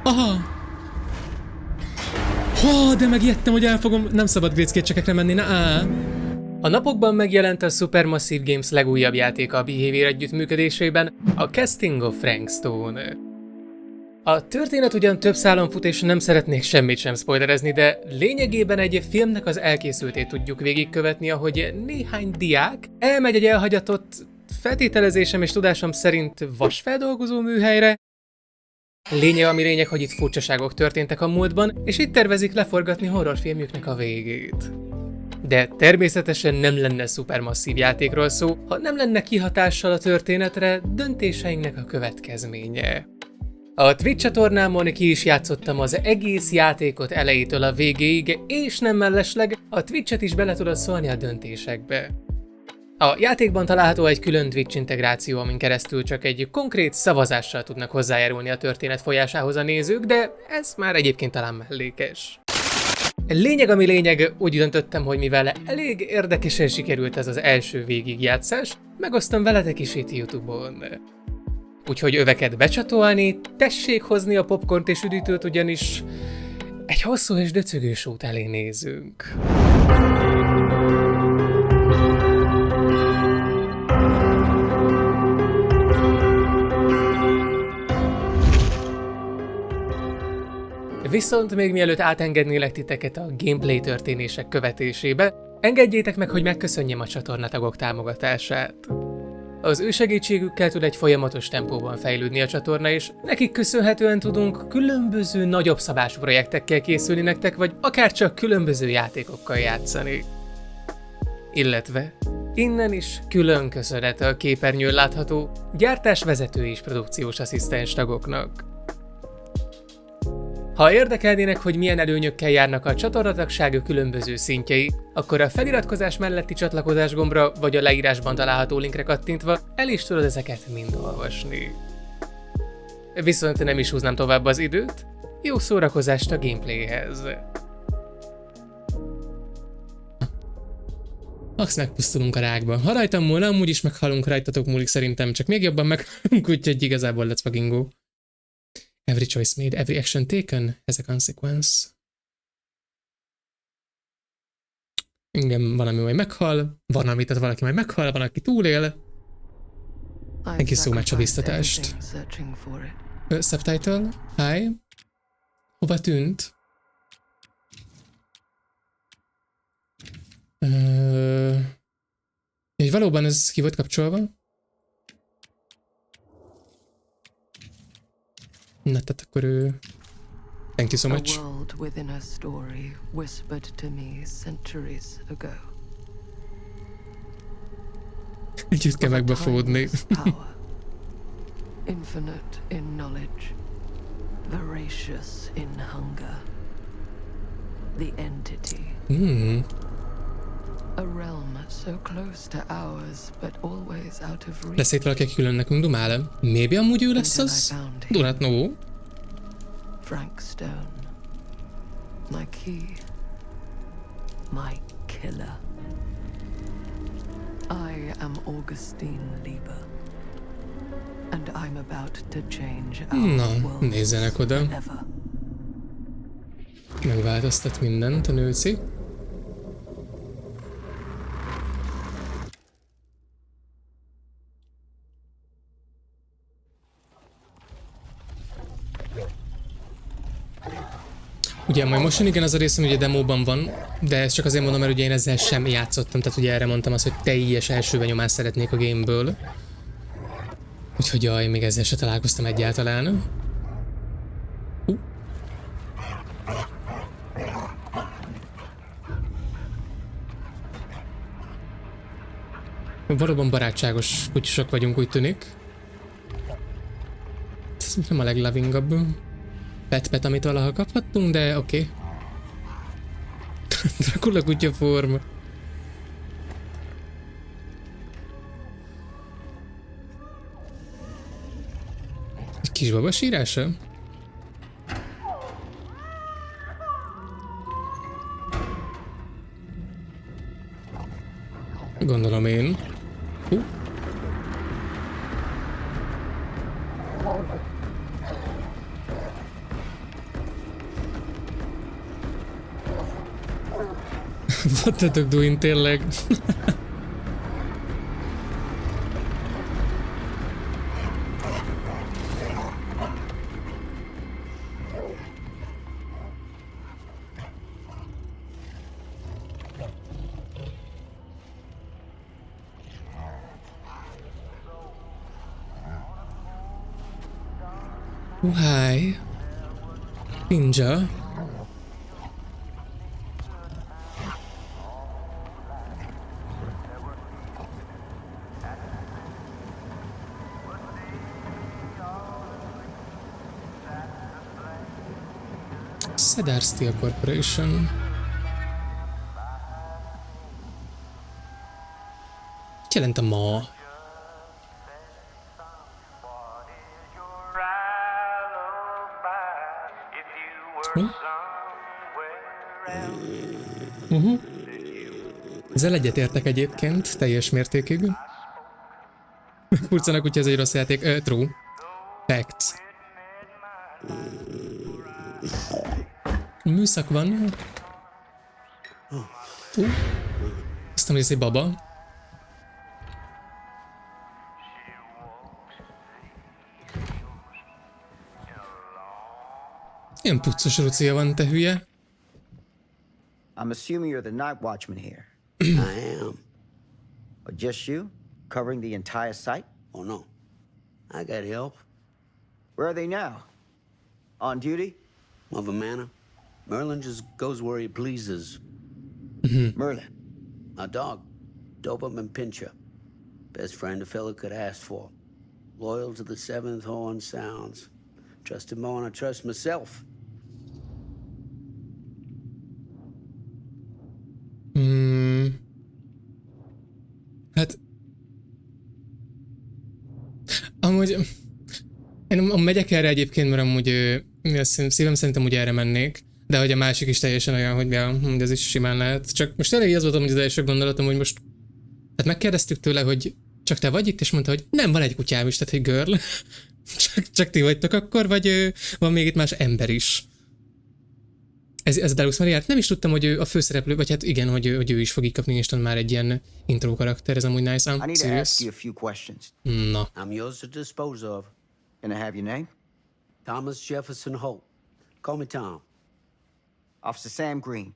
Aha! Ha, de megijedtem, hogy elfogom, nem szabad gréckét menni, na. A napokban megjelent a Supermassive Games legújabb játéka a Behavior együttműködésében, a Casting of Frankstone. A történet ugyan több szálon fut, és nem szeretnék semmit sem spoilerezni, de lényegében egy filmnek az elkészültét tudjuk végigkövetni, ahogy néhány diák elmegy egy elhagyatott, feltételezésem és tudásom szerint vasfeldolgozó műhelyre. Lényeg, hogy itt furcsaságok történtek a múltban, és itt tervezik leforgatni horrorfilmjüknek a végét. De természetesen nem lenne szupermasszív játékról szó, ha nem lenne kihatással a történetre döntéseinknek a következménye. A Twitch csatornámon ki is játszottam az egész játékot elejétől a végéig, és nem mellesleg a Twitch-et is bele tudod szólni a döntésekbe. A játékban található egy külön Twitch integráció, amin keresztül csak egy konkrét szavazással tudnak hozzájárulni a történet folyásához a nézők, de ez már egyébként talán mellékes. Lényeg, úgy döntöttem, hogy mivel elég érdekesen sikerült ez az első végigjátszás, megosztom veletek is itt YouTube-on. Úgyhogy öveket becsatolni, tessék hozni a popcornt és üdítőt, ugyanis egy hosszú és döcögős út elé nézünk. Viszont még mielőtt átengednélek titeket a gameplay történések követésébe, engedjétek meg, hogy megköszönjem a csatornatagok támogatását. Az ő segítségükkel tud egy folyamatos tempóban fejlődni a csatorna, és nekik köszönhetően tudunk különböző nagyobb szabású projektekkel készülni nektek, vagy akár csak különböző játékokkal játszani. Illetve innen is külön köszönet a képernyőn látható gyártásvezető és produkciós asszisztens tagoknak. Ha érdekelnének, hogy milyen előnyökkel járnak a csatornatagság különböző szintjei, akkor a feliratkozás melletti csatlakozás gombra vagy a leírásban található linkre kattintva el is tudod ezeket mind olvasni. Viszont nem is húznám tovább az időt, jó szórakozást a gameplayhez! Max megpusztulunk a rákba. Ha rajtam múlna, amúgy is meghalunk, rajtatok múlik szerintem, csak még jobban meghalunk, úgyhogy igazából let's fucking go. Every choice made, every action taken has a consequence. Engem valami majd meghal, tehát valaki majd meghal, van, aki túlél. Thank you so much a biztatást. Subtitle? Hi. Hova tűnt? És valóban ez ki volt kapcsolva? Na, tehát akkor ő... Thank you so much. A world within a story whispered to me centuries ago. Együtt kell megbefódni. Infinite in knowledge, voracious in hunger. The entity. A realm so close to ours, but always out of reach. Lesz itt valaki, aki külön nekünk dumál? Maybe amúgy ő lesz az? Do not know. Frankstone. My key. My killer. I am Augustine Lieber. And I'm about to change our world. Nézzenek oda. Megváltoztat mindent a nőci. Ugye majd most igen az a részem, ugye demóban van, de ezt csak azért mondom, mert ugye én ezzel sem játszottam, tehát ugye erre mondtam azt, hogy teljes első benyomást szeretnék a gameből. Úgyhogy jaj, még ezzel se találkoztam egyáltalán. Valóban barátságos kutyusok vagyunk, úgy tűnik. Ez nem a leglovingabb pet, amit valaha kaphattunk, de oké. Dracula kutya forma. Egy kisbaba sírása? Gondolom én. What the dog doing, tényleg? Why? Ninja. Cedar Steel Corporation. Mit jelent a ma? Ezzel egyetértek egyébként, teljes mértékig. Furcsanak, úgyhogy ez egy rossz játék. True. Facts. Műszak van. Azt mondom, hogy ez egy baba. Ilyen puccos rucia van, te hülye. I'm assuming you're the night watchman here. I am. Or just you? Covering the entire site? Oh, no. I got help. Where are they now? On duty? Mother Manor. Merlin just goes where he pleases. Merlin. A dog. Doberman Pinscher. Best friend a fella could ask for. Loyal to the seventh horn sounds. Trust him more than I trust myself. Hát... Amúgy... Én megyek erre egyébként, mert amúgy szívem szerintem úgy erre mennék, de hogy a másik is teljesen olyan, hogy ez is simán lehet. Csak most tényleg az voltam, hogy az első gondolatom, hogy most... Hát megkérdeztük tőle, hogy csak te vagy itt, és mondta, hogy nem, van egy kutyám is, tehát hogy girl. csak ti vagytok akkor, vagy van még itt más ember is? Ez a Deluxe már járt. Nem is tudtam, hogy ő a főszereplő, vagy hát igen, hogy ő is fog így kapni instant már egy ilyen intro karakter, ez amúgy nice. I need to ask you a few questions. Na. I'm yours to dispose of. Can I have your name? Thomas Jefferson Holt. Call me Tom. Officer Sam Green.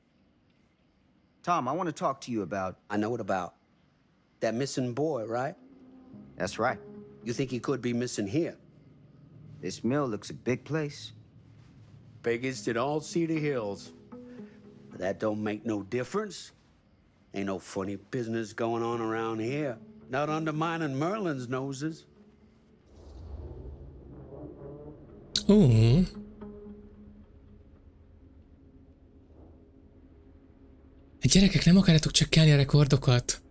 Tom, I want to talk to you about... I know what about. That missing boy, right? That's right. You think he could be missing here? This mill looks a big place. Biggest in all Cedar Hills. But that don't make no difference. Ain't no funny business going on around here. Not undermining Merlin's noses. Gyerekek, nem akarjátok csekkelni a rekordokat?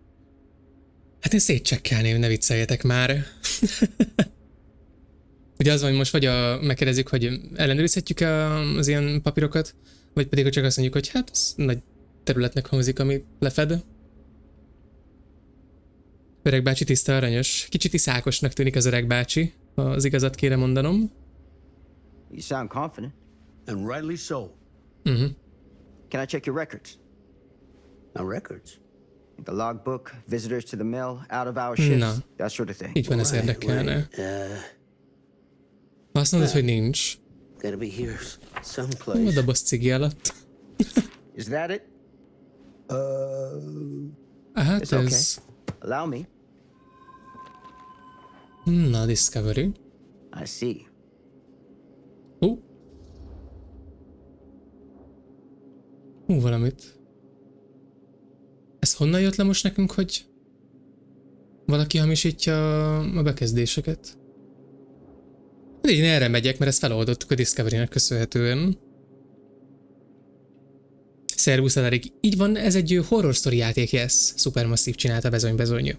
Hát én szétcsekkelném, ne vicceljetek már. Ugye az van, hogy most vagy megkérdezzük, hogy ellenőrizhetjük az ilyen papírokat, vagy pedig csak azt mondjuk, hogy hát ez nagy területnek hangzik, ami lefed. Öreg bácsi tiszta aranyos. Kicsit iszákosnak tűnik az öreg bácsi, ha az igazat kéne mondanom. You sound confident. And rightly so. Can I check your records? Now records? The logbook, visitors to the mill, out of hour shifts, that sort of thing. Így van, ez érdekelne. Azt mondod, hogy nincs. Gotta be here someplace. A doboz cigi alatt. Is that it? Hát It's okay. ez... Allow me. Na, Discovery. I see. Valamit. Ez honnan jött le most nekünk, hogy valaki hamisítja a bekezdéseket? Én erre megyek, mert ezt feloldottuk a Discovery-nek köszönhetően. Szervusz, elég. Így van, ez egy horror story játék, yes. Supermassive csinálta, bezony.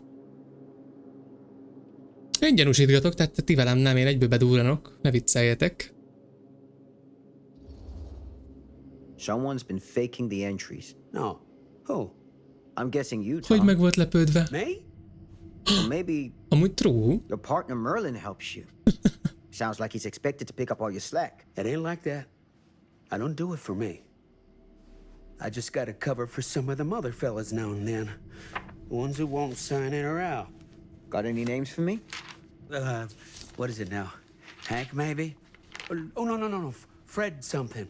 Én gyanúsítgatok, tehát ti velem nem, én egyből bedúranok, ne vicceljetek. Someone's been faking the entries. No. Who? I'm guessing you, Tom. Hogy meg volt lepődve? Me? Or maybe Amúgy true. your partner Merlin helps you. Sounds like he's expected to pick up all your slack. It ain't like that. I don't do it for me. I just got a cover for some of them other fellas now and then. Ones who won't sign in or out. Got any names for me? What is it now? Hank, maybe? Oh, no. Fred something.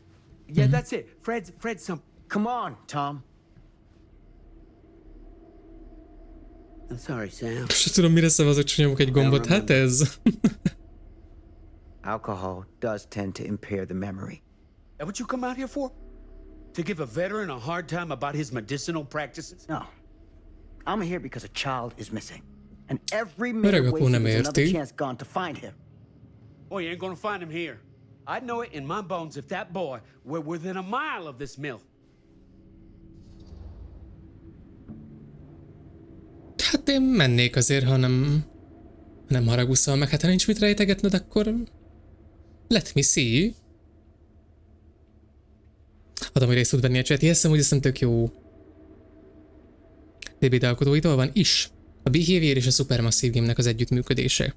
Yeah, that's it. Fred something. Come on, Tom. I'm sorry, Sam. Se tudom, mire szavazok, csak nyomok egy gombot. Hát ez. Alcohol does tend to impair the memory. That what you come out here for? To give a veteran a hard time about his medicinal practices? No. I'm here because a child is missing. And every minute Öreg apó nem wasted is another érti. chance gone to find him. Oh, you ain't gonna find him here. I'd know it in my bones if that boy were within a mile of this mill. Hát én mennék azért, ha nem haragusszal meg. Hát ha nincs mit rejtegetned, akkor let me see. Adom, hogy részt tud venni a chat. Hiszem, hogy ez tök jó. DBD alkotóitól van is. A Behavior és a Supermassive Game-nek az együttműködése.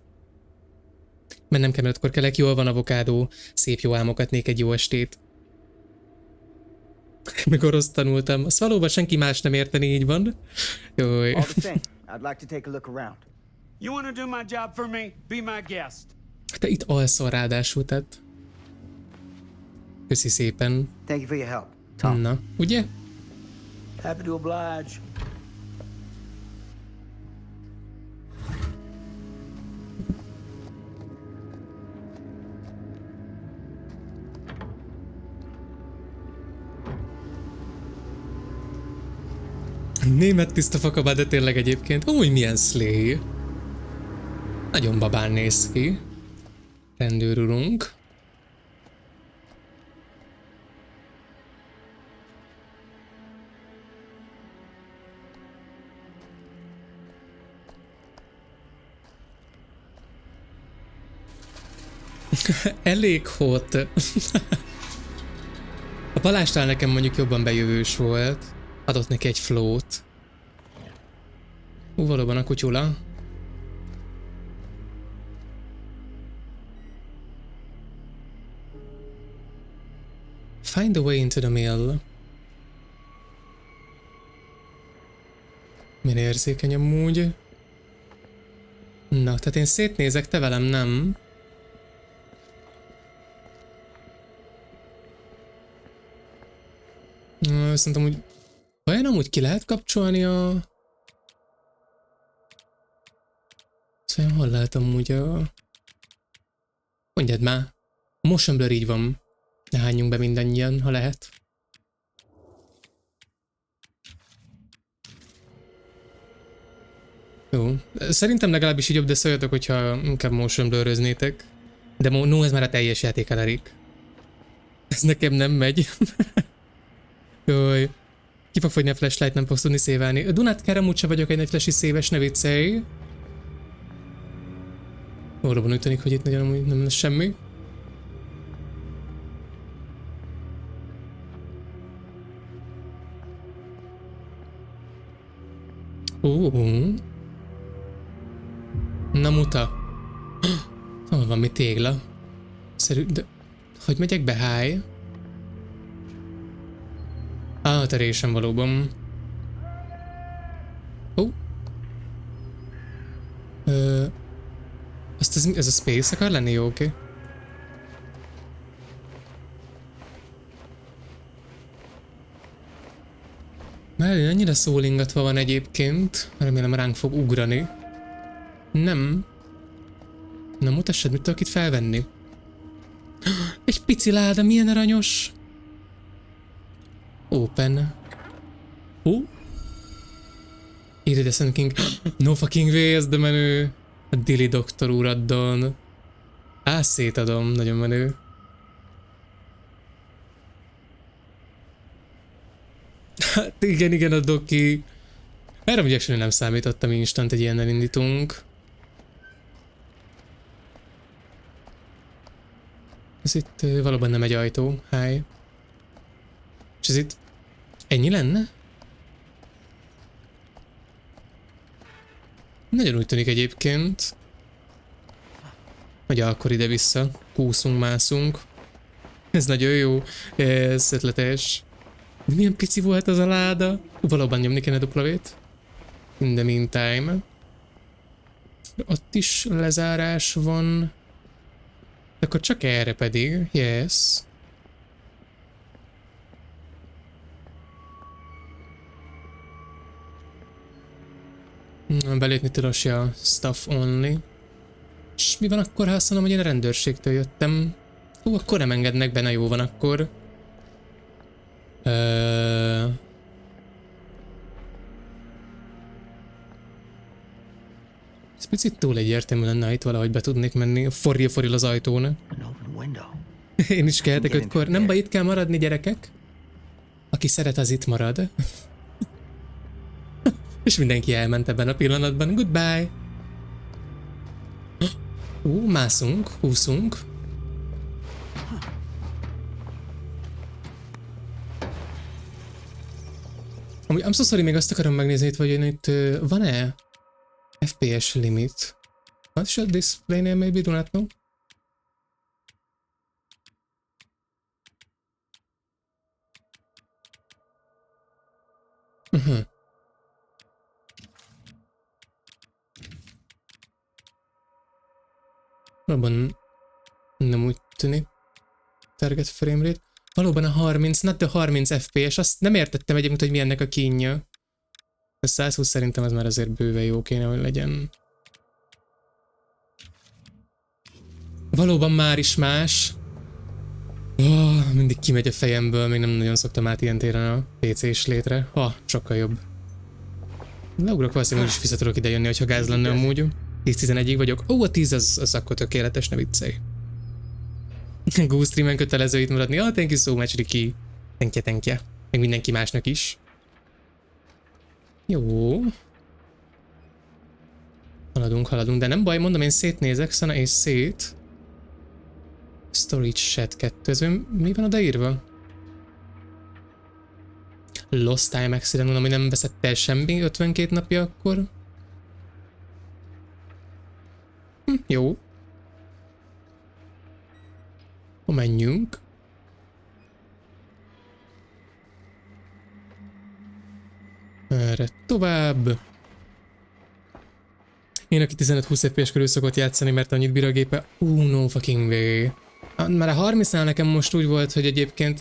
Mennem kell, mert akkor kelek, jól van avokádó, szép jó álmokat, nék egy jó estét. Mikor rossz tanultam. Azt valóban senki más nem érteni, így van. Jaj. All the same, I'd like to take a look around. You wanna do my job for me? Be my guest. Te itt alszol ráadásul, tehát... Köszi szépen. Thank you for your help, Tom. Na, ugye? Happy to oblige. Német tiszta fakabá, de tényleg egyébként. Új, milyen slay. Nagyon babán néz ki. Rendőrülünk. Elég hot. A Balástál nekem mondjuk jobban bejövős volt. Adott neki egy flót. Valóban a kutyula. Find a way into the mill. Milyen érzékeny amúgy. Na, tehát én szétnézek, te velem nem. Szerintem úgy... Vajon amúgy ki lehet kapcsolni a... Szóval hol látom úgy a... Mondjad már. A motion blur így van. Ne hányjunk be mindannyian, ha lehet. Jó. Szerintem legalábbis így jobb, de szóljatok, hogyha inkább motion bluröznétek. De no, ez már a teljes játék elég. Ez nekem nem megy. Jaj. Ki fog fogyni a flashlight, nem fogsz tudni szévelni. Dunát kell, amúgy se vagyok egy nagy flashy széves, ne viccelj. Valóban úgy tűnik, hogy itt nagyon amúgy nem lesz semmi. Na muta. Hol van mi tégla? Szerű, de... Hogy megyek be, háj? Terésem valóban. Azt ez a space akar lenni? Jó, oké. Mellé annyira szólingatva van egyébként. Remélem ránk fog ugrani. Nem. Na mutassad, mit tudok itt felvenni. Egy pici láda, milyen aranyos. Open. Iridescent King. No fucking way, ez de menő. A Dili doktor uraddon. Szétadom, nagyon menő. Hát igen, a doki. Erre ugye nem számítottam, instant egy ilyennel indítunk. Ez itt valóban nem egy ajtó, hi. És ez itt ennyi lenne? Nagyon úgy tűnik egyébként. Hogy akkor ide-vissza. Kúszunk, mászunk. Ez nagyon jó. Ez ötletes. Milyen pici volt az a láda? Valóban nyomni kéne W-t. In the meantime. De ott is lezárás van. Akkor csak erre pedig. Yes. Belépni tilos, ja, stuff only. És mi van akkor, ha azt mondom, hogy én a rendőrségtől jöttem? Hú, akkor nem engednek be, na jó van akkor. Ez picit túl egyértelmű lenne, itt valahogy be tudnék menni. Forril az ajtón. Én is keltek 5-kor. Nem baj, itt kell maradni, gyerekek. Aki szeret, az itt marad. És mindenki elment ebben a pillanatban. Goodbye! Mászunk, húszunk. Amúgy, I'm so sorry, még azt akarom megnézni itt, hogy itt van-e FPS limit? What should display-nél maybe? Do not know. Valóban nem úgy tűnik. Target frame rate. Valóban a 30, not the 30 FPS, azt nem értettem egyébként, hogy mi ennek a kínja. A 120 szerintem az már azért bőven jó kéne, hogy legyen. Valóban már is más. Mindig kimegy a fejemből, még nem nagyon szoktam át ilyen téren a PC-s létre. Sokkal jobb. Leugrok, valószínűleg is vissza tudok ide jönni, hogyha gáz lenne amúgy. 10-11-ig vagyok. A 10 az akkor tökéletes, ne viccelj. Go streamen kötelező itt maradni. Thank you so much, Ricky. Tenkje. Meg mindenki másnak is. Jó. Haladunk, de nem baj, mondom, én szétnézek, Szana és szét. Storage chat 2, ez mi van odaírva? Lost time accident, ami nem veszett el semmi 52 napja akkor. Jó. Menjünk. Erre tovább. Én, aki 15-20 FPS körül szokott játszani, mert annyit bír a gépe. No fucking way. Már a 30-nál nekem most úgy volt, hogy egyébként...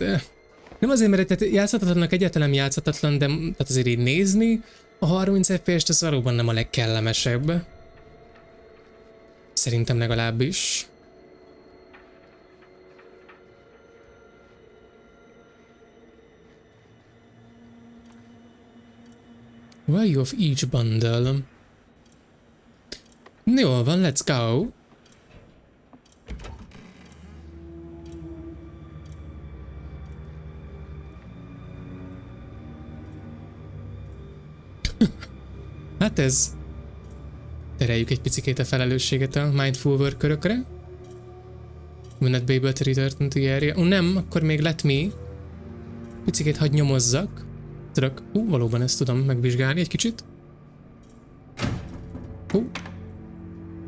Nem azért, mert játszhatatlannak egyáltalán játszhatatlan, de tehát azért így nézni, a 30 FPS-t az valóban nem a legkellemesebb. Szerintem legalábbis. Value of each bundle. Jól van, let's go. Hát ez... Tereljük egy picikét a felelősséget a mindful work-körökre. Will not be able to return to the area. Nem, akkor még let me. Picikét hadd nyomozzak. Tudok, valóban ezt tudom megvizsgálni egy kicsit.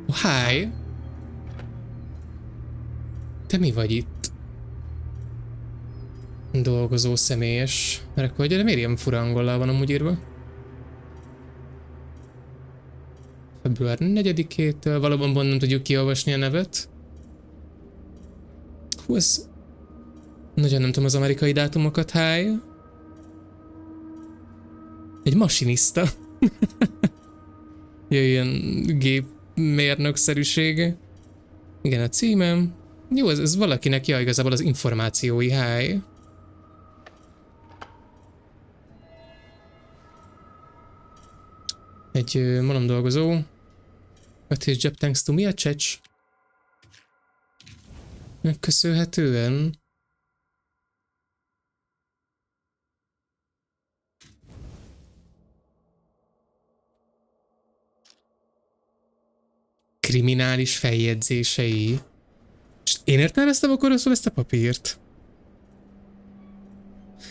Hi! Te mi vagy itt? Dolgozó személyes rekordja, de miért ilyen fura angollal van amúgy írva? Február 4-től, valóban nem tudjuk kiolvasni a nevet. Ez... Nagyon nem tudom az amerikai dátumokat, hi! Egy masinista. Jöjjön gépmérnökszerűség. Igen, a címem. Jó, ez valakinek igazából az információi, hi! Egy malom dolgozó. But his job thanks to me a csecs. Megköszönhetően. Kriminális feljegyzései. És én értelmeztem akkor rosszul ezt a papírt.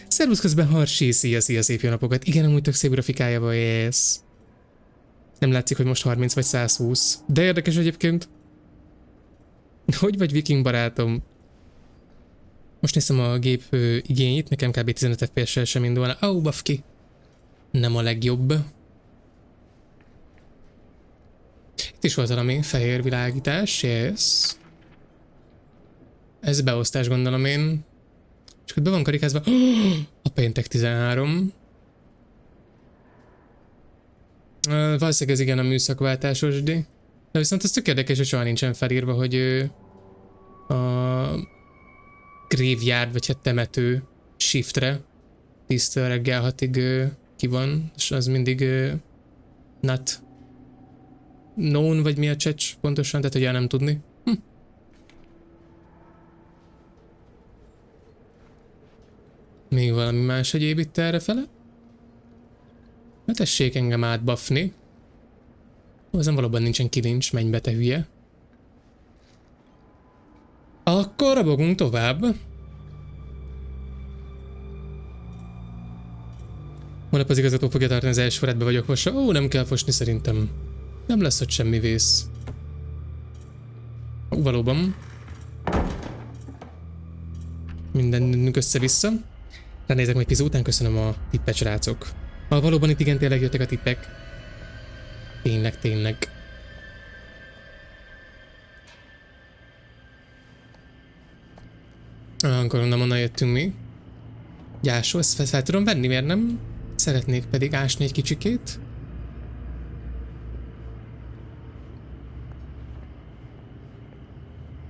Szervusz közben Harsi, szia szép jó napokat. Igen, amúgy tök szép grafikája van, yes. Nem látszik, hogy most 30 vagy 120. De érdekes egyébként. Hogy vagy viking barátom? Most nézem a gép igényét, nekem kb. 15 FPS-sel sem indulna. Ó, bafki. Nem a legjobb. Itt is volt valami fehér világítás, yes. Ez beosztás, gondolom én. Csak hogy be van karikázva. A péntek 13. Valószínűleg ez igen a műszakváltásos, de viszont ez tök érdekes, hogy soha nincsen felírva, hogy a graveyard, vagy hát temető shiftre 10-től reggel 6-ig ki van, és az mindig not known, vagy mi a csecs pontosan, tehát hogy nem tudni. Még valami más egyéb itt errefele? Ne tessék engem átbafni. Azon valóban nincsen kilincs, menj be te hülye. Akkor rabogunk tovább. Holnap az igazgató fogja tartani az első forrátba vagyok fossa. Ó, nem kell fosni szerintem. Nem lesz ott semmi vész. Ó, valóban. Mindenünk össze-vissza. Ránézek majd Pizu után, köszönöm a tippet, srácok. Valóban itt igen, tényleg jöttek a tippek. Tényleg, tényleg. Akkor onnan jöttünk mi. Gyásó, ezt fel tudom venni, miért nem? Szeretnék pedig ásni egy kicsikét.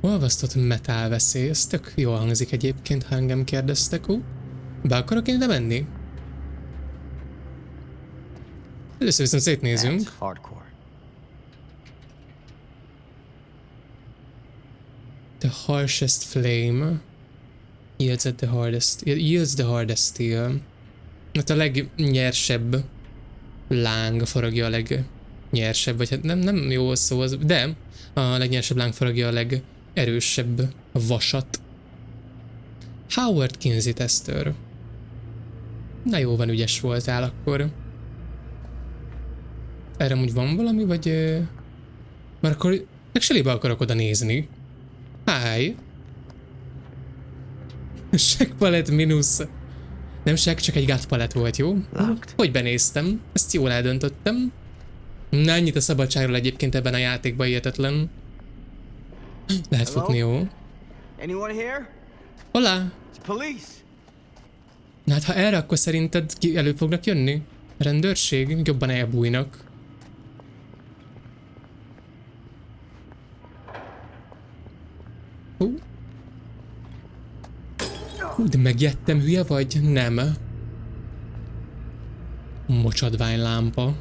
Olvasztott metál veszély, ez tök jól hangzik egyébként, ha engem kérdeztek. Be akarok én ide menni? Először viszont szétnézünk. The harshest flame yields the hardest steel. Hát a legnyersebb láng faragja a legnyersebb, vagy hát nem jó szó az, de a legnyersebb láng faragja a legerősebb vasat. Howard Kinsey tester. Na jó van, ügyes voltál akkor. Erre úgy van valami, vagy... Már akkor actually-be akarok oda nézni. Hi. Seg palett mínusz. Nem seg, csak egy gát palett volt, jó? Hogy benéztem? Ezt jól eldöntöttem. Na, ennyit a szabadságról egyébként ebben a játékban, hihetetlen. Lehet futni, jó? Hola! Na hát ha erre, akkor szerinted elő fognak jönni? A rendőrség? Jobban elbújnak. De megjettem, hülye vagy? Nem. Mocsadványlámpa.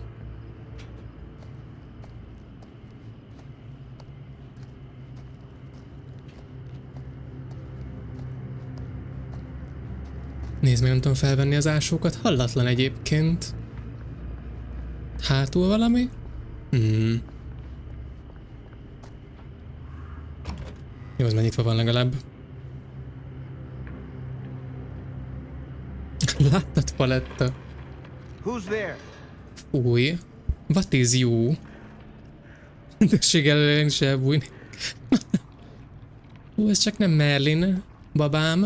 Nézd meg, nem tudom felvenni az ásókat. Hallatlan egyébként. Hátul valami? Jó, az már nyitva van legalább. Láttad, paletta? Fúj. What is you? Tessék előre is elbújni. Ez csak nem Merlin, babám.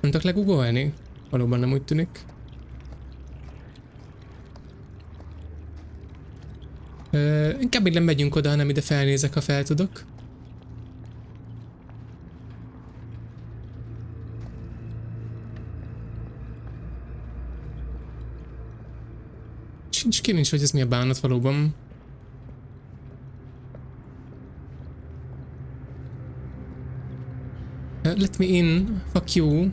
Nem tudok legugolni? Valóban nem úgy tűnik. Inkább így nem megyünk oda, hanem ide felnézek, ha fel tudok. Sincs ki, nincs, hogy ez mi a bánat valóban. Let me in, fuck you.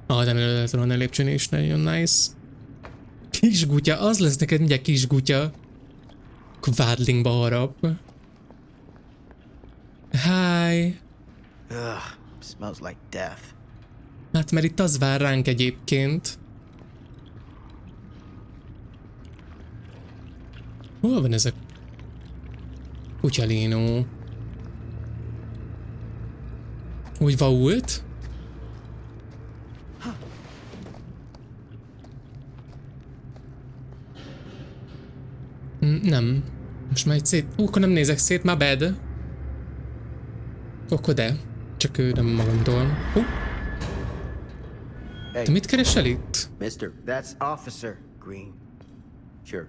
De nem lehet volna lépcsőn is, nagyon nice. Kisgutya, az lesz neked mindjárt kisgutya. Kvádlingba harap. Hi. Smells like death. Hát mert itt az vár ránk egyébként. Hol van ez a kutyalínó? Úgy vault? Nem. Most már egy szét... akkor nem nézek szét, my bad. Akkor de. Csak ő nem magamtól. Te mit keresel itt? Mister. That's Officer Green. Sure.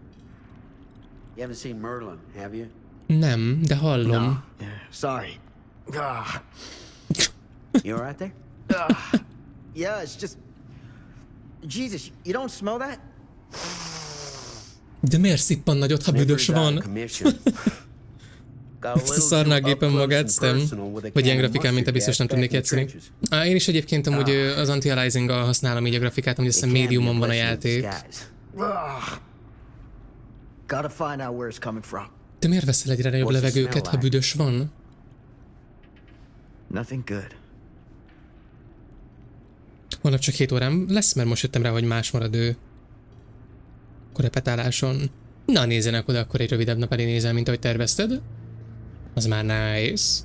You haven't seen Merlin, have you? Nem, de hallom. Yeah, sorry. You alright there? Yeah, it's just... Jesus, you don't smell that? De miért szippan nagyot, ha büdös van? Ezt a szarnálgépen magát, nem? Vagy ilyen grafikán, mint te biztos nem tudnék játszani. Én is egyébként amúgy az anti-aliasing-gal használom így a grafikát, amúgy azt hiszem médiumon van a játék. Gotta find out where it's coming from. De miért veszel egyre nagyobb levegőket, ha büdös van? Nothing good. Holnap csak 7 órám lesz, mert most jöttem rá, hogy más marad ő. Korepetáláson. Na nézzenek oda, akkor egy rövidebb nap elé nézel, mint ahogy tervezted. Az már nice.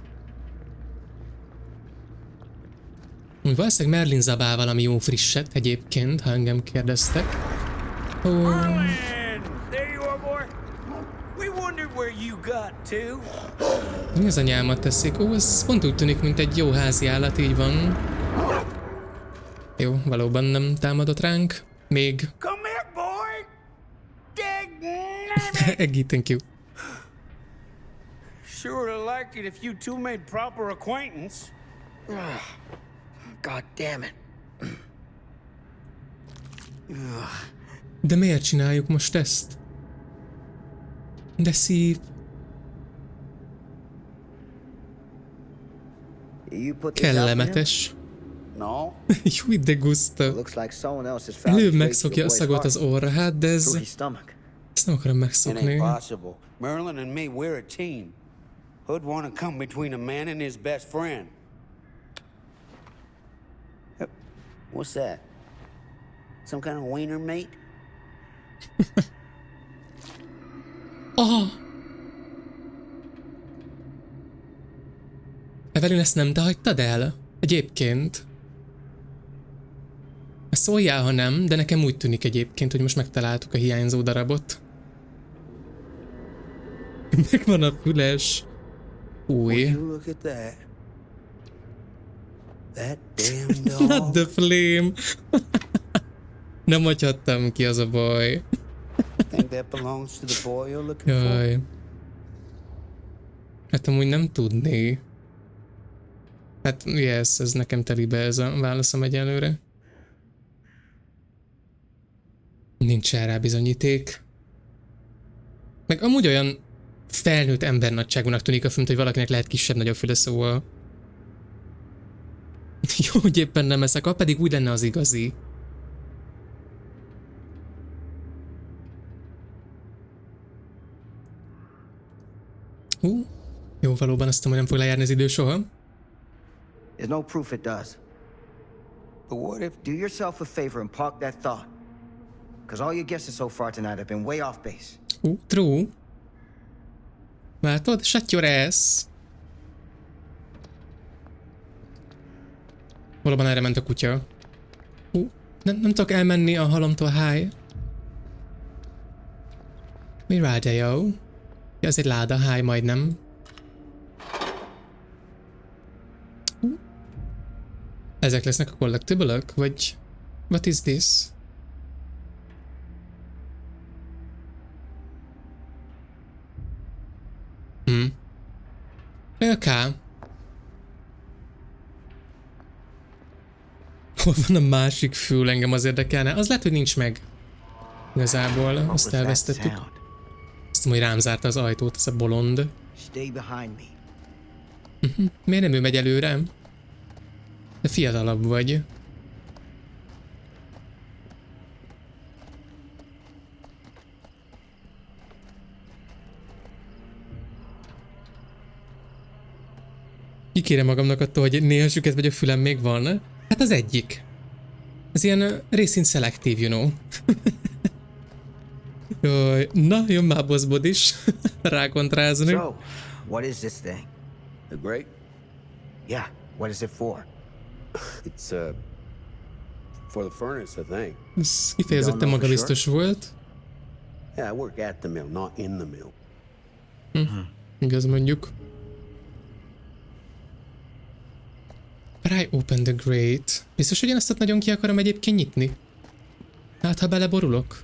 Valószínűleg Merlin zabál valami jó frisset egyébként, ha engem kérdeztek. Mi az anyámat teszik? Ez pont úgy tűnik, mint egy jó házi állat, így van. Jó, valóban nem támadott ránk. Még. Eggy, thank you. Sure liked it if you two made proper acquaintance. God damn it. De miért csináljuk most ezt? De szív. Kellemetes. No. Nyújt de gusta. Előbb megszokja a szagot az orra, hát de ez... Ezt nem akarom megszokni. Merlin and me, we're a team. Who'd want to come between a man and his best friend? What's that? Some kind of wiener mate? Evelyn, ezt nem te hagytad el? Egyébként. Szóljál, ha nem, de nekem úgy tűnik egyébként, hogy most megtaláltuk a hiányzó darabot. Megvan a füles. Új. Not the flame. Nem hagyhattam ki, az a baj. Jaj. Hát amúgy nem tudni. Hát yes, ez nekem telibe ez a válaszom egyelőre. Nincs rá bizonyíték. Meg amúgy olyan felnőtt embernagyságúnak tűnik a film, hogy valakinek lehet kisebb-nagyobb füle, szóval... Jó, hogy éppen nem eszek, pedig úgy lenne az igazi. Jó, valóban azt mondom, hogy nem fog lejárni az idő soha. There's no proof it does. But what if... Do yourself a favor and park that thought. Because all your guesses so far tonight have been way off base. True. Látod? Shut your ass. Valóban erre ment a kutya. Nem tudok elmenni a halomtól, hi. Mi rágya, jó? Ja, ez egy láda, hi, majdnem. Ezek lesznek a collectible-ök? Vagy... What is this? Okay. Hol van a másik fül, engem az érdekelne? Az lehet, hogy nincs meg. Igazából, azt elvesztettük. Azt mondom, hogy rám zárta az ajtót, ez a bolond. Miért nem ő megy előre? De fiatalabb vagy. Kikérem magamnak attól, hogy néha süket vagy a fülem még van. Hát az egyik. Ez ilyen részint szelektív, you know. Jaj, na, jön már bossbod is. Rákontrázni. So, what is this thing? The Great? Yeah, what is it for? It's, for the furnace, I think. Ez kifejezetten magabiztos volt. Yeah, I work at the mill, not in the mill. Igaz mondjuk. Pry open the grate. Biztos, hogy én ezt ott nagyon ki akarom egyébként nyitni? Hát, ha beleborulok?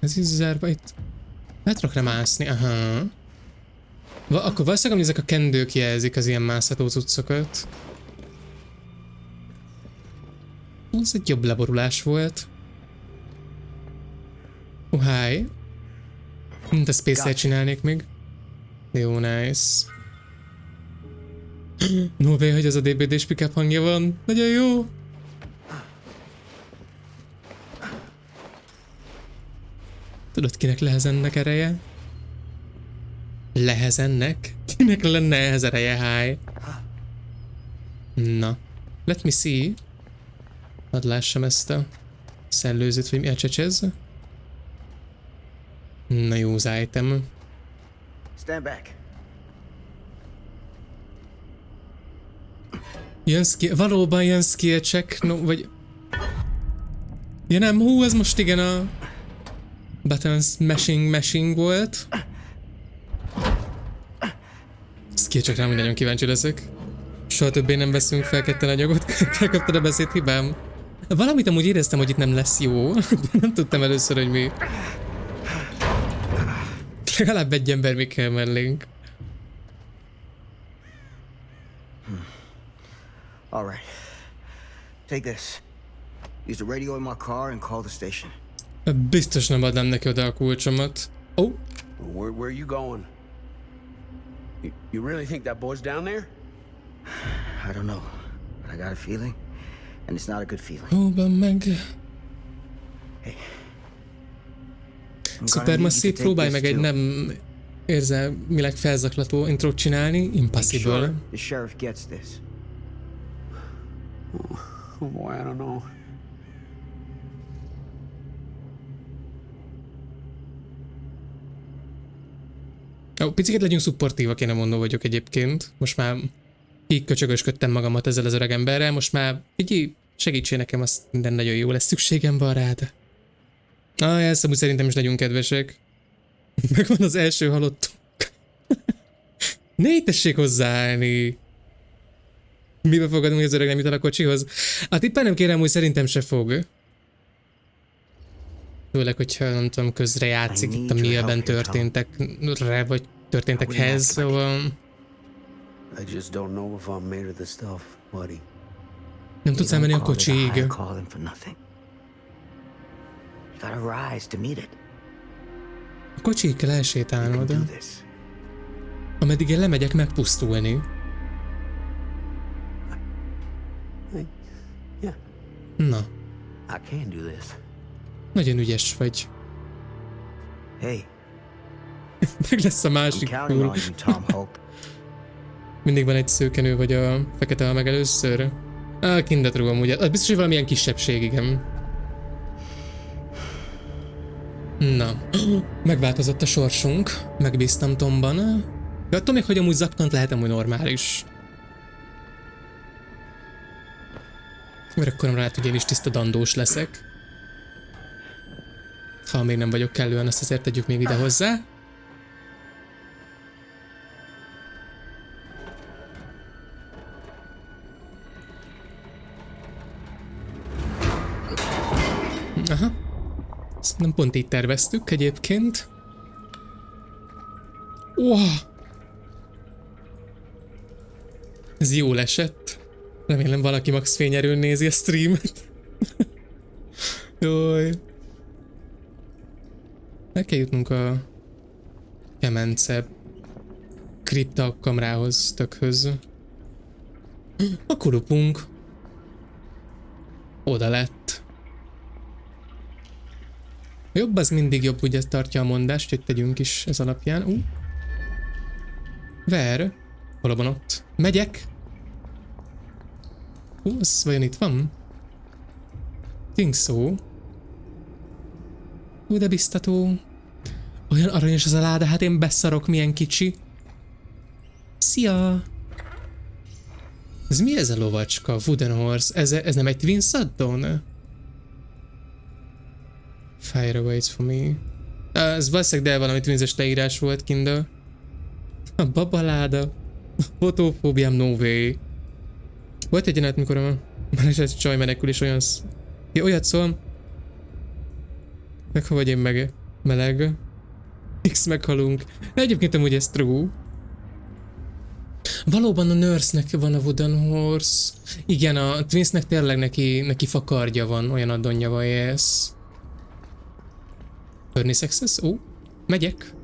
Ez is zárva itt. Lehet rakra mászni, aha. Akkor valószínűleg ezek a kendők jelzik az ilyen mászható cuccokat. Ez egy jobb leborulás volt. Hi. Mint a Space-el csinálnék még. Jó, nice. No way, hogy az a DBD-s pickup hangja van. Nagyon jó. Tudod, kinek lehez ennek ereje? Lehez ennek? Kinek lenne ehhez ereje, hi? Na. Let me see. Hadd lássam ezt a szellőzőt, vagy mi a csecsez. Na jó, az item. Stand back. Jön skill, valóban jön skill check, no, vagy... Ja nem, hú, ez most igen a... Buttons mashing volt. Skill checkre amúgy nagyon kíváncsi leszek. Soha többé nem veszünk fel ketten anyagot, elkaptad a beszéd hibám. Valamit amúgy éreztem, hogy itt nem lesz jó, de nem tudtam először, hogy mi. Legalább egy ember még kell mellénk. All right. Take this. Use the radio in my car and call the station. Biztos nem adnám neki oda a kulcsomat. Oh. Where are you going? You really think that boy's down there? I don't know, but I got a feeling, and it's not a good feeling. Óban meg. Hey. Supermassive, próbálj meg egy nem érzelmileg felzaklató intrót csinálni. Impossible. The sheriff gets this. Oh boy, I don't know. Ó, picit legyünk szupportívak, én nem mondó vagyok egyébként. Most már így köcsögösködtem magamat ezzel az öreg emberrel, most már így segítsél nekem, azt minden nagyon jó lesz, szükségem van rád. Ezt amúgy szerintem is legyünk kedvesek. Megvan az első halottunk. Ne tessék hozzáállni. Mibe fogadunk, hogy az öreg nem jut el a kocsihoz? Hát itt nem kérem, hogy szerintem se fog. Főleg, hogyha nem tudom, közre játszik itt a milyen történtekre, vagy történtekhez, szóval... Nem tudsz elmenni a kocsiig. A kocsiig kell elsétálnod. Ameddig én lemegyek megpusztulni. Na. Nagyon ügyes vagy. Hey. Meg lesz a másik túl. Mindig van egy szőkenő, vagy a fekete meg először. Kindet rúgom ugye. Az biztos, hogy valamilyen kisebbség, igen. Na. Megváltozott a sorsunk. Megbíztam Tomban. De attól még, hogy amúgy zaktant lehet amúgy normális. Mert akkor lehet, hogy én is tiszta dandós leszek. Ha még nem vagyok kellően, azt azért tegyük még ide hozzá. Aha. Ezt nem pont így terveztük egyébként. Ez jól esett. Remélem valaki max fényerőn nézi a streamet. Jaj. Meg kell jutnunk a kemence kripta kamrához, tökhöz. A kulupunk. Oda lett. Jobb az mindig jobb, ugye tartja a mondást, hogy tegyünk is ez alapján. Ver. Hol van ott? Megyek. Az vajon itt van? Think so. De biztató. Olyan aranyos az a láda, hát én beszarok, milyen kicsi. Szia! Ez mi ez a lovacska? Wooden horse. Ez nem egy twin saddon? Fire awaits for me. Ez valószínűleg de valami twinses leírás volt, Kindle. A babaláda. A fotofóbiám, no way. Volt egy jelenet, mikor a másik csaj menekül és olyat szól. Meg ha vagy én meleg. X meghalunk. De egyébként amúgy ez true. Valóban a nurse-nek van a wooden horse. Igen, a twinsnek tényleg neki fakardja van, olyan addonja van, yes. Early success? Ó, megyek.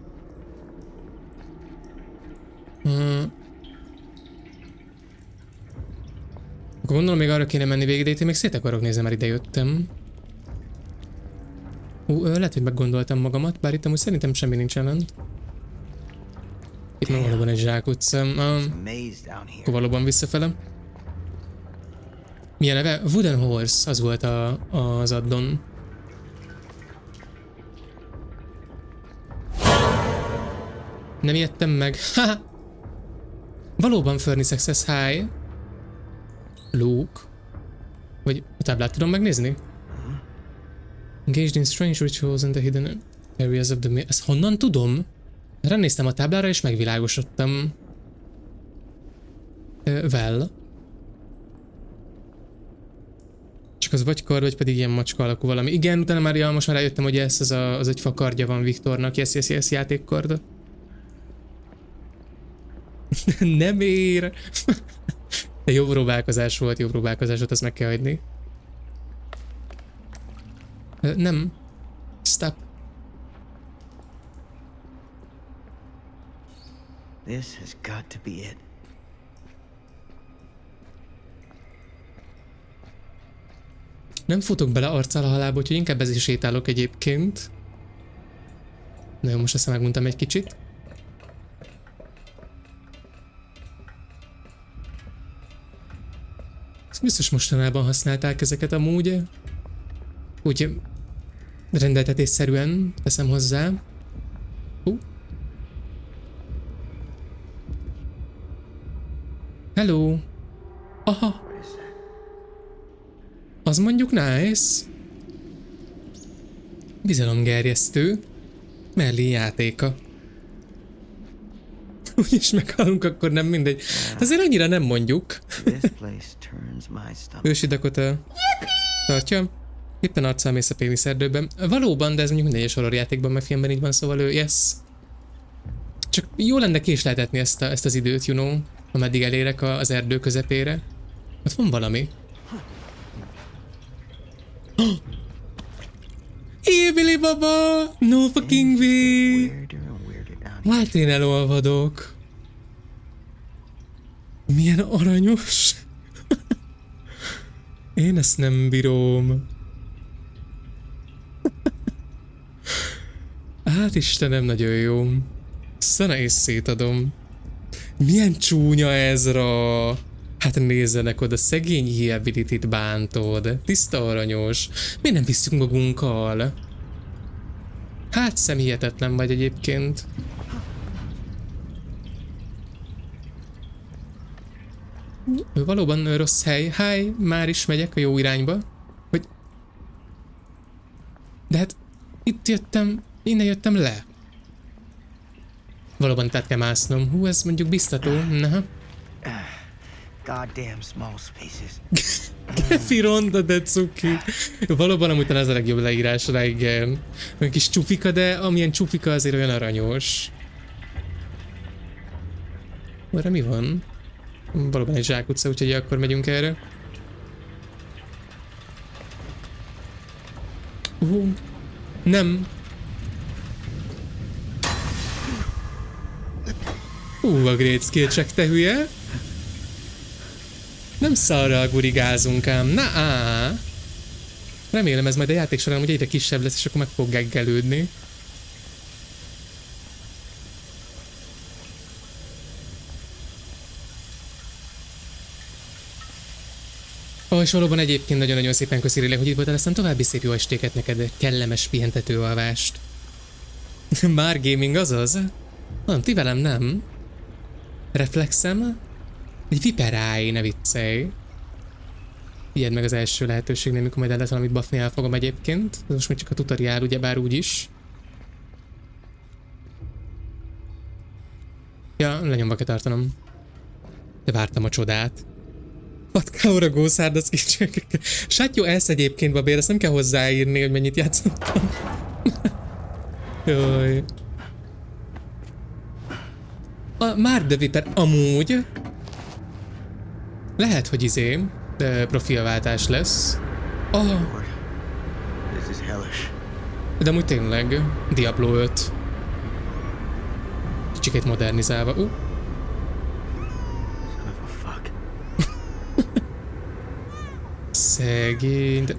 Akkor gondolom még arra kéne menni végig, de itt még szét akarok nézni, már ide jöttem. Lehet, hogy meggondoltam magamat, bár itt amúgy szerintem semmi nincs ellent. Itt meg valóban egy zsákutca. Akkor valóban visszafele. Milyen neve? Wooden Horse, az volt az addon. Nem ijedtem meg. Ha! Valóban Furny Success High. Luke. Vagy a táblát tudom megnézni? Engaged in strange rituals in the hidden areas of the... Ezt honnan tudom? Ránéztem a táblára és megvilágosodtam. Well. Csak az vagy kard, vagy pedig ilyen macska alakú valami. Igen, utána már most már rájöttem, hogy ez az egy fakardja van Viktornak. Yes, játékkard. Nem ér. De jó próbálkozás volt, azt meg kell hagyni. Nem. Stop. This has got to be it. Nem futok bele arccal a halálba, úgyhogy inkább ez is sétálok egyébként. Na jó, most ezt megmondtam egy kicsit. Ezt biztos mostanában használták ezeket amúgy. Úgy rendeltetésszerűen teszem hozzá. Hello. Aha. Az mondjuk nice. Bizalomgerjesztő. Mellé játéka. Úgyis meghalunk, akkor nem mindegy. Azért annyira nem mondjuk. Ősi Dakota tartja. Éppen arccal mész a péniszerdőben. Valóban, de ez mondjuk minden egyes horrorjátékban, meg filmben így van, szóval yes. Csak jó lenne késleltetni ezt az időt, you know, ameddig elérek az erdő közepére. Ott van valami. Évili baba! No fucking way! Hát én elolvadok. Milyen aranyos. Én ezt nem bírom. Hát Istenem, nagyon jó. Szana és szétadom. Milyen csúnya ezra. Hát nézzenek oda, szegény Ability-t bántod. Tiszta aranyos. Miért nem visszük magunkkal? Hát szemhihetetlen vagy egyébként. Valóban rossz hely. Hi, már is megyek a jó irányba. Hogy... De hát itt jöttem, innen jöttem le. Valóban tehát kell másznom. Hú, ez mondjuk biztató. Naha. Goddamn small spaces. Gefironda, de cuki. Valóban amúgy talán ez a legjobb leírás rá, igen. Olyan kis csufika, de amilyen csufika azért olyan aranyos. Arra mi van? Valóban egy zsákutca, úgyhogy akkor megyünk erre. Nem. A great skill check, te hülye. Nem szarral gurigázunk ám, na-á. Remélem ez majd a játék során, hogy egyre kisebb lesz, és akkor meg fog geggelődni. És valóban egyébként nagyon-nagyon szépen köszi, Riley, hogy itt voltál, aztán további szép jó estéket neked, kellemes pihentető alvást. Már gaming azaz? Nem, ti velem nem. Reflexem? Egy viperáj, ne viccelj. Ilyed meg az első lehetőségnél, amikor majd el lehet valamit buffni, elfogom egyébként. Ez most még csak a tutoriál, ugyebár úgyis. Ja, lenyomva kell tartanom. De vártam a csodát. Patkáóra gószárd, az kicsit. Sátyó elsz egyébként, babér, ezt nem kell hozzáírni, hogy mennyit játszottam. Jaj. A Mark the Viper amúgy lehet, hogy profilváltás lesz. Oh. De amúgy tényleg Diablo 5. Kicsikét modernizálva. Szegény. De...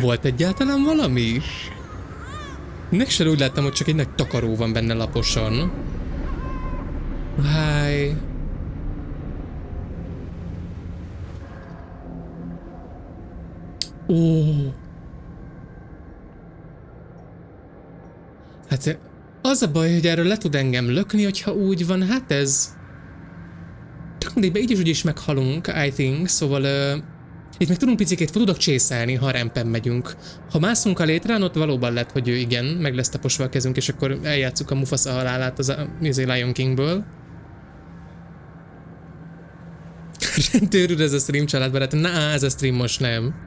volt egyáltalán valami? Nek sem úgy láttam, hogy csak egy nagy takaró van benne laposan. Háj. Ó. Hát az a baj, hogy erről le tud engem lökni, hogyha úgy van, hát ez... de így is úgy is meghalunk, I think, szóval... itt meg tudunk picikét, tudok csészelni, ha rampen megyünk. Ha mászunk a létrán, ott valóban lehet, hogy igen, meg lesz taposva a kezünk, és akkor eljátszuk a Mufasa halálát az Lion Kingből. Rendőr, ez a stream családbarát. Na, ez a stream most nem.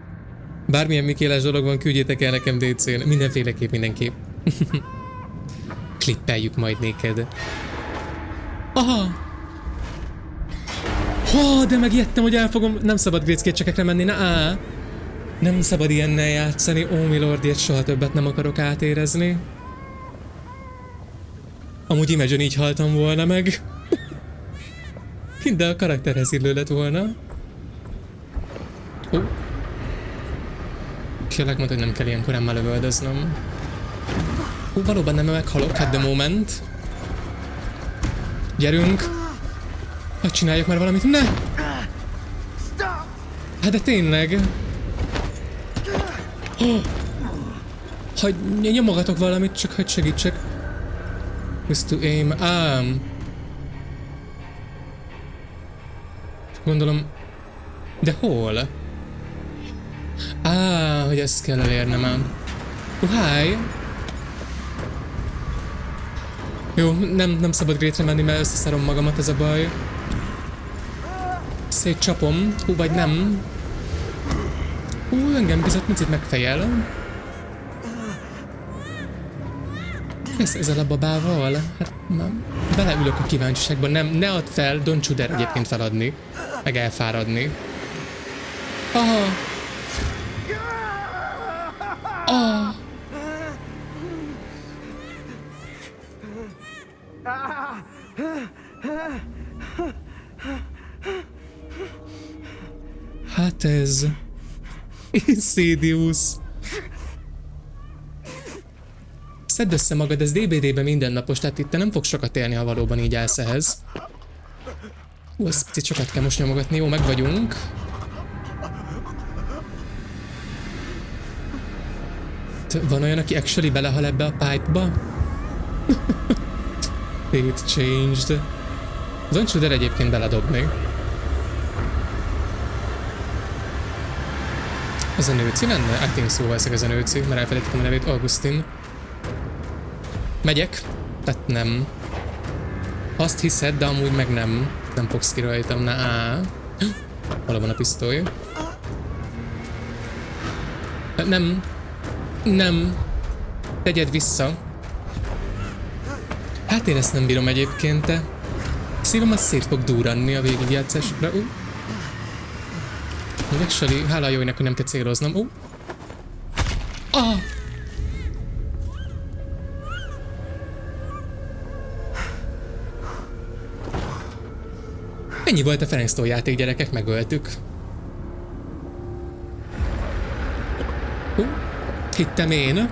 Bármilyen mikéles dolog van, küldjétek el nekem DC-n. Mindenféleképp, mindenképp. Klippeljük majd néked. Aha! De megijedtem, hogy elfogom. Nem szabad gréckét menni, na nem szabad ilyennel játszani. Ó, milord, ilyet soha többet nem akarok átérezni. Amúgy Imagine így haltam volna meg. De a karakterhez illő lett volna. Kérlek, mondta, hogy nem kell ilyenkor emmel lövöldöznöm. Valóban nem meghalok, hát the moment. Gyerünk! Hogy csináljuk már valamit? Ne! Hát de tényleg! Hogy nyomogatok valamit, csak hogy segítsek. Use to aim. Gondolom... de hol? Hogy ezt kell elérnem ám. Háj! Jó, nem szabad grétre menni, mert összeszarom magamat, ez a baj. Szétcsapom. Vagy nem. Engem bizony picit megfejel. Ezzel a babával? Hát nem. Beleülök a kíváncsiságban. Nem, ne add fel, don't you dare egyébként feladni. Meg elfáradni. Hát ez... Insidious. Szedd össze magad, ez DBD-ben mindennapos, tehát itt te nem fogsz sokat élni, ha valóban így állsz ehhez. Azt picit sokat kell most nyomogatni, jó, meg vagyunk. Van olyan, aki actually belehal ebbe a pipe-ba? Fate changed. Don't you dare egyébként beledobni. Ez a nőci lenne? I think so, ez a nőci, mert elfelejtettem a nevét, Augustin. Megyek? Tehát nem. Azt hiszed, de amúgy meg nem. Nem fogsz ki rajtam, Hol van a pisztoly? Nem. Nem. Tegyed vissza. Hát én ezt nem bírom egyébként, te. Szívom az szét fog durranni a végigjátszásra. Actually, hála a jóinak, hogy nem kell céloznom. Ennyi volt a Ferenctól játék, gyerekek, megöltük. Hittem én.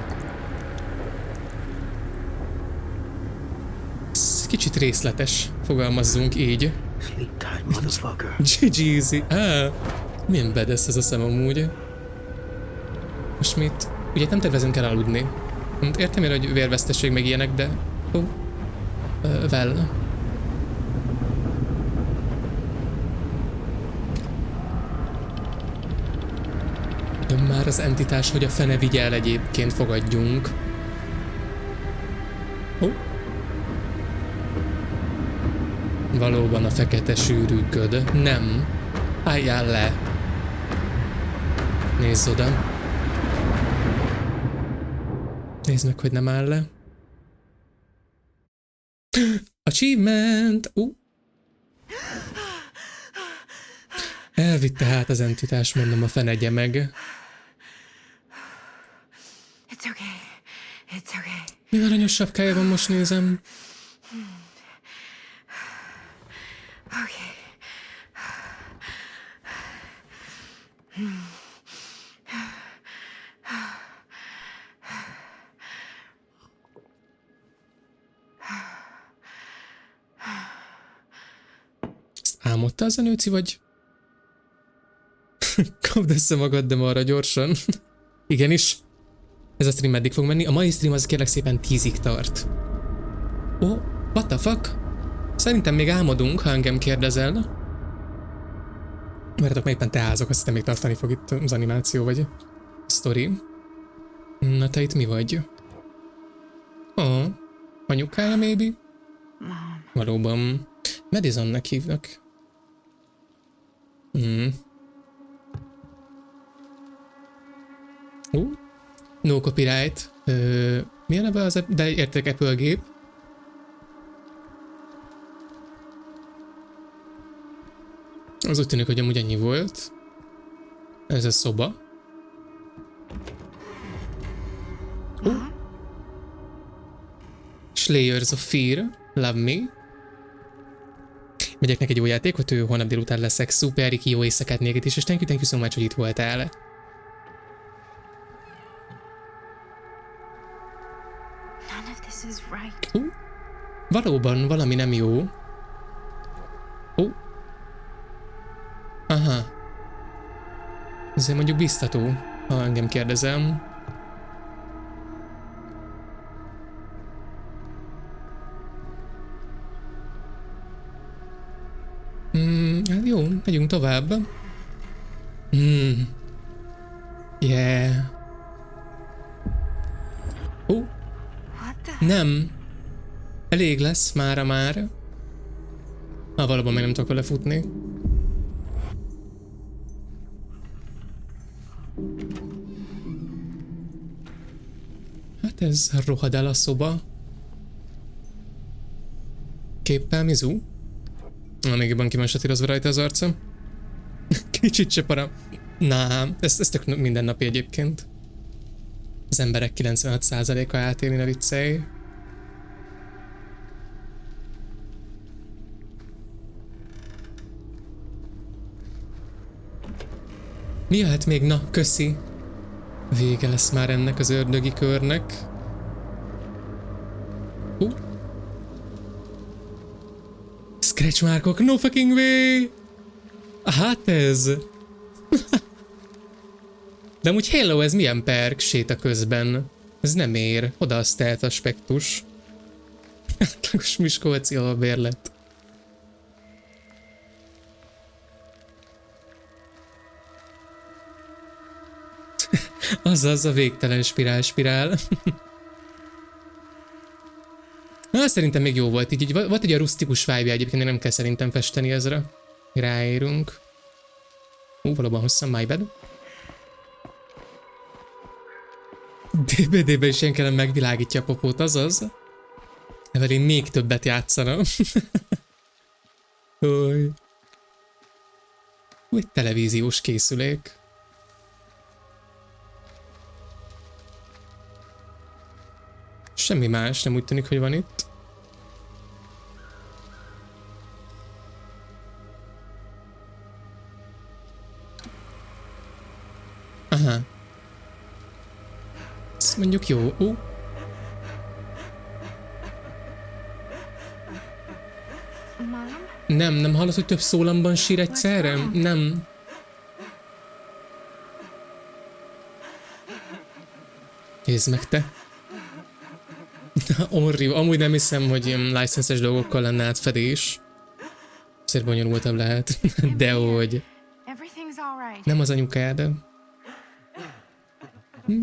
Ez kicsit részletes, fogalmazzunk így. GG-zy. Milyen bedesz ez a szem amúgy. Most mit? Ugye nem tervezünk el aludni. Értem én, hogy vérvesztesség meg ilyenek, de... well. Jön már az entitás, hogy a fene vigye el egyébként, fogadjunk. Valóban a fekete sűrű köd. Nem. Álljál le. Nézz oda. Nézd meg, hogy nem áll le. Achievement! Elvitte hát az entitás, mondom, a fenegye meg. It's okay. Mi aranyos sapkája van, most nézem. Okay. Ezt álmodta az a nőci, vagy? Kapd össze magad, de arra gyorsan. Igenis. Ez a stream meddig fog menni? A mai stream az kérlek szépen 10-ig tart. What the fuck? Szerintem még álmodunk, ha engem kérdezel. Várjátok, mert éppen teázok, azt hiszem még tartani fog itt az animáció, vagy a sztori. Na te itt mi vagy? Anyukája maybe? Valóban. Madisonnek hívnak. No copyright. Mi a neve az? De értek, Apple gép. Az úgy tűnik, hogy amúgy ennyi volt. Ez a szoba. Slayers of Fear. Love me. Megyek neki egy jó játékot, ő holnap délután leszek. Szuper, Riki, jó éjszakát még itt is, és thank you so much, hogy itt voltál. Valóban valami nem jó. Aha. Ezért mondjuk biztató, ha engem kérdezem. Hát jó, megyünk tovább. Yeah. Nem. Elég lesz mára már. Valóban még nem tudok vele futni. Hát ez rohad el a szoba. Képpel mizu? Még jobban ki van satírozva rajta az arca. Kicsit se para. Ez tök mindennapi egyébként. Az emberek 96%-a átélni, ne viccelj. Mi jöhet még? Na, köszi. Vége lesz már ennek az ördögi körnek. Scratch markok, no fucking way! Hát ez. De amúgy hello, ez milyen perk séta közben? Ez nem ér. Oda a stealth aspektus. Átlagos miskolci albérlet. Azaz a végtelen spirál. Szerintem még jó volt. Így volt egy a rusztikus vibe egyébként, nem kell szerintem festeni ezre. Ráérünk. Valóban hosszan, my bad. DBD-be is ilyen kellene megvilágítja a popót, azaz. Evelyn még többet játszana. Egy televíziós készülék. Semmi más, nem úgy tűnik, hogy van itt. Aha. Ez mondjuk jó. Nem hallod, hogy több szólamban sír egyszerre? Nem. Nézd meg te. Amúgy nem hiszem, hogy ilyen licenses dolgokkal lenne átfedés. Azért bonyolultabb lehet. De hogy. Nem az anyukád.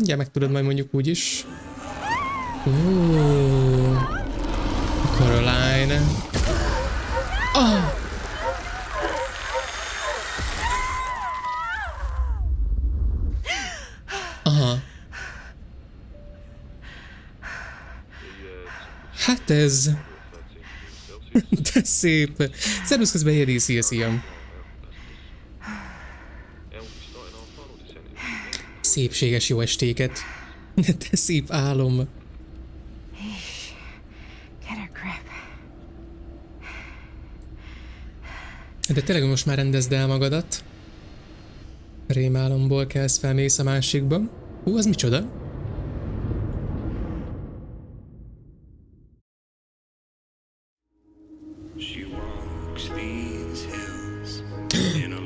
Ja, meg tudod majd mondjuk úgy is. Caroline. Ah! Aha. Hát ez... De szép. Szervusz közben, Jedi, szia. Szépséges jó estéket. De szép álom. De tényleg most már rendezd el magadat. Rémálomból kelsz, felmész a másikba. Az micsoda?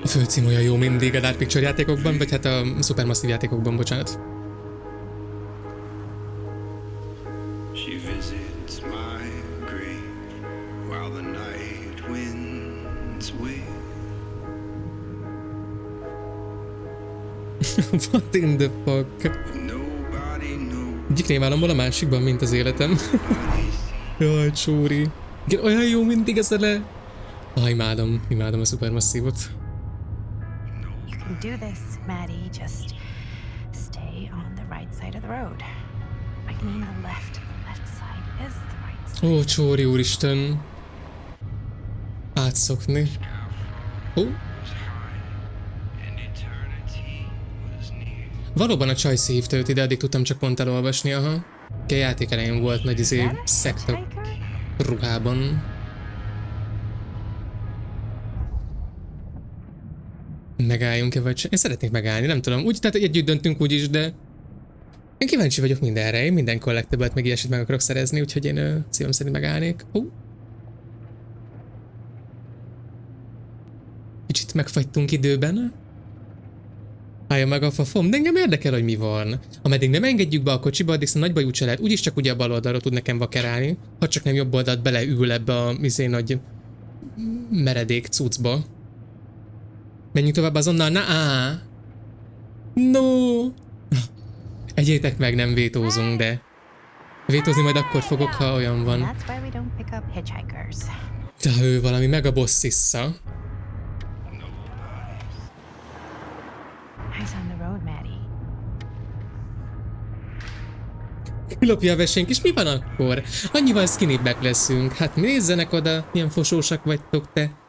A főcím olyan jó mindig a Dark Picture játékokban, vagy hát a Supermassive játékokban, bocsánat. What in the fuck? Egyik rémálomból a másikban, mint az életem. Jaj, csúri. Olyan jó mindig ez a le... imádom a Supermassive-ot. Do this, Maddie. Just stay on the right side of the road. I mean the left. The left side is the right side. Ó, csóri úristen. Átszokni. Valóban a csaj szívta őt ide, addig tudtam csak pont elolvasni, aha. A játék elején volt nagy szekta ruhában. Megálljunk-e vagy sem? Én szeretnék megállni, nem tudom. Úgy, tehát együtt döntünk úgyis, de... Én kíváncsi vagyok mindenre, én minden collectible-t meg ilyesit meg akarok szerezni, úgyhogy én szívem szerint megállnék. Kicsit megfagytunk időben. Állja meg a fafom, de engem érdekel, hogy mi van. Ameddig nem engedjük be a kocsiba, addig nagy bajú se lehet. Úgyis csak ugye a bal oldalról tud nekem vakerálni. Ha csak nem jobb oldalt beleül ebbe a nagy meredék cuccba. Menjünk tovább azonnal, No! Egyétek meg, nem vétózunk, de... Vétózni majd akkor fogok, ha olyan van. De ő valami mega bosszissza. Kilopja a vesénk, és mi van akkor? Annyival skinnybbek leszünk. Hát nézzenek oda, milyen fosósak vagytok te.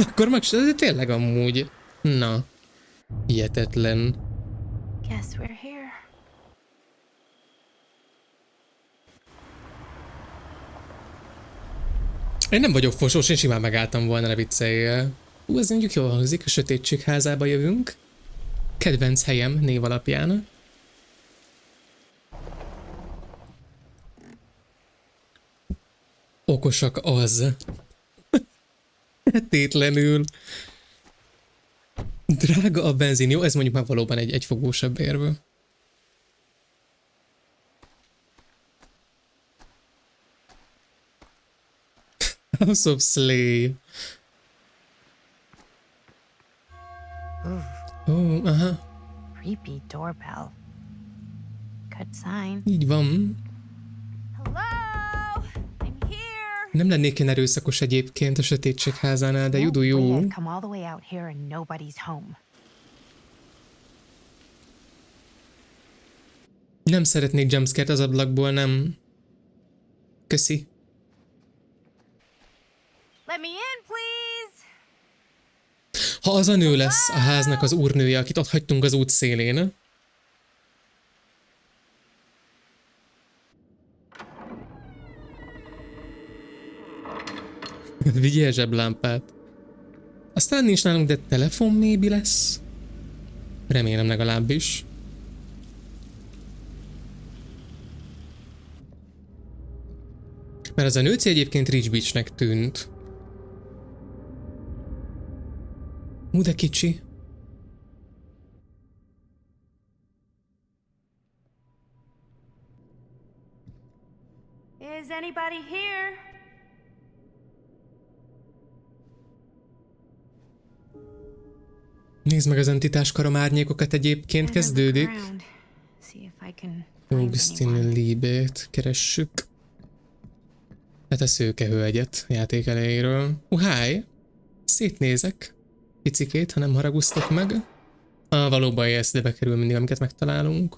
Akkor meg de tényleg amúgy. Na. Hihetetlen. Guess we're here. Én nem vagyok fosós, én simán megálltam volna, ne vicceljél. Ez mondjuk jól hangzik, a sötétség házába jövünk. Kedvenc helyem név alapján. Okosak az. Tétlenül. Drága a benzin. Jó, ez mondjuk már valóban egy fogósabb érve. House of Slay. Aha. Creepy doorbell. Good sign. Így van. Hello, I'm here. Nem lennék én erőszakos egyébként a sötétség házánál, de judu jó. Come all the way out here and nobody's home. Nem szeretnék jumpscare-t az ablakból, nem. Köszi. Let me in, please. Ha az a nő lesz a háznak az úrnője, akit ott hagytunk az út szélén. Vigyél zseblámpát. Aztán nincs nálunk, de telefon maybe lesz. Remélem legalábbis. Mert az a nőci egyébként Rich Beachnek tűnt. De kicsi. Is anybody here? Nézd meg az entitás karom árnyékokat egyébként, kezdődik. Augustin Liebét keressük. Hát a szőkehölgyet játék elejéről. Hi! Szétnézek. Picikét, ha nem haragusztok meg. Valóban ez, de bekerül mindig, amiket megtalálunk.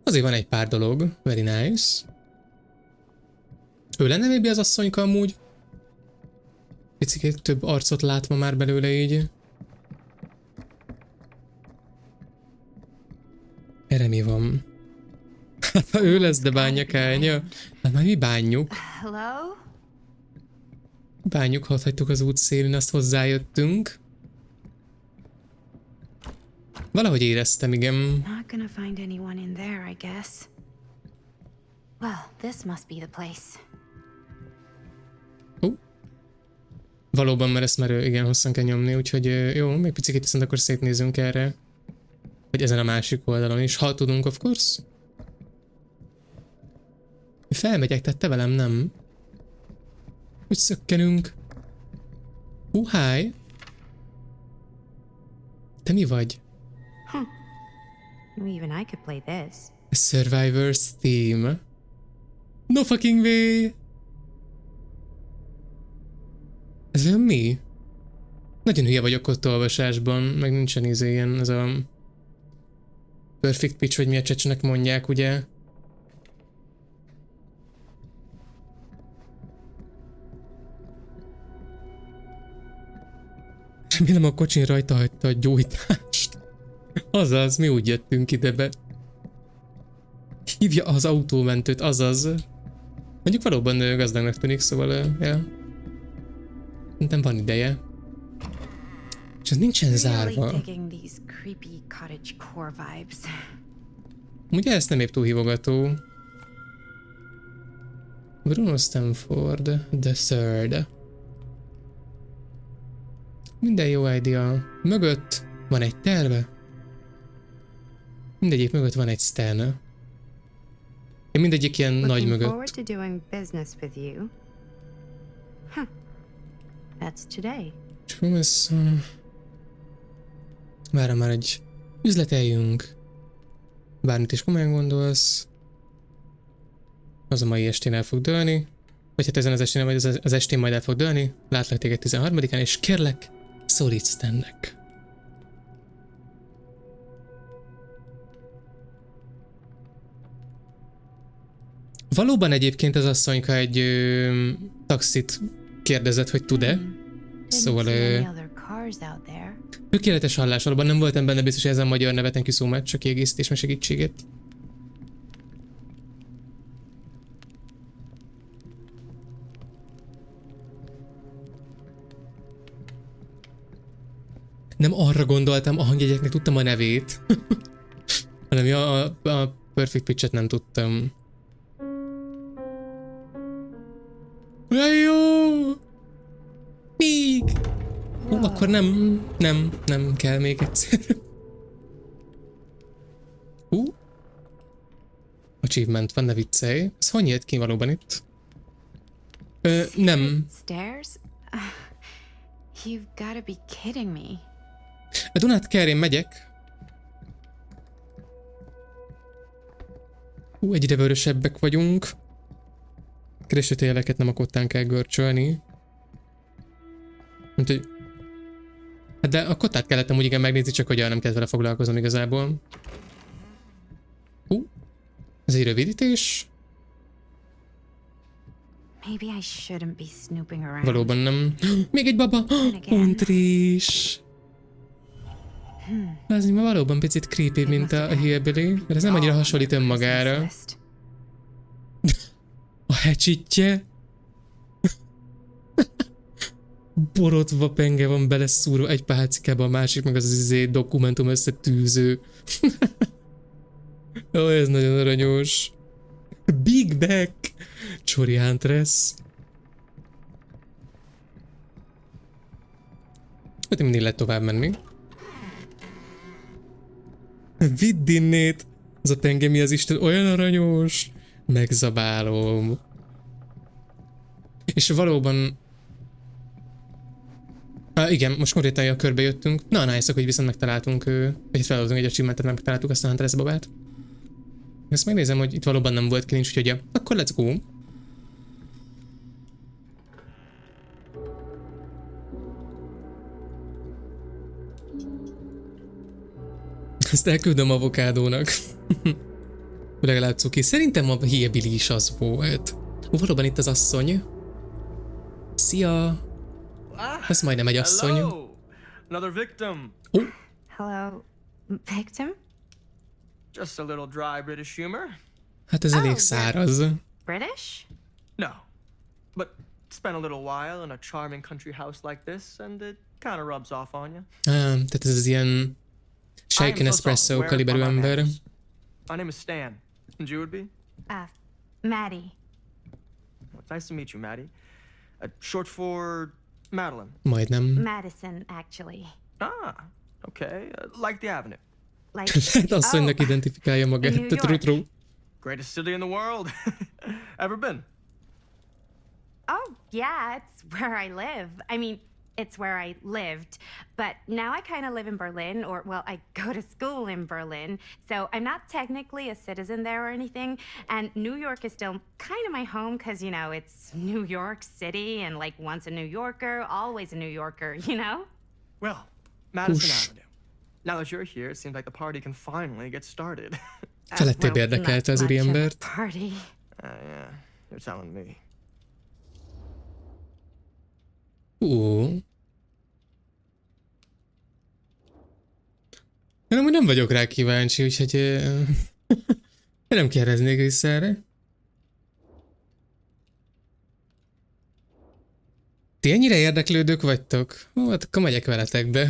Azért van egy pár dolog. Very nice. Ő lenne maybe az asszonyka amúgy? Picikét több arcot látva már belőle így. Erre mi van? Hát ha ő lesz, de bánja kárnya. Hát már mi bánjuk. Hello? Bánjuk, ha ott hagytuk az út szélén, azt hozzájöttünk. Valahogy éreztem, igen. Not gonna find anyone in there, I guess. Well, this must be the place. Valóban, mert ezt már igen hosszan kell nyomni, úgyhogy jó, még picit viszont akkor szétnézünk erre. Vagy ezen a másik oldalon is, ha tudunk, of course. Felmegyek, tehát te velem nem. Úgy szökkenünk. Hi! Te mi vagy? Even I could play this. A Survivor's theme. No fucking way! Ez olyan mi? Nagyon hülye vagyok ott olvasásban, meg nincsen ilyen, ez a perfect pitch, vagy mi a csecsnek mondják, ugye? Remélem a kocsin rajta hagyta a gyújtást. Azaz, mi úgy jöttünk ide be. Hívja az autómentőt, azaz. Mondjuk valóban gazdagnak tűnik, szóval, ja. Nem van ideje. És ez nincsen zárva. Ugye ezt nem épp túl hívogató. Bruno Stanford, the third. Minden jó idea. Mögött van egy terve. Mindegyik mögött van egy Stan. Mindegyik ilyen nagy mögött. Várra már egy üzleteljünk. Bármit is komolyan gondolsz. Az a mai estén el fog dőlni. Vagy hát ezen az estén, vagy az estén majd el fog dőlni. Látlak téged 13-án, és kérlek, szólíts ennek. Valóban egyébként az asszonyka egy taxit kérdezett, hogy tud-e. Szóval tökéletes hallás, valóban nem voltam benne biztos, hogy ezen magyar nevet, thank you so much, a kiegészítés meg segítségét. Nem arra gondoltam, a hangjegyeknek tudtam a nevét, hanem a perfect pitch-et nem tudtam. Jó! Még! Akkor nem kell még egyszer. Achievement van, ne viccelj. Ez hogy jött ki valóban itt? Nem. You've gotta be kidding me. A Dunát kell, én megyek. Egyre vörösebbek vagyunk. Keresőtéleket nem a kottán kell görcsölni. Mint hogy... Hát de a kottát kellett amúgy igen megnézni, csak hogy nem kellett vele foglalkozom igazából. Ez egy rövidítés. Valóban nem. Még egy baba! Untris! Ez ma valóban picit creepy, mint a hillbilly, mert ez nem annyira hasonlít önmagára. A hecsitje? Borotva penge van beleszúrva egy pálcikába, a másik meg az dokumentum összetűző. Ó, ez nagyon aranyos. Big Back! Csori Huntress. Hát mindig lehet tovább menni. Vidd innét! Az a penge mi az Isten, olyan aranyos! Megzabálom. És valóban... Igen, most konkrétan a körbe jöttünk. Na, nice, hogy viszont megtaláltunk, vagy feladozunk egy achievementet, megtaláltuk azt a Huntress babát. Ezt megnézem, hogy itt valóban nem volt kilincs, úgyhogy akkor let's go. Ezt elküldöm avokádónak. Legalább cuki. Szerintem a hillbilly is az volt. Valóban itt az asszony. Szia! Ez majdnem egy asszony. Hello. Another victim. Oh. Hello, victim? Just a little dry British humor. Hát ez elég száraz. British? No. But spent a little while in a charming country house like this and it kind of rubs off on you. Tehát ez az ilyen shaken espresso kaliberű ember. My name is Stan. And you would be? Maddie. Well, it's nice to meet you, Maddie. Short for Madeline. Majdnem. Madison, actually. Ah, okay. Like the avenue. Like, Lehet asszonynak identifikálja magát. New York. True. Greatest city in the world. Ever been? Oh, yeah, it's where I live. I mean, it's where I lived. But now I kind of live in Berlin, or, well, I go to school in Berlin. So I'm not technically a citizen there or anything. And New York is still kind of my home because, you know, it's New York City. And like once a New Yorker, always a New Yorker, you know? Well, Madison Push. Avenue. Now that you're here, it seems like the party can finally get started. Felettébb érdekelte az úriembert. Party. Yeah, you're telling me. Én amúgy nem vagyok rá kíváncsi, úgyhogy nem kérdeznék vissza erre. Ti ennyire érdeklődők vagytok? Ó, hát akkor megyek veletek, de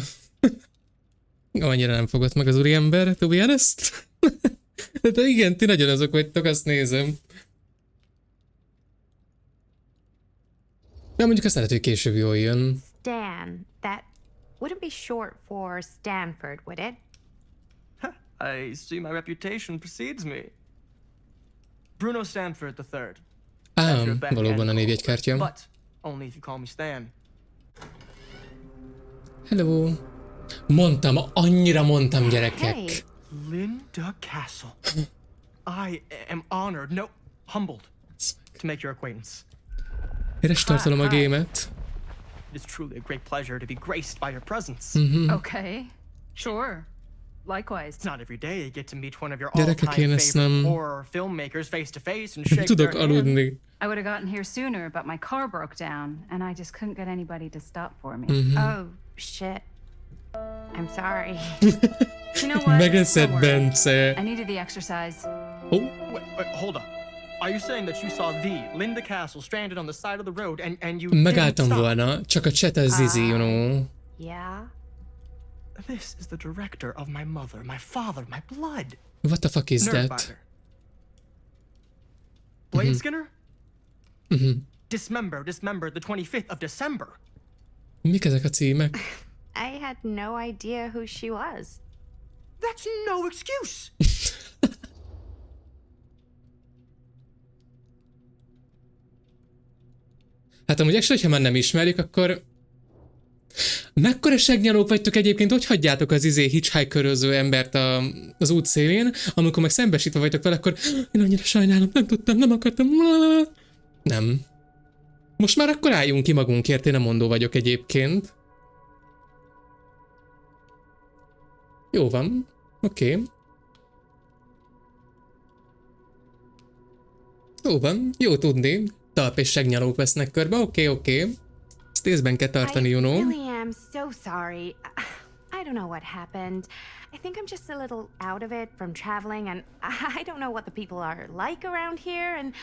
annyira nem fogott meg az úriember, to be honest. De igen, ti nagyon azok vagytok, azt nézem. De mondjuk azt lehet, hogy később jól jön. Stan. That wouldn't be short for Stanford, would it? I see my reputation precedes me. Bruno Stanford III. Valóban a névjegykártya. But only if you call me Stan. Hello. Mondtam, annyira mondtam, gyerekek. Hey. Linda Castle. I am honored, no, humbled to make your acquaintance. Éres tartalom a gémet. It is truly a great pleasure to be graced by your presence. Okay, sure. Likewise. It's not every day you get to meet one of your Gyerekek, all-time én ezt favorite nem horror filmmakers face to face and shake tudok their hand. aludni. I would have gotten here sooner, but my car broke down, and I just couldn't get anybody to stop for me. Oh, shit. I'm sorry. You know what? Megeszed, Don't worry. Bence. I needed the exercise. Wait, hold up. Are you saying that you saw the Linda Castle stranded on the side of the road and you Megálltam didn't stop? volna, csak a chat az zizi, you know. Yeah? This is the director of my mother, my father, my blood. What the fuck is that? Nerdfighter. Blade Skinner? Dismembered the 25th of December. Mik ezek a címek? I had no idea who she was. That's no excuse. Hát amúgy actually, hogyha már nem ismerjük, akkor... Mekkora segnyalók vagytok egyébként, hogy hagyjátok az hitchhikeröző embert az út szélén, amikor meg szembesítve vagytok vele, akkor én annyira sajnálom, nem tudtam, nem akartam. Nem. Most már akkor álljunk ki magunkért, én a mondó vagyok egyébként. Jó van. Oké. Jó van, jó tudni. Talp és segnyalók vesznek körbe, oké. Ezt észben kell tartani, you know. I really am so sorry. I don't know what happened. I think I'm just a little out of it from traveling, and I don't know what the people are like around here, and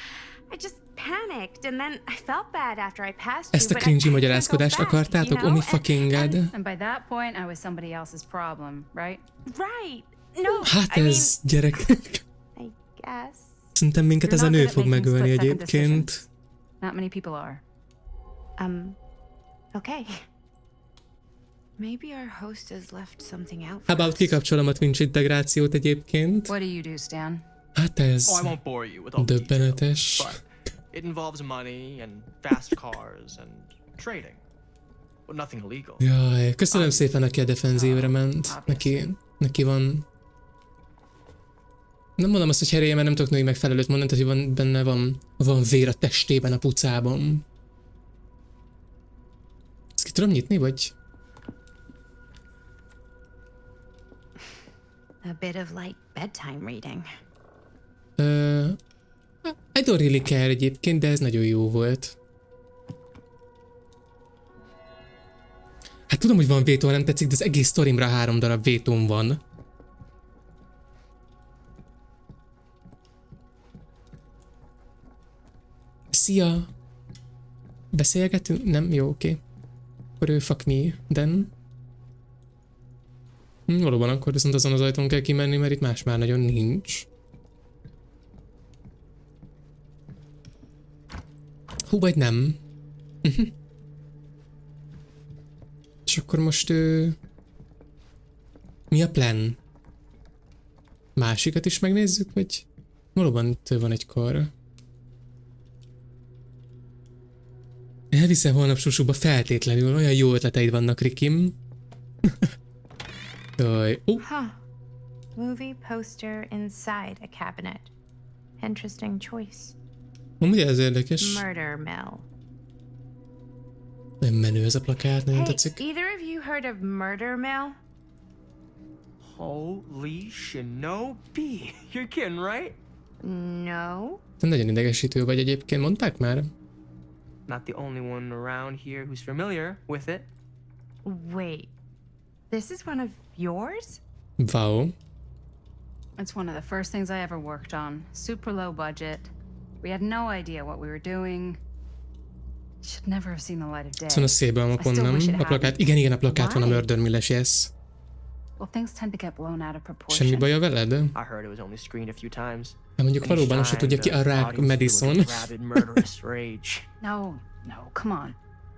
I just panicked, and then I felt bad after I passed you, Ezt a but I cringy couldn't magyarázkodást go back, akartátok? you know? Oh my fucking god. And by that point, I was somebody else's problem, right? Right. No, Hát I mean, ez, gyerekek. I guess. Szerintem minket You're ez a not nő good at fog making megölni split-second egyébként. decisions. Not many people are. Okay. Maybe our host has left something out for How about us. kikapcsolom a Twitch integrációt egyébként? What do you do, Stan? Hát ez Oh, I won't bore you with all the döbbenetes. details, but it involves money and fast cars and trading. nothing illegal. Jaj, köszönöm szépen, aki a defenzívre ment. Neki van... Nem mondom azt, hogy herélye, mert nem tudok női megfelelőt mondani, tehát hogy benne van vér a testében, a pucában. Ezt ki tudom nyitni, vagy? A bit of light bedtime reading. I don't really care egyébként, de ez nagyon jó volt. Hát tudom, hogy van vétó, ha nem tetszik, de az egész sztorimra 3 darab vétóm van. Szia! Beszélgetünk? Nem? Jó, oké. Akkor ő fuck me, then. Valóban akkor viszont azon az ajtón kell kimenni, mert itt más már nagyon nincs. Hú, vagy nem. És akkor most mi a plan? Másikat is megnézzük, vagy valóban itt van egy kar. Elviszem holnap susúba feltétlenül, olyan jó ötleteid vannak, Rikim. Huh. Movie poster inside a cabinet. Interesting choice. Ugye ez érdekes? Murder mill. Nem menő ez a plakát, nagyon Hey, tetszik. either of you heard of murder mill? Holy shinobi. You're kidding, right? No. Te nagyon idegesítő vagy egyébként, mondták már? Not the only one around here who's familiar with it. Wait. This is one of yours? Wow. It's one of the first things I ever worked on. Super low budget. We had no idea what we were doing. Should never have seen the light of day. Szóval a szélbalmakon, nem? A plakát, igen, a plakát van a Murder Mill-es, yes. Well, things tend to get blown out of proportion. Semmi baja veled? I heard it was only screened a few times. Hát mondjuk valóban azt se tudja ki a rák Madison. No, come on.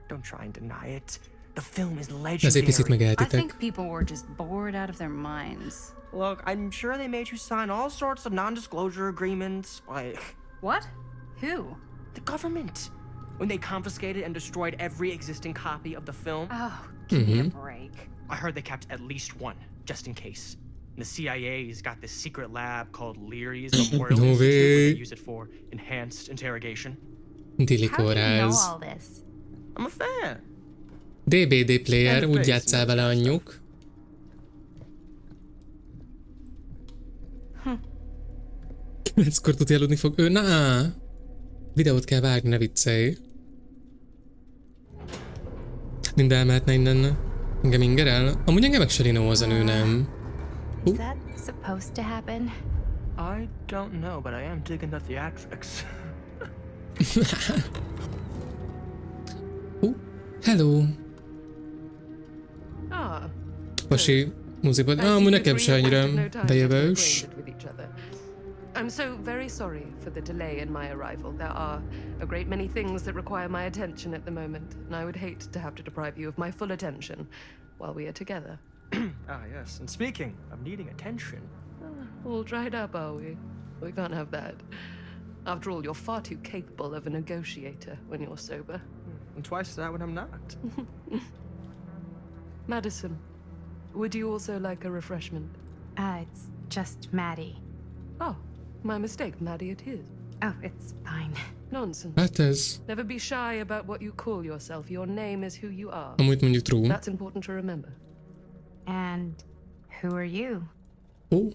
Don't try and deny it. The film is legendary. Ezért picit I megeltitek. think people were just bored out of their minds. Look, I'm sure they made you sign all sorts of non-disclosure agreements. Like What? Who? the government. When they confiscated and destroyed every existing copy of the film. Oh, give me a break. I heard they kept at least one, just in case. And the CIA's got this secret lab called Leary's Memorial No Institute, where way. they use it for enhanced interrogation. How do you know Dilikorráz. all this? I'm a fan. DBD player, úgy játsszál vele anyjuk. Kilenckor tudja aludni fog. Videót kell vágni, ne viccelj. Mind elmehetne innen. Engem ingerel? Amúgy engem meg se linóz a nő, nem? Is that supposed to happen? I don't know, but I am digging the theatrics. Hello. Ah, Pasi muzikban. Amúgy nekem se annyira bejövős. I'm so very sorry for the delay in my arrival. There are a great many things that require my attention at the moment, and I would hate to have to deprive you of my full attention while we are together. Yes. And speaking of needing attention. All dried up, are we? We can't have that. After all, you're far too capable of a negotiator when you're sober. And twice that when I'm not. Madison, would you also like a refreshment? It's just Maddie. Oh, my mistake, Maddie it is. Oh, it's fine. Nonsense. Hát ez. Never be shy about what you call yourself. Your name is who you are. Amúgy mondjuk true. That's important to remember. And who are you? Ó,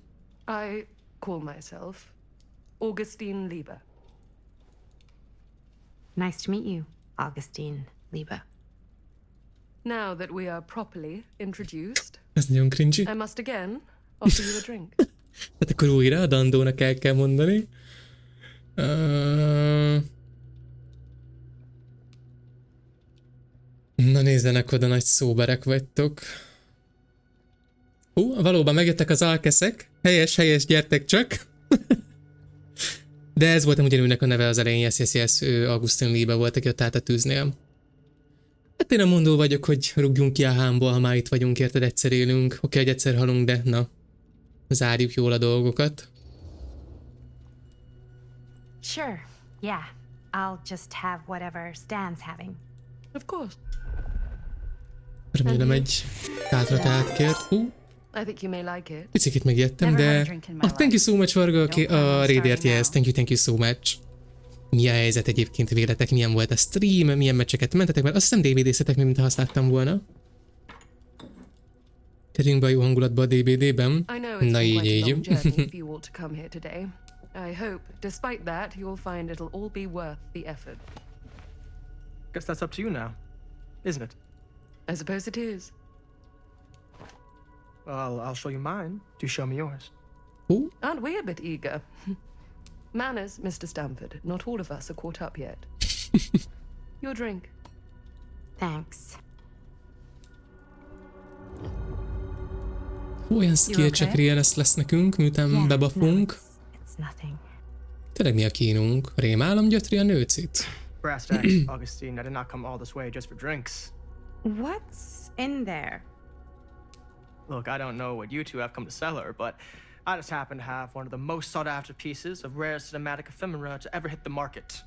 I call myself Augustine Lieber. Nice to meet you, Augustine Lieber. Now that we are properly introduced, ez nagyon cringy. I must again offer you a drink. Hát akkor újra a Dandónak el kell mondani. Na nézzenek, oda nagy szóberek vagytok. Valóban megjöttek az alkeszek. Helyes, gyertek csak. De ez volt amúgy a neve az elején, yes, ő Augustin Lieber volt, aki ott állt a tűznél. Hát én a mondó vagyok, hogy rúgjunk ki a hámból, ha már itt vagyunk, érted, egyszer élünk. Oké, hogy egyszer halunk, de na, zárjuk jól a dolgokat. Sure, yeah. I'll just have whatever Stan's having. Of course. Remélem egy tátra kért. I think you may like it. Picikét megijedtem, de... thank you so much, Varga, a raidért jelez. Thank you so much. Mi a helyzet egyébként véletek? Milyen volt a stream? Milyen meccseket mentetek? Mert azt hiszem DVD-ztetek, mint ha azt láttam volna. Kerüljünk be a jó hangulatba a DVD-ben. Na így. I hope, despite that, you'll find it'll all be worth the effort. Guess that's up to you now, isn't it? I suppose it is. Well, I'll show you mine. Do show me yours. Aren't we a bit eager? Manners, Mr. Stamford. Not all of us are caught up yet. Your drink. Thanks. Olyan skill check rész lesz nekünk, miután bebafunk. Tényleg mi a kínunk? Rémálom gyötri a nőcit? Brass tacks, Augustine. I did not come all this way just for drinks. What's in there? Look, I don't know what you two have come to sell her, but I just happen to have one of the most sought-after pieces of rare cinematic ephemera to ever hit the market.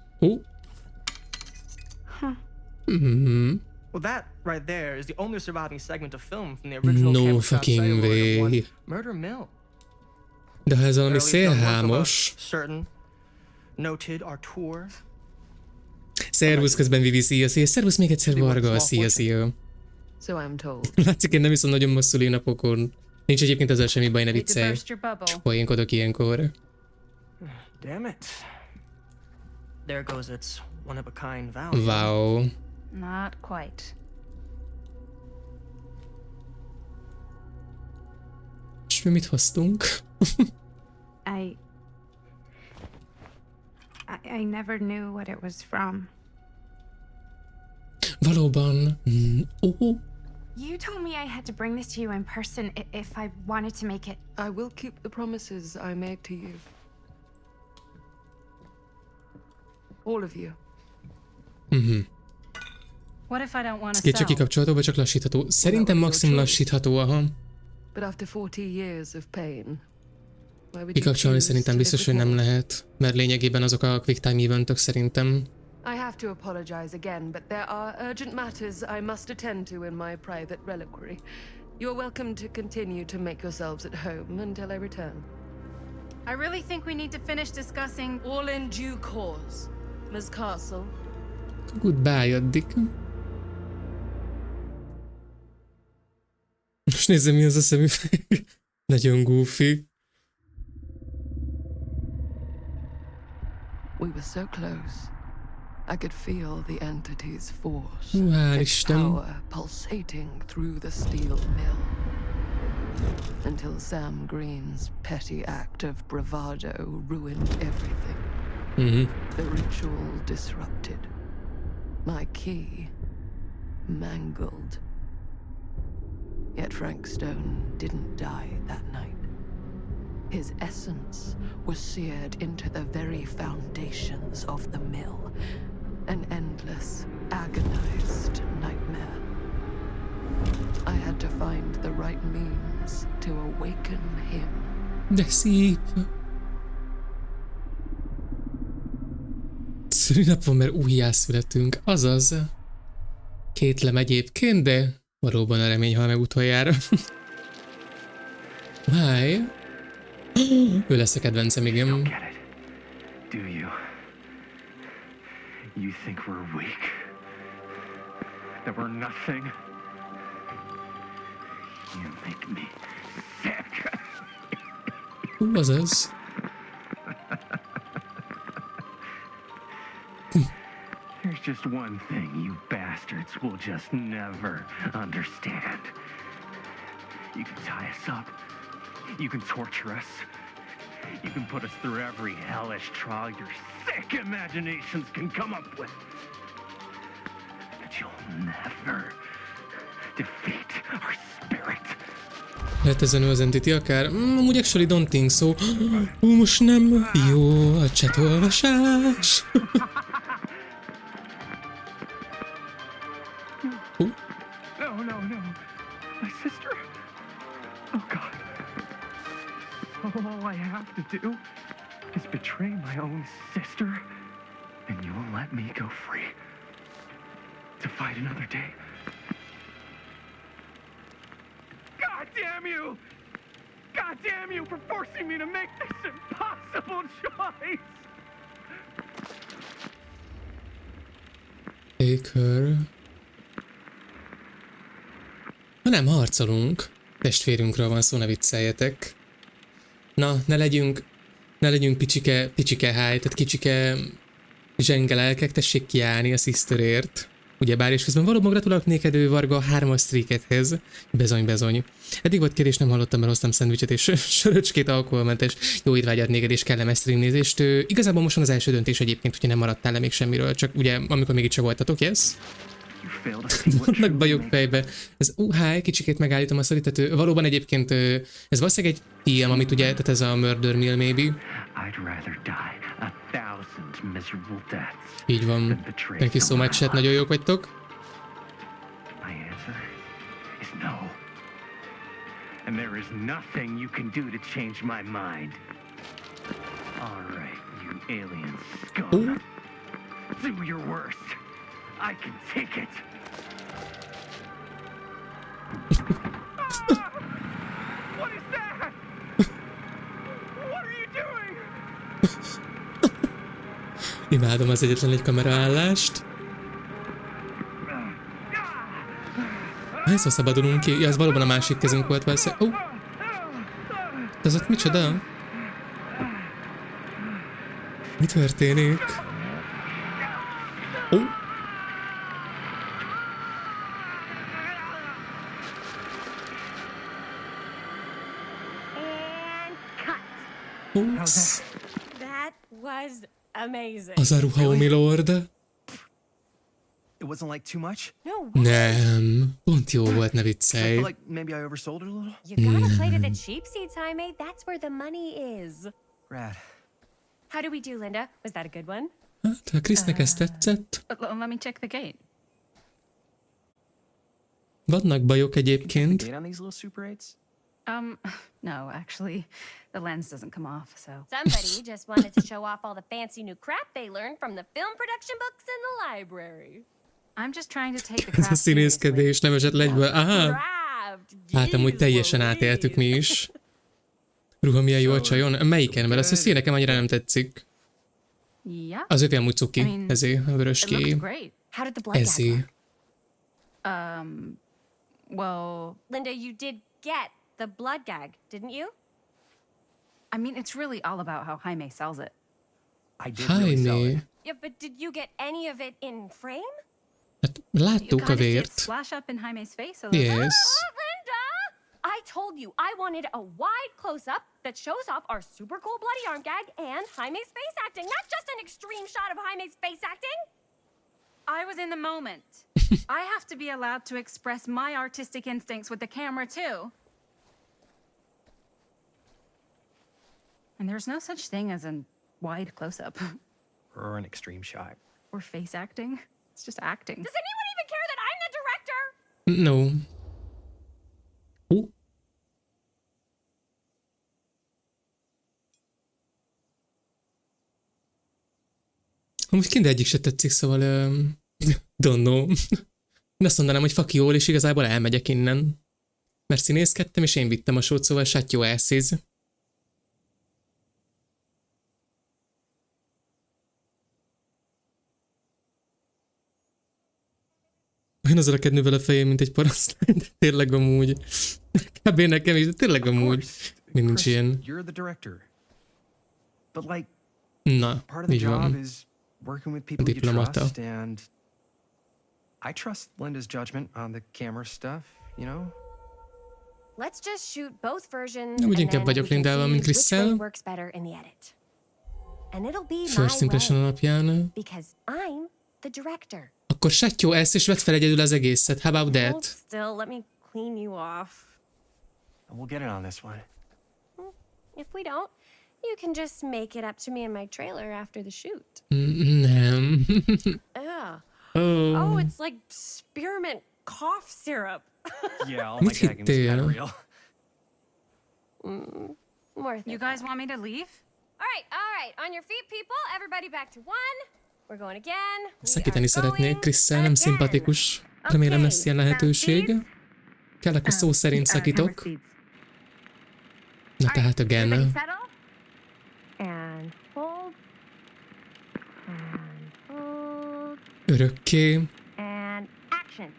Well, that right there is the only surviving segment of film from the original No fucking way. Murder Mill. De ha ez valami szélhámos. Certain noted Artur. Szervusz közben Vivi, szia. Szervusz még egyszer Varga, szia. So I'm told. Látszik, én nem iszom nagyon masszuli napokon. Nincs egyébként ezzel semmi baj, ne viccelj. Poénkodok ilyenkor. Damn it. There goes its one-of-a-kind value. Wow. Not quite. És mi mit hoztunk? I never knew what it was from. Valóban. You told me I had to bring this to you in person if I wanted to make it. I will keep the promises I made to you. All of you. What if I don't want to Csak sell? kikapcsolható, vagy csak lassítható? Szerintem maximum lassítható, aha. But after 40 years of pain, kikapcsolni szerintem biztos, hogy nem lehet, mert lényegében azok a quick time eventök szerintem. I have to apologize again, but there are urgent matters I must attend to in my private reliquary. You're welcome to continue to make yourselves at home until I return. I really think we need to finish discussing all in due course, Miss Castle. Goodbye addig. Most nézzem, mi az a szemüveg. Nagyon goofy. We were so close. I could feel the entity's force, its power pulsating through the steel mill. Until Sam Green's petty act of bravado ruined everything. The ritual disrupted. My key mangled. Yet Frank Stone didn't die that night. His essence was seared into the very foundations of the mill. An endless, agonized nightmare. I had to find the right means to awaken him. De szép. Szülinap van, mert újjászületünk. Azaz. Kétlem egyébként, de valóban a remény hal meg utoljára. Why? Ő lesz a kedvencem, igen. Do you? You think we're weak? That we're nothing? You make me sick. Azaz. There's just one thing you bastards will just never understand. You can tie us up. You can torture us. You can put us through every hellish trial your sick imaginations can come up with. But you'll never defeat our spirit. Lehet ezen az entity akár? Amúgy actually don't think so. Most nem jó a chat olvasás. No. My sister. Oh God. All I have to do is betray my own sister, and you will let me go free to fight another day. damn you! God damn you for forcing me to make this impossible choice! Take her. Ha nem harcolunk, testvérünkről van szó, ne vicceljetek. Na, ne legyünk picsike háj, tehát kicsike zsenge lelkek, tessék kiállni a sisterért. Ugyebár, és közben valóban gratulálok néked, Varga, 3-as streakethez. Bezony. Eddig volt kérdés, nem hallottam, mert hoztam szendvicset és söröcskét, alkoholmentes. Jó étvágyat néked és kellemes streamnézést. Igazából most van az első döntés egyébként, hogyha nem maradtál le még semmiről, csak ugye amikor még itt se voltatok, yes? Vannak bajok fejbe. Ez háj, kicsikét megállítom a szorítető. Valóban egyébként ez valószínűleg egy film, amit ugye, tehát ez a Murder Mill maybe. Így van. Thank you so much, chat, nagyon jók vagytok. And there is nothing you can do to change my mind. All right, you alien scum. Do your worst. I can take it. What is that? What are you doing? Imádom az egyetlen egy kameraállást. Hányszor szabadulunk ki? Ja, ez valóban a másik kezünk volt valószínűleg. Ez ott micsoda? Mi történik? That was amazing. Az a ruha, milord. It wasn't like too much? No. Nem. Pont jó volt, ne viccelj. I feel like maybe I oversold it a little. You gotta play to the cheap seats, Jaime. That's where the money is. Rad. How do we do, Linda? Was that a good one? Hát, ha Krisznek ez tetszett. Let me check the gate. Vannak bajok egyébként. Gate on these little Super 8s? No, actually, the lens doesn't come off, so. Somebody just wanted to show off all the fancy new crap they learned from the film production books in the library. I'm just trying to take the Ez a craft színészkedés nem esett legyből. Aha. Craft. Hát amúgy teljesen átéltük mi is. Ruha milyen jó a csajon? Melyiken? Mert azt hiszi, nekem annyira nem tetszik. Yeah. Az övé amúgy cuki. Ezé, a vöröské. How did the blood gag Ezé. look? Well, Linda, you did get the blood gag, didn't you? I mean, it's really all about how Jaime sells it. I did really sell it. Jaime. Yeah, but did you get any of it in frame? Hát láttuk a vért. Splash up in Jaime's face a little. Yes. Linda! I told you I wanted a wide close-up that shows off our super cool bloody arm gag and Jaime's face acting, not just an extreme shot of Jaime's face acting. I was in the moment. I have to be allowed to express my artistic instincts with the camera too. And there's no such thing as a wide close-up. Or an extreme shot. Or face acting. It's just acting. Does anyone even care that I'm the director? No. Amúgy kind egyik se tetszik, szóval... don't know. Én azt mondanám, hogy fuck jól, és igazából elmegyek innen. Mert színészkedtem, és én vittem a sót, szóval shut your asses. Én azzal a kednővel a fején, mint egy parasztlány, de tényleg amúgy. Kb. Nekem is, de tényleg amúgy. Még nincs ilyen. You're the director. But like, Na, part of the így job van. is working with people you Diplomata. trust, and I trust Linda's judgment on the camera stuff, you know? Let's just shoot both versions Nem, úgy and inkább then vagyok we can Lindával, see mint which way Krisszel. works better in the edit. And it'll be First my impression way, alapján. because I'm the director. Akkor shut your ass, és vedd fel egyedül az egészet. How about Hold that? still, let me clean you off. And we'll get it on this one. If we don't, you can just make it up to me in my trailer after the shoot. Nem. Ugh. Oh. Oh, it's like spearmint cough syrup. Yeah, all my Mit gagging is hittél? not real. Worth You it. guys want me to leave? All right. On your feet, people. Everybody back to one. We're going again. Szakítani szeretnék, Krisszel, nem szimpatikus. Remélem lesz ilyen lehetőség. Kell, akkor szó szerint szakítok. Na tehát again. Everybody settle. And hold. And hold. Örökké. And action.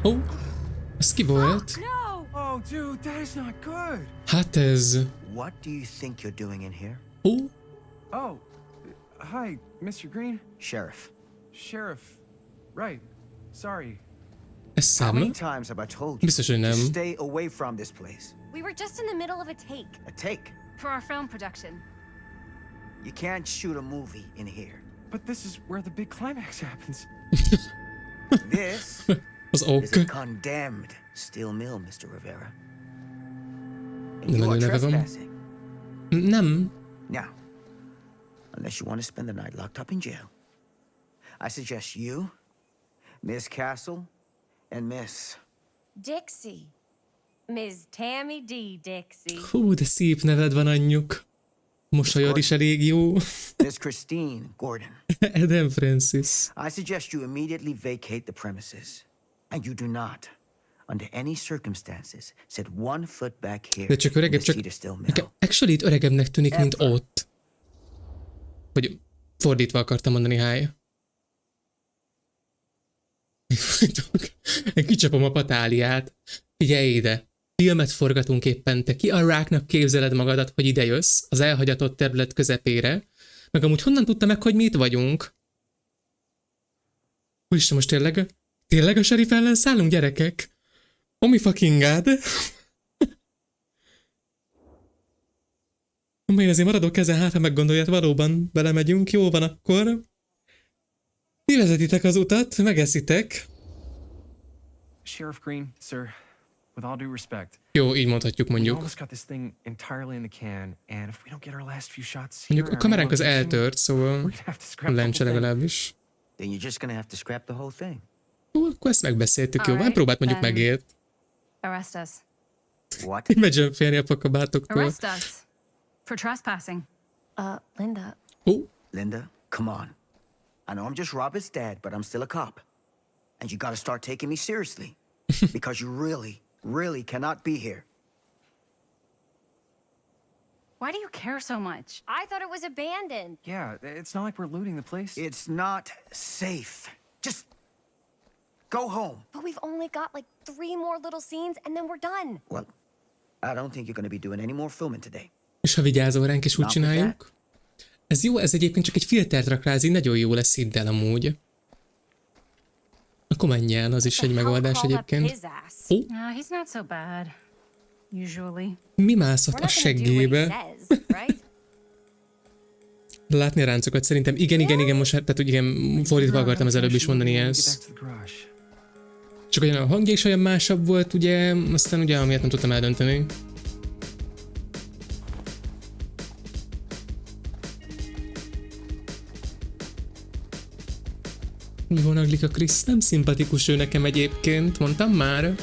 Ó, ez ki volt? No! Oh, dude, that is not good. Hát ez... What do you think you're doing in here? Ó, Oh, hi, Mr. Green. Sheriff. Sheriff. Right. Sorry. ez How many Sam? times have I told you Biztos, hogy to nem. stay away from this place? We were just in the middle of a take. A take. For our film production. You can't shoot a movie in here. But this is where the big climax happens. This Az is ok. a condemned steel mill, Mr. Rivera. And Nem you are nagyon neve van. trespassing. Nem. Now, unless you want to spend the night locked up in jail, I suggest you, Miss Castle, and Miss... Dixie. Ms. Tammy D. Dixie. Hú, de szép neved van, anyjuk. Mosolyod is elég jó. Miss Christine Gordon. Adam Francis. I suggest you immediately vacate the premises. And you do not, under any circumstances, set one foot back here De csak in öregebb, the csak... Cedar Still Mill. Nekem actually itt öregebbnek tűnik, mint ott. Vagy fordítva akartam mondani, háj. Kicsapom a patáliát. Figyelj ide. Filmet forgatunk éppen, te ki a ráknak képzeled magadat, hogy ide jössz, az elhagyatott terület közepére, meg amúgy honnan tudta meg, hogy mi itt vagyunk? Úristen, most tényleg a sheriff ellen szállunk, gyerekek? Oh my fucking god. Én azért maradok ezen, hát ha meggondolják, valóban belemegyünk, jó van akkor. Ti vezetitek az utat, megeszitek. Sheriff Green, sir, with all due respect. Jó, így mondhatjuk We mondjuk. almost got this thing entirely in the can, and if we don't get our last few shots here, Mondjuk a kameránk az eltört, szóval we're gonna have to scrap a the lencse whole thing. legalábbis. Then you're just gonna have to scrap the whole thing. Jó, akkor ezt megbeszéltük, jó? Alright, Próbált mondjuk then- megért. Arrest us. What? Imagine félni a pakabátoktól. Arrest us. For trespassing. Linda. Ó, Linda, come on. I know I'm just Robert's dad, but I'm still a cop. And you gotta start taking me seriously. Because you really cannot be here. Why do you care so much? I thought it was abandoned. Yeah, it's not like we're looting the place. It's not safe. Just go home. But we've only got like 3 more little scenes and then we're done. Well, I don't think you're gonna be doing any more filming today. és ha vigyázol ránk és úgy csináljuk. Ez jó, ez egyébként csak egy filtert rak rá, ez így nagyon jó lesz, hidd el amúgy. Akkor menj el, az is egy megoldás egyébként. Ó, No, he's not so bad. Usually. mi mászott a seggébe? Látni a ráncokat szerintem. Igen, most, tehát hogy igen, fordítva akartam az előbb is mondani ezt. Csak olyan a hangja is olyan másabb volt, ugye, aztán ugye amiért nem tudtam eldönteni. Mi vonaglik a Krisz? Nem szimpatikus ő nekem egyébként, mondtam már.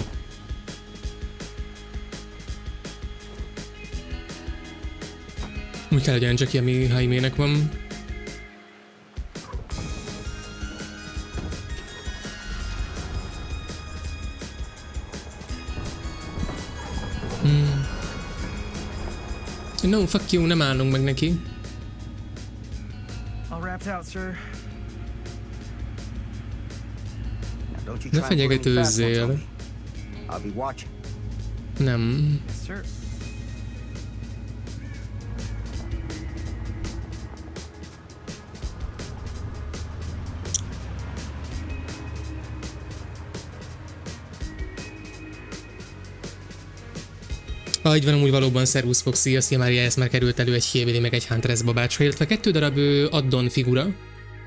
Úgy kell legyen csak ilyen, ami Jaimének van. No, fuck you, nem állunk meg neki. Ne fenyegetőzzél. Nem. Így van, amúgy valóban Servus Foxy, a Siamaria, már került elő egy Hillbilly meg egy Huntress babácska, illetve 2 darab addon figura.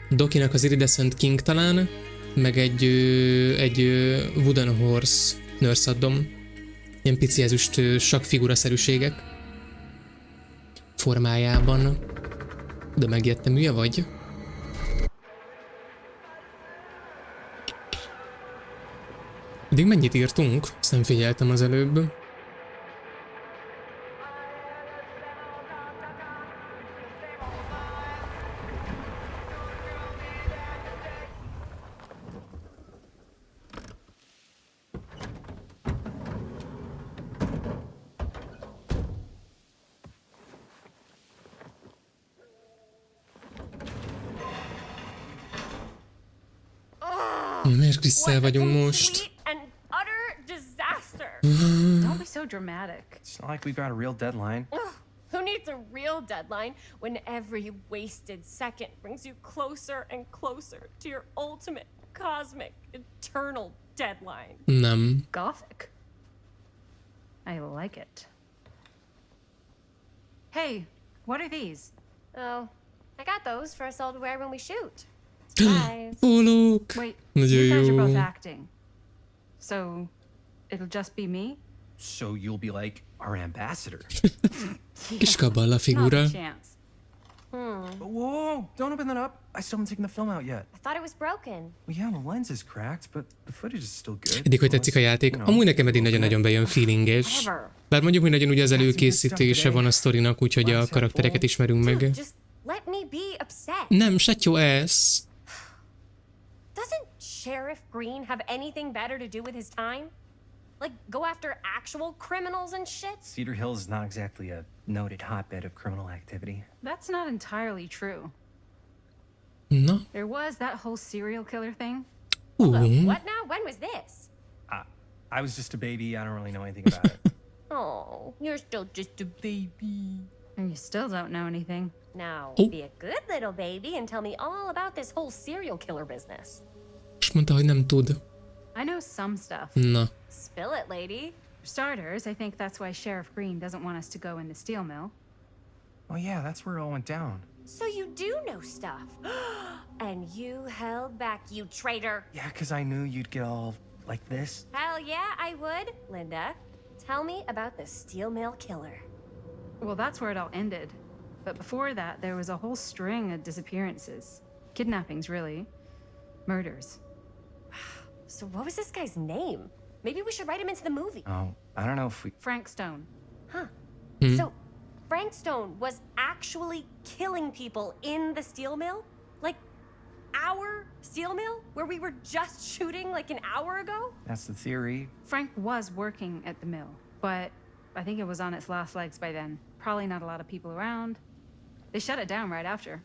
Dokinak az Iridescent King talán, meg egy Wooden Horse Nurse addon. Ilyen pici ezüst sakkfigura-szerűségek formájában. De megijedtem, hülye vagy? Eddig mennyit írtunk? Ezt nem figyeltem az előbb. Miért Krisszel vagyunk most? And utter disaster. Don't be so dramatic. It's not like we've got a real deadline. Ugh, who needs a real deadline when every wasted second brings you closer and closer to your ultimate cosmic eternal deadline? Nem. Gothic. I like it. Hey, what are these? Oh, I got those for us all to wear when we shoot. Surprise. Pólók. Wait, Nagyon you guys are jó. both acting. So, it'll just be me? So you'll be like our ambassador. Kis kaballa Not figura. a chance. Whoa, don't open that up. I still haven't taken the film out yet. I thought it was broken. Well, yeah, the lens is cracked, but the footage is still good. Eddig, hogy tetszik a játék. You know, Amúgy nekem eddig nagyon-nagyon bejön, feelinges. Bár mondjuk, hogy nagyon ugye az előkészítése van a sztorinak, úgyhogy a karaktereket ismerünk meg. Dude, just let me be upset. Nem, sattyó ez. Doesn't Sheriff Green have anything better to do with his time? Like go after actual criminals and shit? Cedar Hills is not exactly a noted hotbed of criminal activity. That's not entirely true. Na. There was that whole serial killer thing. What now? When was this? I was just a baby. I don't really know anything about it. Oh, you're still just a baby. And you still don't know anything. Now, Oh. be a good little baby and tell me all about this whole serial killer business. És mondta, hogy nem tud. I know some stuff. Na. Spill it, lady. For starters, I think that's why Sheriff Green doesn't want us to go in the steel mill. Oh yeah, that's where it all went down. So you do know stuff. And you held back, you traitor. Yeah, because I knew you'd get all like this. Hell yeah, I would. Linda, tell me about the steel mill killer. Well, that's where it all ended. But before that, there was a whole string of disappearances. Kidnappings, really. Murders. So what was this guy's name? Maybe we should write him into the movie. Oh, I don't know if we... Frank Stone. Huh. So Frank Stone was actually killing people in the steel mill? Like our steel mill where we were just shooting like an hour ago? That's the theory. Frank was working at the mill, but I think it was on its last legs by then. Probably not a lot of people around. They shut it down right after.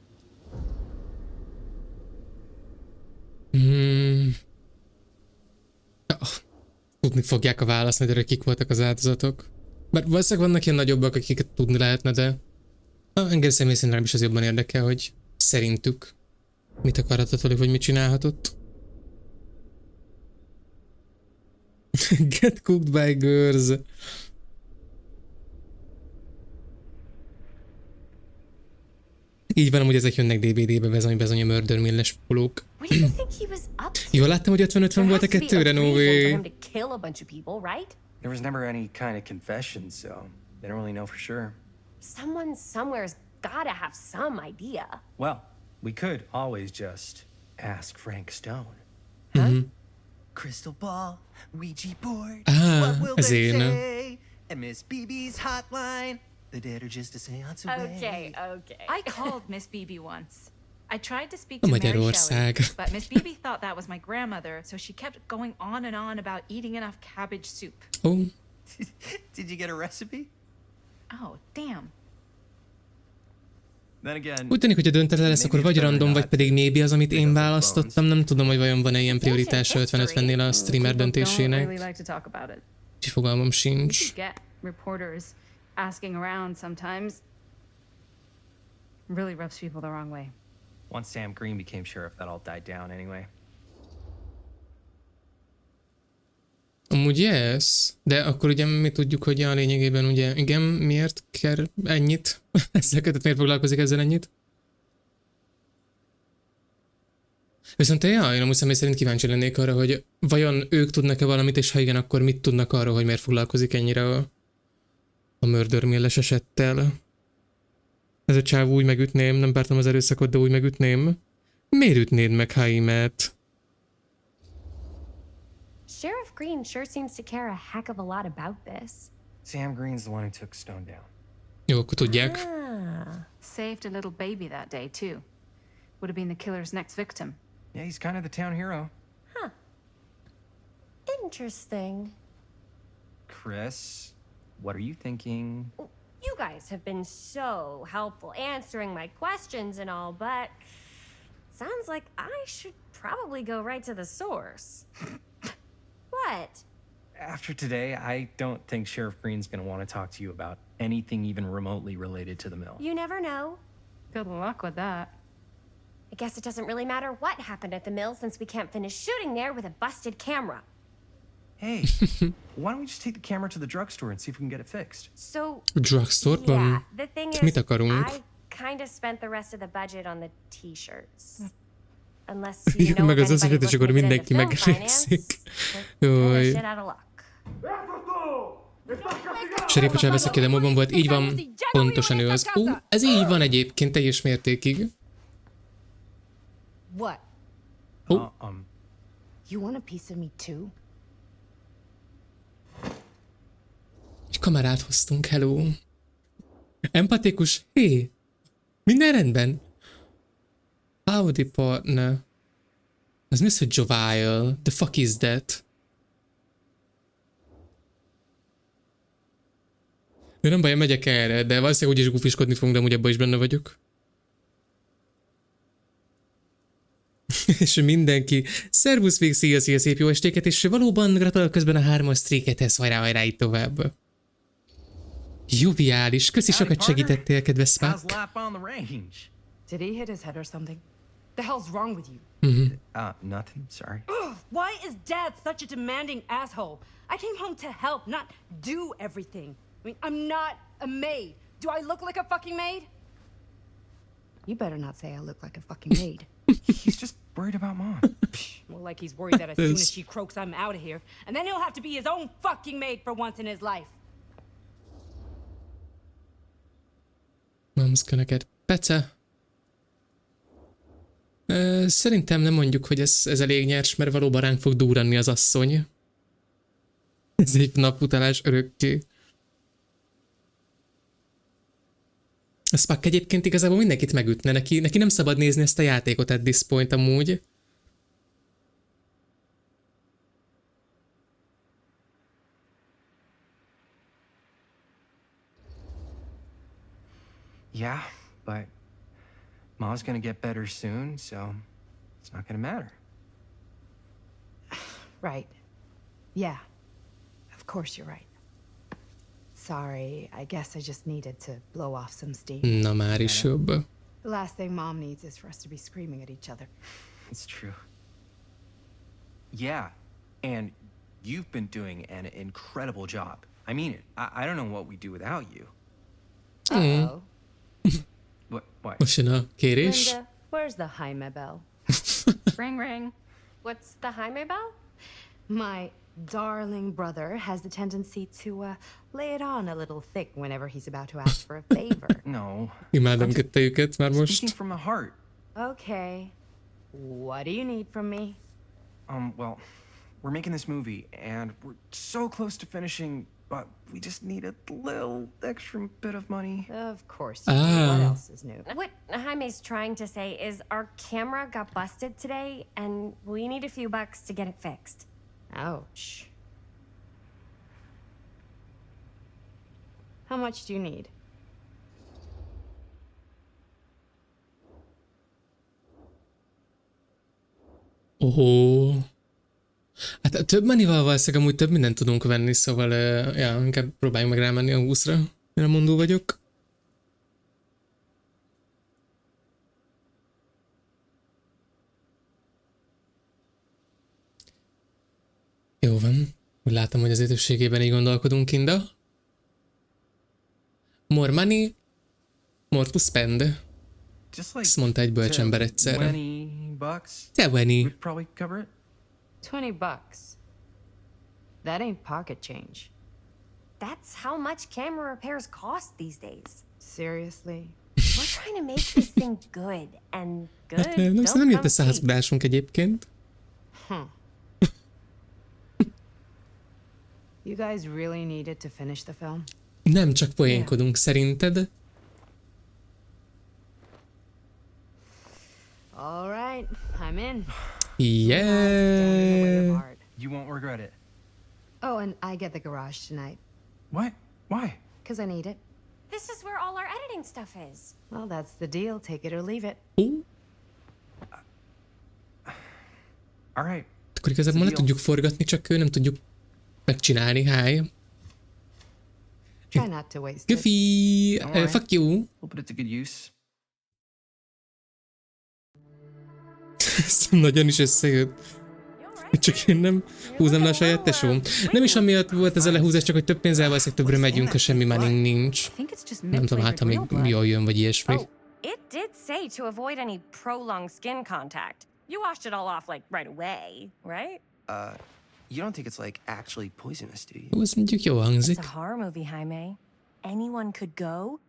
Tudni fogják a választ, hogy erre kik voltak az áldozatok. Bár valószínűleg vannak ilyen nagyobbak, akiket tudni lehetne, de engem személy szerint is az jobban érdekel, hogy szerintük mit akarhatott, vagy mit csinálhatott. Get cooked by girls. Így van, amúgy ezek jönnek DVD-be, bezony a Murder Mill-es pólók. What do you think he was up to? Jól láttam, hogy 50-50 volt a kettőre, no way. There was never any kind of confession, so they don't really know for sure. Someone somewhere's gotta have some idea. Well, we could always just ask Frank Stone. Crystal ball, Ouija board. Ah, what will az they én. say? And Miss BB's hotline. The dead are just a seance away. Okay. I called Miss BB once. I tried to speak to A Mary Shelley, Magyarország. but Miss BB thought that was my grandmother, so she kept going on and on about eating enough cabbage soup. Oh, Did you get a recipe? Oh, damn. Then again, úgy tűnik, hogy a döntetlen lesz, akkor vagy random, vagy pedig maybe az, amit én választottam. Nem tudom, hogy vajon van-e ilyen prioritása 50-50-nél a streamer People don't döntésének. really like to talk about it. Úgyhogy fogalmam You sincs. get reporters asking around sometimes. Really rubs people the wrong way. Once Sam Green became sheriff, that all died down anyway. Amúgy yes, de akkor ugye mi tudjuk, hogy a lényegében ugye, igen, miért kell ennyit? Ezzel kötött, miért foglalkozik ezzel ennyit? Viszont én amúgy személy szerint kíváncsi lennék arra, hogy vajon ők tudnak-e valamit, és ha igen, akkor mit tudnak arról, hogy miért foglalkozik ennyire a Murder Mill-es esettel. Ez a csáv úgy megütném, nem pártam az erőszakot, de úgy megütném. Miért ütnéd meg Haimet? Sheriff Green sure seems to care a heck of a lot about this. Sam Green's the one who took Stone down. Jó, akkor tudják. Saved a little baby that day, too. Would have been the killer's next victim. Yeah, he's kind of the town hero. Interesting. Chris, what are you thinking? You guys have been so helpful answering my questions and all, but sounds like I should probably go right to the source. What? After today, I don't think Sheriff Green's gonna want to talk to you about anything even remotely related to the mill. You never know. Good luck with that. I guess it doesn't really matter what happened at the mill since we can't finish shooting there with a busted camera. Hey, why don't we just take the camera to the drugstore and see if we can get it fixed? So, Drugstore-ban? yeah, the thing Mit is, akarunk? I kind of spent the rest of the budget on the t-shirts. Unless you Írjuk know meg of az anybody összeget, és akkor looking to get mindenki into film finance, megregszik. we're Jaj. shit out of luck. Serép, hogy elveszek ki a demóban volt, így van, pontosan ő az. Ez így van egyébként teljes mértékig. What? Oh. You want a piece of me too? Egy kamerát hoztunk, hello. Empatikus, hé. Minden rendben. Howdy partner. Az mi az, hogy jovial? The fuck is that? De nem baj, megyek erre, de valószínűleg úgyis gufiskodni fogunk, de amúgy abban is benne vagyok. És mindenki. Szervusz, Vég, szia, szép jó estéket, és valóban gratulálok közben a 3-as streakethez, hajrá, így tovább. Joviális, köszi sokat segítettél, kedves Spark. Did he hit his head or something? The hell's wrong with you? Nothing, sorry. Ugh, why is Dad such a demanding asshole? I came home to help, not do everything. I mean, I'm not a maid. Do I look like a fucking maid? You better not say I look like a fucking maid. He's just worried about Mom. More like he's worried that as soon as she croaks, I'm out of here. And then he'll have to be his own fucking maid for once in his life. Mom's gonna get better. Szerintem nem mondjuk, hogy ez elég nyers, mert valóban ránk fog durranni az asszony. Ez egy naputalás örökké. A Spark egyébként igazából mindenkit megütne, neki nem szabad nézni ezt a játékot at this point amúgy. Yeah, but Mom's gonna get better soon, so it's not gonna matter. Right. Yeah. Of course you're right. Sorry, I guess I just needed to blow off some steam. Na már is jobb. The last thing Mom needs is for us to be screaming at each other. It's true. Yeah, and you've been doing an incredible job. I mean it. I don't know what we'd do without you. Uh-oh. What? Most jön a kérés. Linda, where's the Jaime bell? Ring, ring. What's the Jaime bell? My darling brother has the tendency to lay it on a little thick whenever he's about to ask for a favor. No. Imádom kettejüket már most. Speaking from the heart. Okay. What do you need from me? Well, we're making this movie, and we're so close to finishing, but we just need a little extra bit of money. Of course you do. What else is new? What Jaime's trying to say is our camera got busted today, and we need a few bucks to get it fixed. Ouch. How much do you need? Ohó. Hát több moneyval valószínűleg amúgy több mindent tudunk venni, szóval ja, inkább próbáljunk meg rámenni a 20-ra. Mire mondó vagyok. Jó van. Úgy látom, hogy az többségében így gondolkodunk, Kinda. More money, more to spend. Ezt mondta egy bölcs ember egyszerre. 20 bucks? Yeah, 20. We'd probably cover it. 20 bucks. That ain't pocket change. That's how much camera repairs cost these days. Seriously? We're trying to make this thing good, and good Hát don't nem jött come össze házadásunk egyébként. You guys really needed to finish the film? Nem csak poénkodunk, szerinted? All right, I'm in. Yeah. You won't regret it. Oh, and I get the garage tonight. What? Why? Because I need it. This is where all our editing stuff is. Well, that's the deal. Take it or leave it. Ó. All right. Akkor igazából le tudjuk forgatni, csak nem tudjuk megcsinálni. Hi. Try not to waste it. Goofy! Fuck you! We'll put it to good use. Ez nagyon is összejött. Csak én nem húzom le a saját tesóm. Nem is amiatt volt ez a lehúzás, csak hogy több pénzzel valószínűleg többre megyünk, ha semmi money nincs. Nem tudom, hát ha még jól jön, vagy ilyesmi. It did say to avoid any prolonged skin contact. You washed it all off like right away, right? You don't think it's like actually poisonous, do you? Ó, ez mondjuk jó hangzik. It's a horror movie, Jaime. Anyone could go.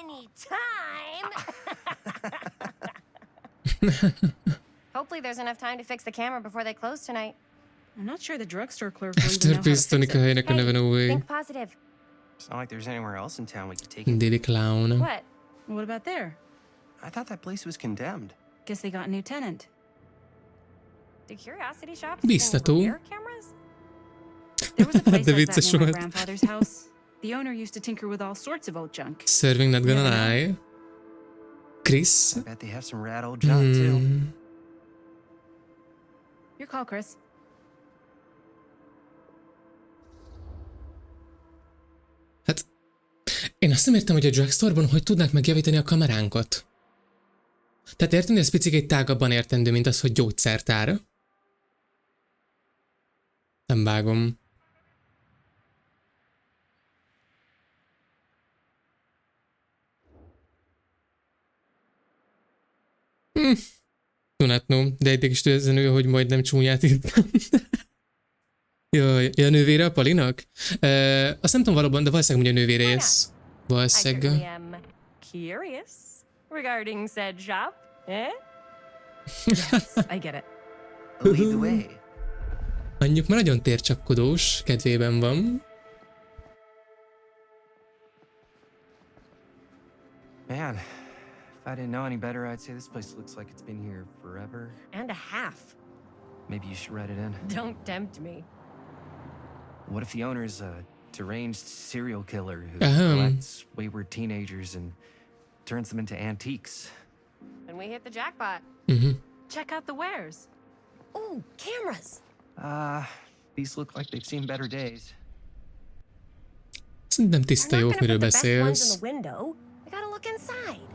Anytime. Hopefully there's enough time to fix the camera before they close tonight. I'm not sure the drugstore clerk will even know how to Törpésztani fix a it. helynek a neve, no way. Think positive. It's not like there's anywhere else in town we could take it. Daily Clown. What? What about there? I thought that place was condemned. Guess they got a new tenant. Do curiosity shops Biztató. repair cameras? There was a place De like that vicces near my volt. grandfather's house. The owner used to tinker with all sorts of old junk. Serving not gonna lie. Chris? I bet they have some rad old junk too. Your call, Chris. Hát, én azt nem értem, hogy a drugstore-ban hogy tudnák megjavítani a kameránkat. Tehát értem, hogy ez picit tágabban értendő, mint az, hogy gyógyszertár. Nem vágom. Tunatnom, de egyik is tőzenő, hogy majdnem csúnyát írtam. Jaj, a nővére a Palinak? Azt nem tudom valóban, de valószínűleg mondja a nővére jössz. I Valószínűleg. certainly am curious regarding said shop. Eh? Yes, I get it. Lead the way. Anyjuk már nagyon tércsapkodós kedvében van. Man, if I didn't know any better, I'd say this place looks like it's been here forever. And a half. Maybe you should write it in. Don't tempt me. What if the owner's a deranged serial killer who Ahem. collects wayward teenagers and turns them into antiques? Then we hit the jackpot. Check out the wares. Ooh, cameras. These look like they've seen better days. Szerintem tiszta I'm not jók, gonna miről put the best ones in beszélsz. the window. I gotta look inside.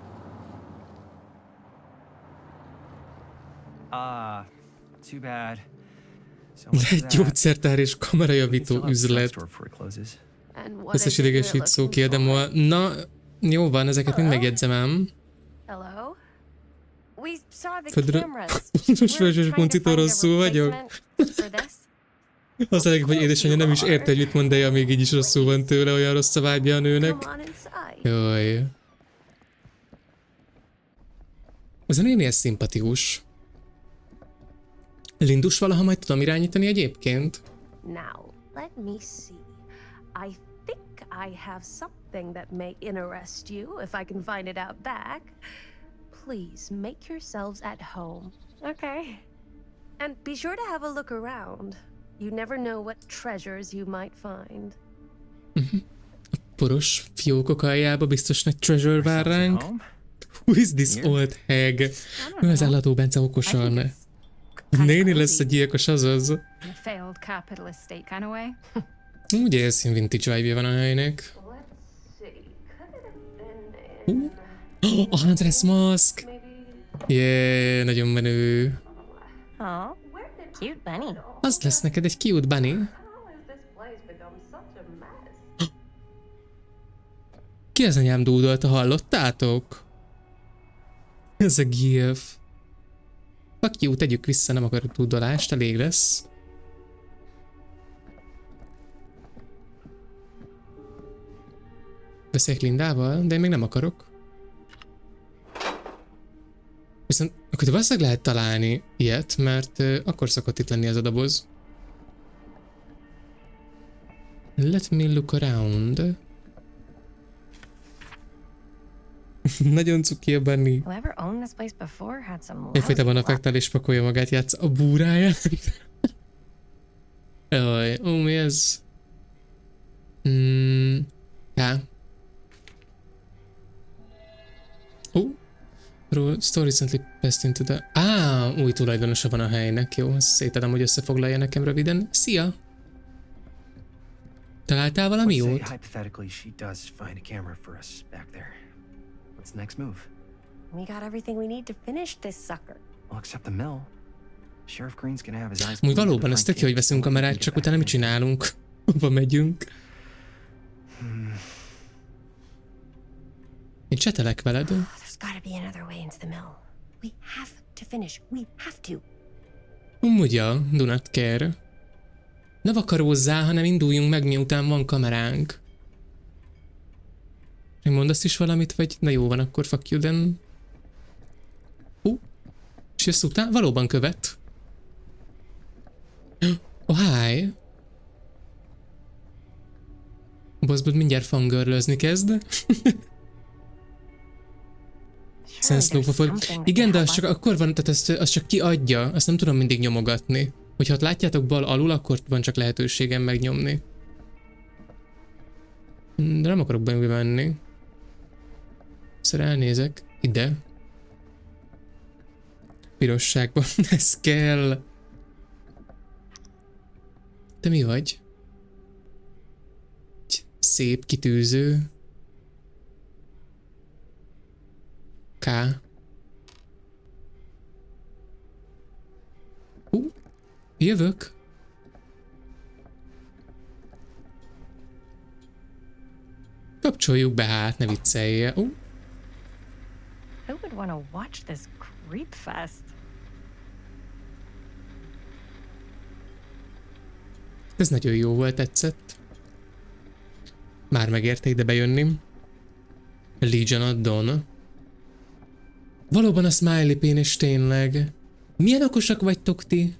Too bad. So much for Egy that. gyógyszertár és kamerajavító üzlet. And what Összes is it you're idegesít szó looking kérdem for? ma. Na, jó van, ezeket mind megjegyzem ám. Hello? We saw the Földre- cameras. Most We're vörös trying to puncitól find a rosszul vagyok. replacement for this. Az elég, hogy édesanyja nem is érte, hogy mit mond, de még így is rosszul van tőle, olyan rossz a vágyja a nőnek. Come on inside. Jaj. Ez a néni ez szimpatikus. Lindus valaha majd tudom irányítani egyébként? Now, let me see. I think I have something that may interest you, if I can find it out back. Please make yourselves at home. Okay. And be sure to have a look around. You never know what treasures you might find. Poros fiókok aljába biztos nagy treasure vár ránk. Who is this old hag? Ő az állató Bence okosan. Néni lesz a gyilkos, azaz. In a failed capitalist state kind of way. Úgy érsz, ilyen vintage vibe van a helynek. A Huntress Mask! Yeah, nagyon menő. Oh, cute bunny. Az lesz neked egy cute bunny. Ki az anyám dúdolta, hallottátok? Ez a gif. Fuck you, tegyük vissza, nem akarok dúdolást, elég lesz. Beszéljek Lindával, de én még nem akarok. Viszont akkor valószínűleg lehet találni ilyet, mert akkor szokott itt lenni ez a doboz. Let me look around. Nagyon cuki a bunny. Whoever owned this place before had some Egyfajtában affektál és pakolja magát, játsz a búráját. Jaj, mi ez? Ja. Store recently passed into the... új tulajdonosa van a helynek, jó, ezt szétadom, hogy összefoglalja nekem röviden. Szia! Találtál valami jót? Hypothetically, she does find a camera for us back there. What's the next move? We got everything we need to finish this sucker. Well, except the mill. Sheriff Green's gonna have his eyes. Úgy valóban, ez tök jó, hogy veszünk kamerát, csak utána mit csinálunk? Hova megyünk? Én csetelek veled. There's gotta be another way into the mill. We have to finish. We have to. Ugye, Dunat kér. Ne vakarózzál, hanem induljunk meg, miután van kameránk. Mondasz is valamit, vagy na jó van, akkor fuck you then. És jössz után? Valóban követ. Oh, hi. Bossbot mindjárt fangirlözni kezd. Igen, de az csak akkor van, tehát az csak kiadja, azt nem tudom mindig nyomogatni. Hogyha ott látjátok bal alul, akkor van csak lehetőségem megnyomni. De nem akarok bemenni. Szóval elnézek. Ide. Pirosságban. Ez kell. Te mi vagy? Szép, kitűző. K. Jövök. Kapcsoljuk be hát, ne vicceljél. Who would want to watch this creep fest? Ez nagyon jó volt, tetszett. Már megérte ide bejönni. Legion of Dawn. Valóban a Smiley pénés tényleg. Milyen okosak vagytok ti?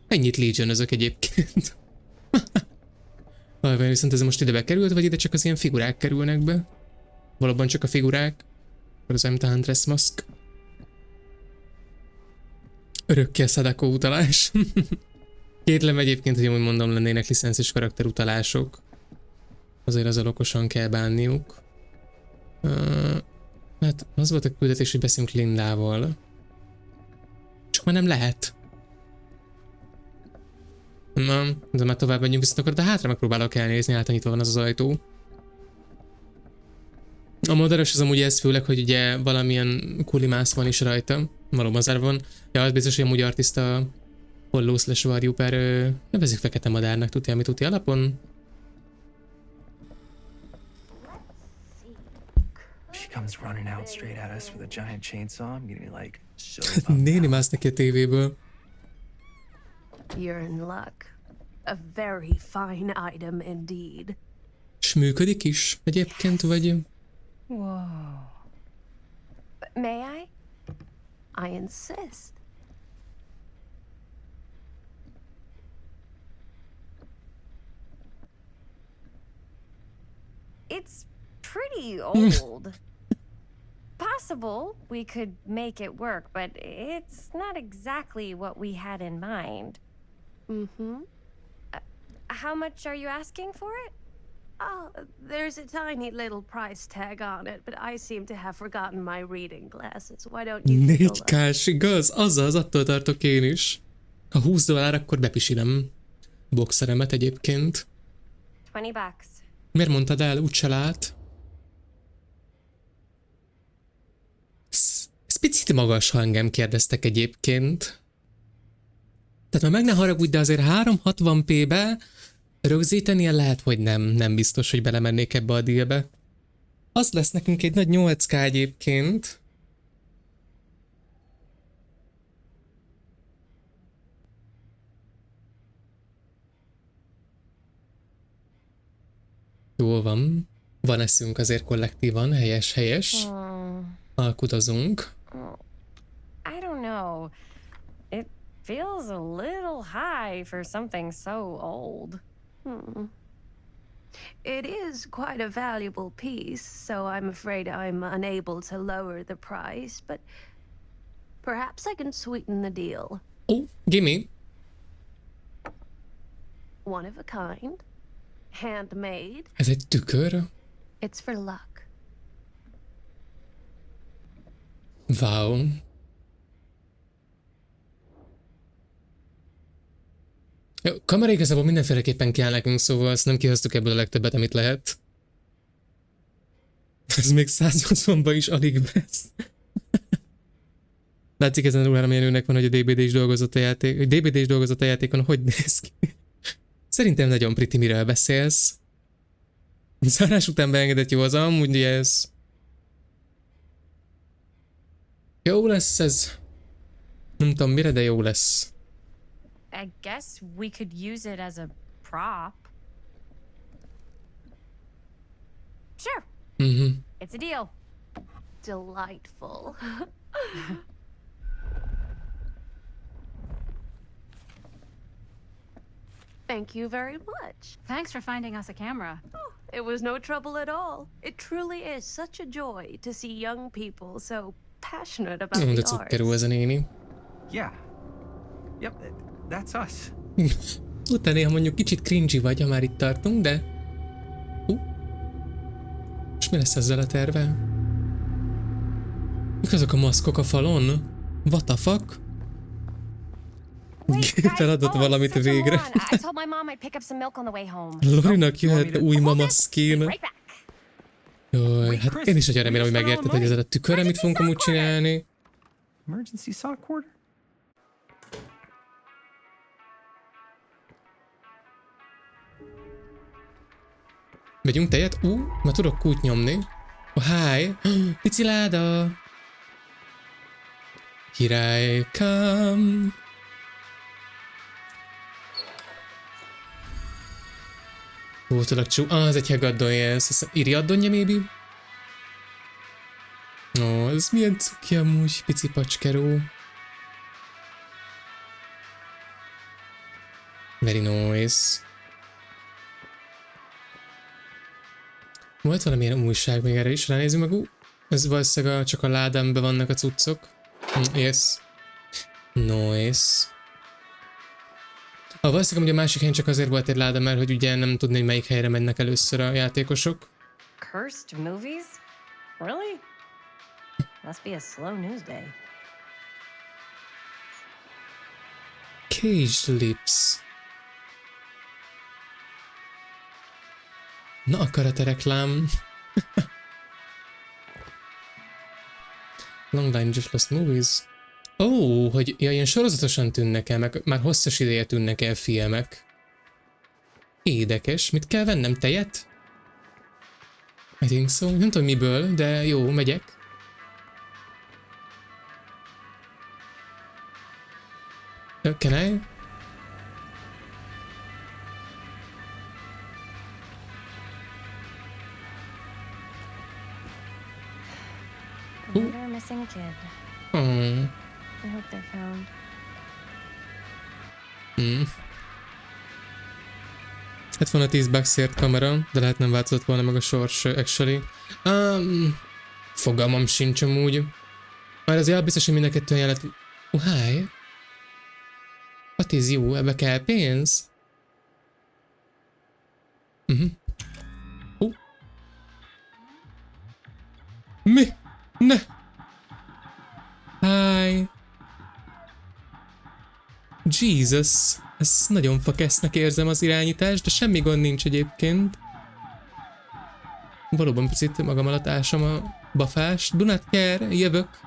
Ennyit Legion-özök egyébként. Valóban viszont ez most ide bekerült, vagy ide csak az ilyen figurák kerülnek be? Valóban csak a figurák? Akkor az Emta Huntress Mask. Örökké a Sadako utalás. Kétlem egyébként, hogy úgy mondom, lennének licenszis karakterutalások. Azért azzal okosan kell bánniuk. Hát az volt a küldetés, hogy beszélünk Lindával. Csak már nem lehet. Na, de már tovább megyünk, viszont akkor de hátra megpróbálok elnézni, hát nyitva van az ajtó. A moderos az amúgy ez főleg, hogy ugye valamilyen kulimász van is rajta. Valóban zárva van. Ja, az biztos, hogy amúgy artista holló slash varjú per nevezzük fekete madárnak, tudja, amit tudja alapon. She comes running out straight at us with a giant chainsaw. I'm gonna be like, so Néni mász neki a tévéből. You're in luck. A very fine item indeed. És működik is egyébként, vagy... Whoa. May I? I insist. It's pretty old. Possible we could make it work, but it's not exactly what we had in mind. Mm-hmm. How much are you asking for it? Oh, there's a tiny little price tag on it, but I seem to have forgotten my reading glasses. Why don't you take a look? 4K-s, igaz? Azaz, attól tartok én is. Ha $20, akkor bepisilem boxeremet egyébként. $20. Miért mondtad el? Úgyse lát. Ez picit magas, ha engem kérdeztek egyébként. Tehát már meg ne haragudj, de azért 360p-be rögzítenie lehet, hogy nem biztos, hogy belemennék ebbe a dealbe. Az lesz nekünk egy nagy 8K egyébként. Jól van. Van eszünk azért kollektívan, helyes. Alkudozunk. I don't know. It feels a little high for something so old. It is quite a valuable piece, so I'm afraid I'm unable to lower the price, but perhaps I can sweeten the deal. Oh, gimme. One of a kind. Handmade. Ez egy tükör. It's for luck. Wow. Jó, kamera igazából mindenféleképpen kell nekünk, szóval ezt nem kihoztuk ebből a legtöbbet, amit lehet. Ez még 180-ban is alig vesz. Látszik ezen a ruhára, milyen nőnek van, hogy a DBD is dolgozott a játék, hogy DBD is dolgozott a játékon, hogy néz ki. Szerintem nagyon pretty, miről beszélsz. Zárás után beengedett jó az amúgy, ugye ez. Jó lesz ez. Nem tudom mire, de jó lesz. I guess we could use it as a prop. Sure. It's a deal. Delightful. Thank you very much. Thanks for finding us a camera. Oh, it was no trouble at all. It truly is such a joy to see young people so passionate about De the cukkerú arts. ez a néni. Yeah. Yep, that's us. Utána néha mondjuk kicsit cringy vagy, ha már itt tartunk, de... És mi lesz ezzel a terve? Mik azok a maszkok a falon? What the fuck? Feladott valamit végre. I told my mom I'd pick up some milk on the way home. Lorinak jöhet új mama skin. Jaj, hát én is nagyon remélem, hogy megérted, hogy ezzel a tükörre mit fogunk amúgy csinálni. Emergency sock quarter? Vegyünk tejet? Már tudok kút nyomni. Hi! Pici láda! Here I come! Tudok csú... ez egy hegaddonja, ez iri addonja, maybe? Ez milyen cuki amúgy, pici pacskeró. Very nice. Volt valamilyen újság még erre is, ránézzünk meg. Ez valószínűleg csak a ládámban vannak a cuccok. Yes. Nice. Valószínűleg ugye a másik helyen csak azért volt egy láda, mert hogy ugye nem tudni, hogy melyik helyre mennek először a játékosok. Cursed movies? Really? Must be a slow news day. Caged lips. Na, a karate reklám. Long line just lost movies. Hogy ilyen sorozatosan tűnnek el, meg már hosszas ideje tűnnek el filmek. Édekes. Mit kell vennem? Tejet? I think so. Nem tudom miből, de jó, megyek. Can I? Another missing kid. I hope they're found. Hát van a 10 bucksért kamera, de lehet nem változott volna meg a sors, actually. Fogalmam sincs amúgy. Már azért biztos, hogy mind a kettően jelet... Hi. What is you? Ebbe kell pénz? Mi? Ne! Hi! Jesus! Ez nagyon fakesznek érzem az irányítást, de semmi gond nincs egyébként. Valóban picit magam alatt ásom a bafást. Dunát kell, jövök.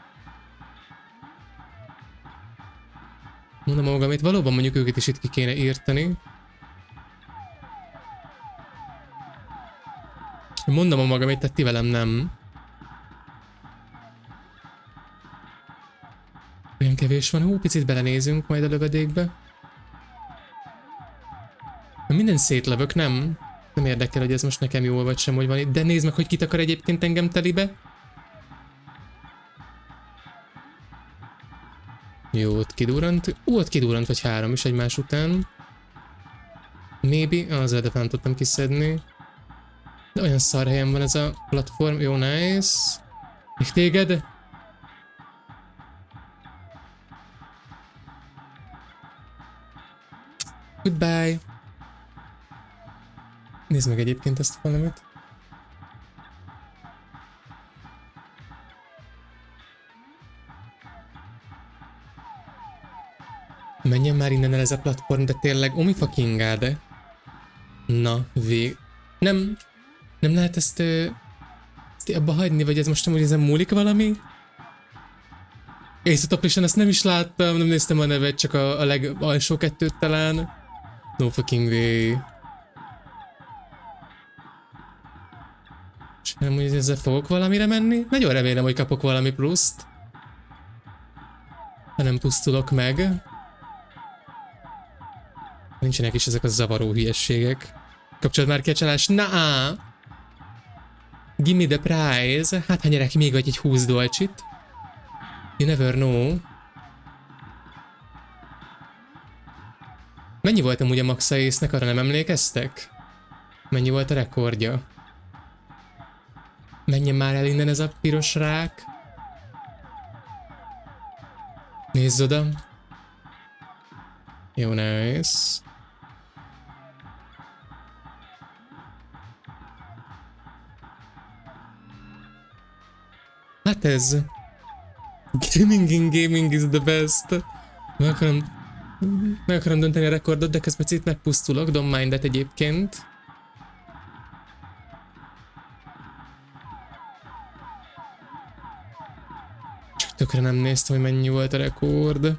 Mondom magam, itt valóban mondjuk őket is itt ki kéne írtani. Mondom a magam, itt ti velem nem. Olyan kevés van, picit belenézünk majd a lövedékbe. Minden szétlövök, nem? Nem érdekel, hogy ez most nekem jól vagy sem, hogy van itt. De nézd meg, hogy kit akar egyébként engem telibe. Jó, ott kidurrant. Ott kidurrant vagy 3 is egymás után. Maybe. Az de nem tudtam kiszedni. De olyan szar helyen van ez a platform. Jó, nice. Még téged? Goodbye. Nézd meg egyébként ezt valamit. menjen már innen el ez a platform, de tényleg, omi fucking god. Na, Nem lehet ezt abba hagyni, vagy ez most amúgy ezen múlik valami? Észatoplisan ezt nem is láttam, nem néztem a nevet, csak a legalsó kettőt talán. No fucking way. És nem, hogy ezzel fogok valamire menni? Nagyon remélem, hogy kapok valami pluszt. Ha nem pusztulok meg. Nincsenek is ezek a zavaró hülyességek. Kapcsolat már ki a csalás. Na-á! Give me the prize. Hát ha nyerek még egy 20 dolcsit. You never know. Mennyi volt amúgy a maxa észnek, arra nem emlékeztek? Mennyi volt a rekordja? Menjen már el innen ez a piros rák. Nézz oda. Jó, nice. Hát ez. Gaming in gaming is the best. Meg akarom dönteni a rekordot, de közben itt megpusztulok, don't mind that egyébként. Csak tökre nem néztem, hogy mennyi volt a rekord.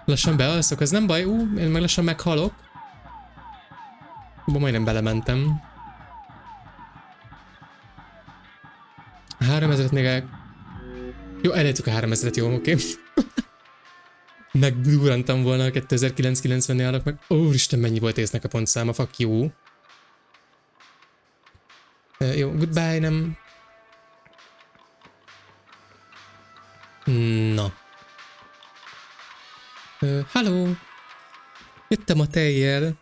Lassan bealszok, ez nem baj, én meg lassan meghalok. Abba majdnem belementem. 3000-et még el... Jó, elértük a 3000-et, jó, oké. Megdurantam volna a 2990-nél állok meg. Úristen, mennyi volt észnek a pontszáma, fuck you. Jó, goodbye, nem... Na. Hello. Jöttem a tejjel.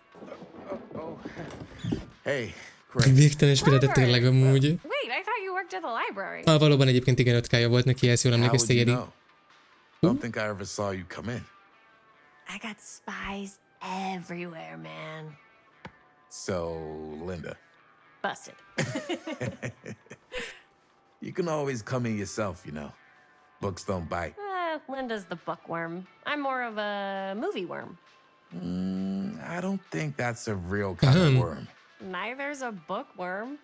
Hey, végtelen spirete tényleg amúgy. Wait, I thought you worked at the library. Valóban egyébként igen, 5K-ja volt neki, ezt jól emlékeztél, Jedi. I don't think I ever saw you come in. I got spies everywhere, man. So, Linda. Busted. You can always come in yourself, you know. Books don't bite. Linda's the bookworm. I'm more of a movie worm. I don't think that's a real kind of worm. Neither's a bookworm.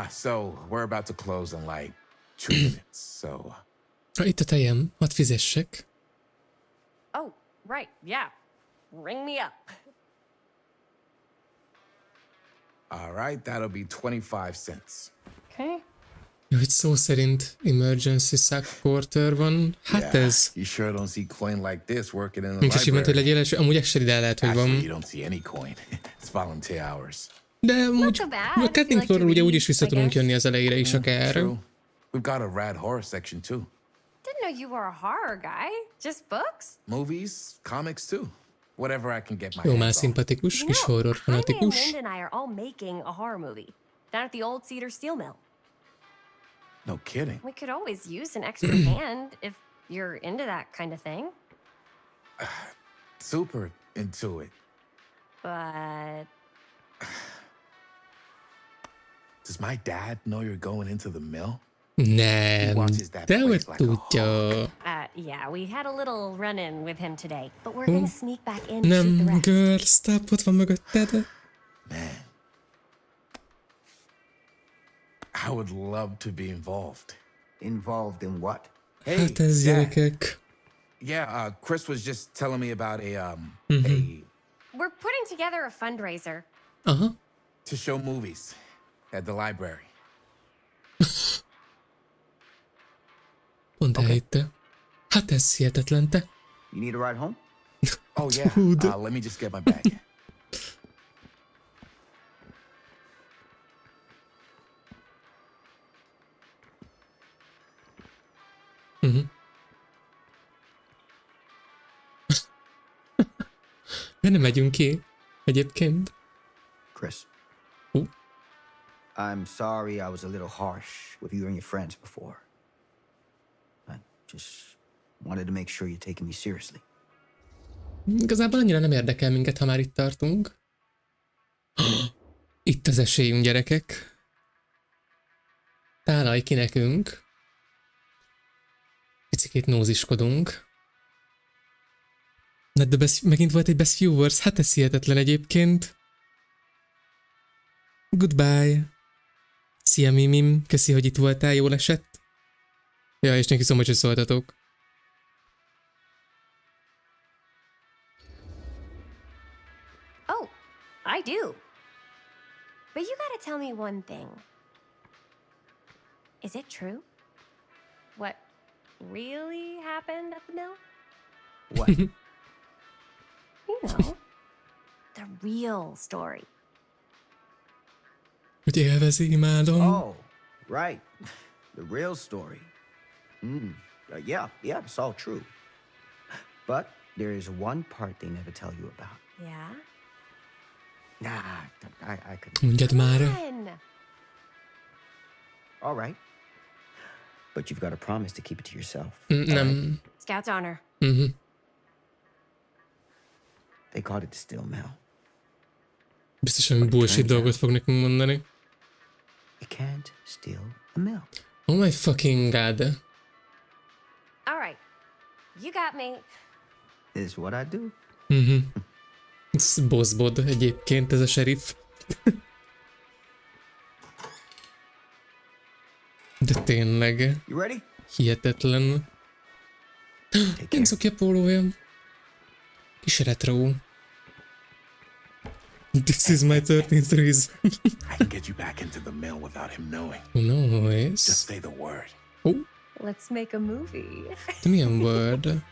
So we're about to close in like 2 minutes, so... Itt a tejem, hadd fizessek. Oh, right, yeah. Ring me up. All right, that'll be 25 cents. Okay. Jó, hogy szó szerint emergency sack quarter van. Hát ez. You sure don't see coin like this working in the Nincs is hogy legyél első, amúgy actually el lehet, hogy van. You don't see any coin. It's volunteer hours. De amúgy a Cutting Floor-ról ugye úgyis vissza tudunk jönni az elejére is akár. True. We've got a rad horror section too. Didn't know you were a horror guy. Just books? Movies, comics too. Whatever I can get my Jó, már hands on. szimpatikus, kis horror fanatikus. Jaime and Linda and I are all making a horror movie down at the old Cedar Steel Mill. No kidding. We could always use an extra hand if you're into that kind of thing. Super into it. But... Does my dad know you're going into the mill? Nem, de hogy tudja. Yeah, we had a little run-in with him today, but we're gonna sneak back in to shoot Nem, the rest. girl, stop, ott van mögötted. Man. I would love to be involved. Involved in what? Hát ez gyerekek. Yeah, Chris was just telling me about a We're putting together a fundraiser. Aha. To show movies at the library. Pont elhitte. Hát ez hihetetlen, te. You need a ride home? Oh yeah. Let me just get my bag. Nem megyünk ki egyébként. Chris. I'm sorry I was a little harsh with you and your friends before. I just wanted to make sure you're taking me seriously. Igazából annyira nem érdekel minket, ha már itt tartunk. Itt az esélyünk, gyerekek. Tálalj ki nekünk. Picikét nóziskodunk. De megint volt egy best viewers, hát ez hihetetlen egyébként. Goodbye. Szia Mimim, köszi, hogy itt voltál, jól esett. Ja, és neki so much, hogy szóltatok. Oh, I do. But you gotta tell me one thing. Is it true? What really happened at the mill? What? You know, the real story. Hogy élvezi, imádom. Oh, right. The real story. Yeah, it's all true. But there is one part they never tell you about. Yeah? Nah, I couldn't. Mondjad már. All right. But you've got to promise to keep it to yourself. Nem. Scout's honor. They called it the steel mill. Biztosan bullshit dolgot fog nekünk mondani. You can't steal a mill. Oh my fucking god. All right. You got me. Is what I do. Ez bossbod egyébként, ez a sheriff. De tényleg. You ready? Hihetetlen. Inzokja pólója. Kis retro. This is my 13th reason. I can get you back into the mill without him knowing. Nice. Just say the word. Oh. Let's make a movie. De milyen word?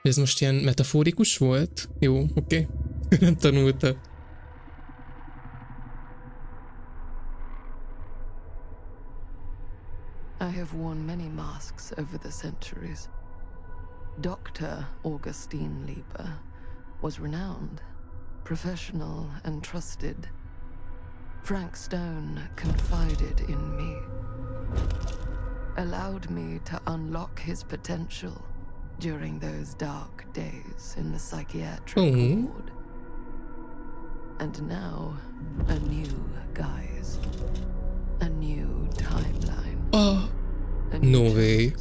Ez most ilyen metaforikus volt? Jó, oké. Nem tanulta. I have worn many masks over the centuries. Dr. Augustine Lieber was renowned, professional and trusted. Frank Stone confided in me, allowed me to unlock his potential during those dark days in the psychiatric ward. And now, a new guise, a new timeline. Oh, no way.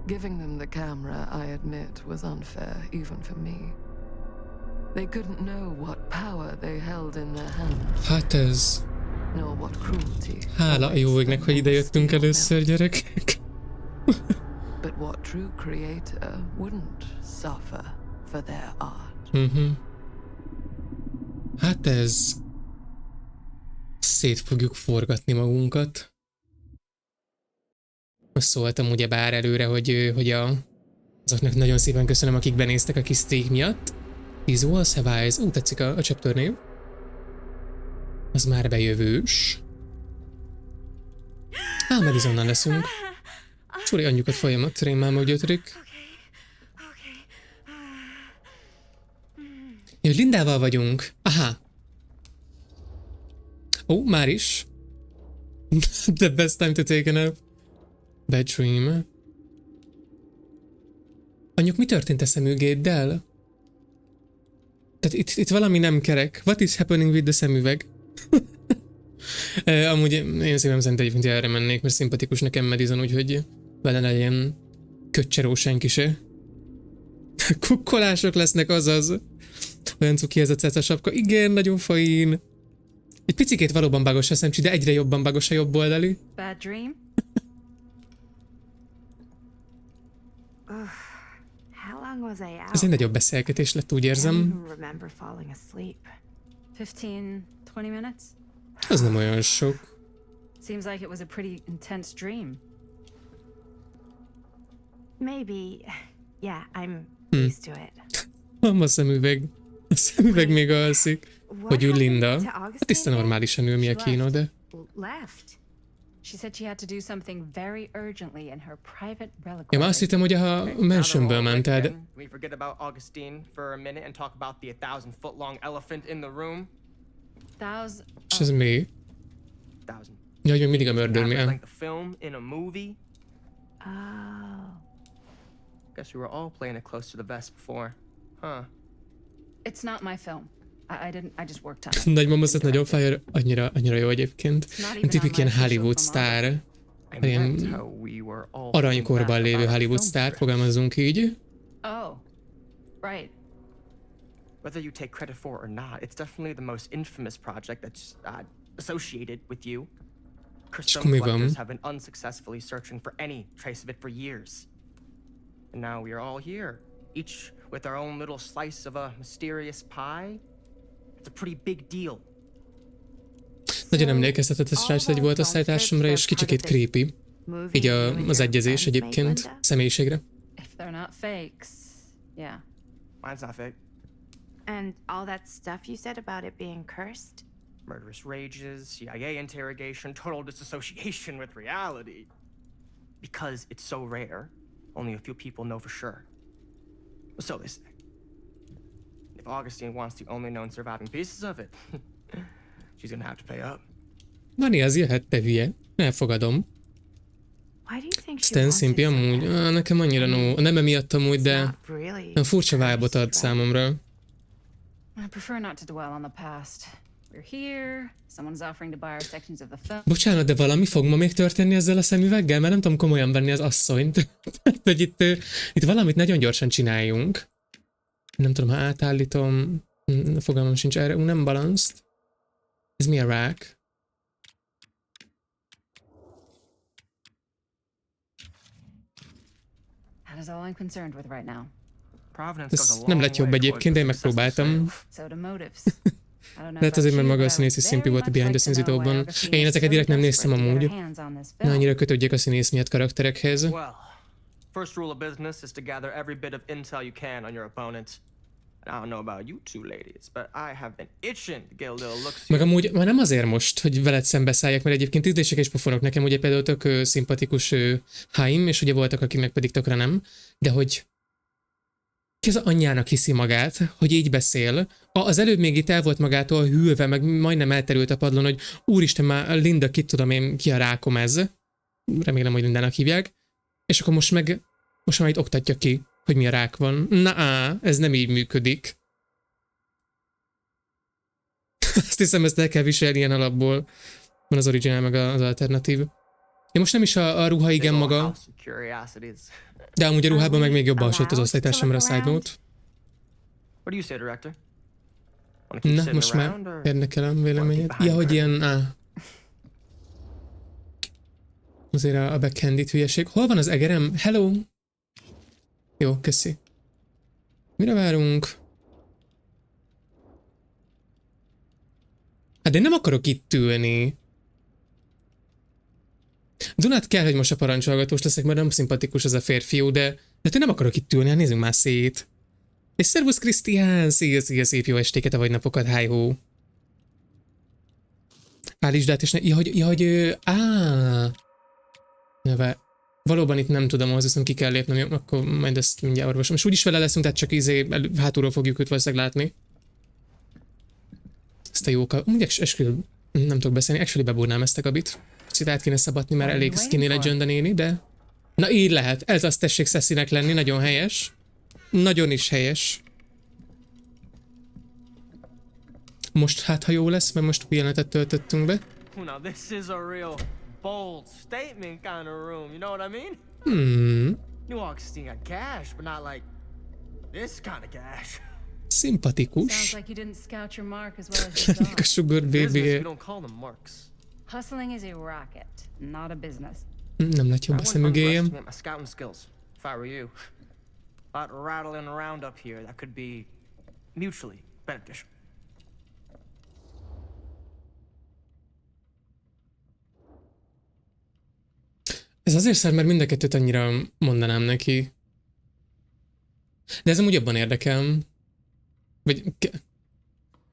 Giving them the camera, I admit, was unfair, even for me. They couldn't know what power they held in their hands. Hát ez... Nor what cruelty. Hála a jó égnek, hogy ide jöttünk először, gyerekek. But what true creator wouldn't suffer for their art? Hát ez... Szét fogjuk forgatni magunkat. Azt szóltam ugyebár előre, hogy azoknak nagyon szépen köszönöm, akik benéztek a kis streak miatt. These walls have eyes. Tetszik a chapter név. Az már bejövős. Madisonnal leszünk. Csúri anyjukat folyamat, rémmel meggyötörik. Ja, Lindával vagyunk. Aha. Már is. The best time to take a nap. Bad dream. Anyjuk, mi történt a szemüvegéddel? Tehát itt valami nem kerek. What is happening with the szemüveg? Amúgy én szépen szerint egyébként erre mennék, mert szimpatikus nekem Madison, úgyhogy vele legyen köccseró senki se. Kukkolások lesznek, azaz. Olyan cuki ez a ceca sapka. Igen, nagyon fain. Egy picikét valóban bagos a szemcsi, de egyre jobban bagos a jobb oldali. Bad dream? Ez egy nagyobb beszélgetés lett, úgy érzem. 15-20 minutes? Az nem olyan sok. Seems like it was a pretty intense dream. Maybe. Yeah, I'm used to it. A szemüveg. A szemüveg még alszik. Hogy ő Linda. Hát tiszta normálisan ül, mi a kíno, de... Left. She said she had to do something very urgently in her private reliquary. Én azt hittem, hogy a mansionből ment el, de... We forget about Augustine for a minute and talk about the 1,000-foot-long elephant in the room. És ez mi? Ja, hogy mindig a murder, mi? Like the film in a movie. Guess we were all playing it close to the vest before, huh? It's not my film. I just worked on it. Nagymama szett nagyon fájja, annyira jó egyébként. Tipik ilyen Hollywood sztár. Ilyen aranykorban lévő Hollywood sztár, fogalmazzunk így. Oh, right. Whether you take credit for it or not, it's definitely the most infamous project that's associated with you. Crystone collectors have been unsuccessfully searching for any trace of it for years. And now we are all here, each with our own little slice of a mysterious pie. It's a pretty big deal. Nagyon emlékeztetett a srác, hogy volt osztálytársamra, és kicsikét creepy. Így az egyezés egyébként személyiségre. If they're not fakes, yeah. Mine's not fake. And all that stuff you said about it being cursed? Murderous rages, CIA interrogation, total disassociation with reality. Because it's so rare, only a few people know for sure. So they say. If Augustine wants the only known surviving pieces of it, she's gonna have to pay up. Mani, az jöhet, te hülye. Elfogadom. Stan szimpi amúgy, nekem annyira nem emiatt amúgy, de nem furcsa vibe-ot ad számomra. I prefer not to dwell on the past. We're here, someone's offering to buy our sections of the film. Bocsánat, de valami fog ma még történni ezzel a szemüveggel? Mert nem tudom komolyan venni az asszonyt. Hogy itt valamit nagyon gyorsan csináljunk. Nem tudom, ha átállítom. Fogalmam sincs erre. Nem balanced. Ez mi a rack? That is all I'm concerned with right now. Ez nem lett jobb egyébként, de én megpróbáltam. Lehet azért, mert maga a színész is szimpi volt a behind the scenes videóban. Én ezeket direkt nem néztem amúgy. Ne annyira kötődjek a színész miatt karakterekhez. First rule of business is to gather every bit of intel you can on your opponent. I don't know about you two ladies, but I have been itching to get a little look. Meg amúgy már nem azért most, hogy veled szembeszálljak, mert egyébként ízlések és pofonok nekem ugye például tök szimpatikus Haim, és ugye voltak, akiknek pedig tökre nem, de hogy ki az anyjának hiszi magát, hogy így beszél. Az előbb még itt el volt magától hűlve, meg majdnem elterült a padlón, hogy úristen, már Linda, ki tudom én, ki a rákom ez. Remélem, hogy Lindának hívják. És akkor most már itt oktatja ki, hogy mi a rák van. Ez nem így működik. Azt hiszem, ezt el kell viselni ilyen alapból. Van az originál, meg az alternatív. Ja, most nem is a ruha, igen maga. De amúgy a ruhában meg még jobban hasonlít az osztálytársamra a side note. Na, most már érdekelem véleményed. Ja, hogy ilyen... Azért a backhandit hülyeség. Hol van az egerem? Hello! Jó, köszi. Mire várunk? Hát de én nem akarok itt ülni. Dunát kell, hogy most a parancsolgatós leszek, mert nem szimpatikus az a férfiú, de én nem akarok itt ülni, hát nézzünk már szét. És szervusz Krisztián! Szia, szép jó estéket, vagy napokat, hi-ho! Állítsd át, és ne... Neve. Valóban itt nem tudom, ahhoz viszont ki kell lépnem, akkor majd ezt mindjárt orvosom. És úgyis vele leszünk, tehát csak hátulról fogjuk őt valószínűleg látni. Ezt a jókat. Úgy nem tudok beszélni, actually bebúrnám ezt a gabit. Kicsit át kéne szabadni, mert elég skinny legend a néni, de... Na így lehet, ez azt tessék szeszinek lenni, nagyon helyes. Nagyon is helyes. Most hát, ha jó lesz, mert most új jelenetet töltöttünk be. Bold statement kind of room, you know what I mean? New Augustine got cash, but not like this kind of cash. Szimpatikus. Sounds like you didn't scout your mark as well as your dog. A sugar baby. We don't call them marks. Hustling is a racket, not a business. Nem lett jobb a szemügéjem. My scouting skills, if I were you. A lot rattling around up here that could be mutually beneficial. Ez azért szár, mert mind a kettőt annyira mondanám neki. De ez amúgy jobban érdekel. Vagy...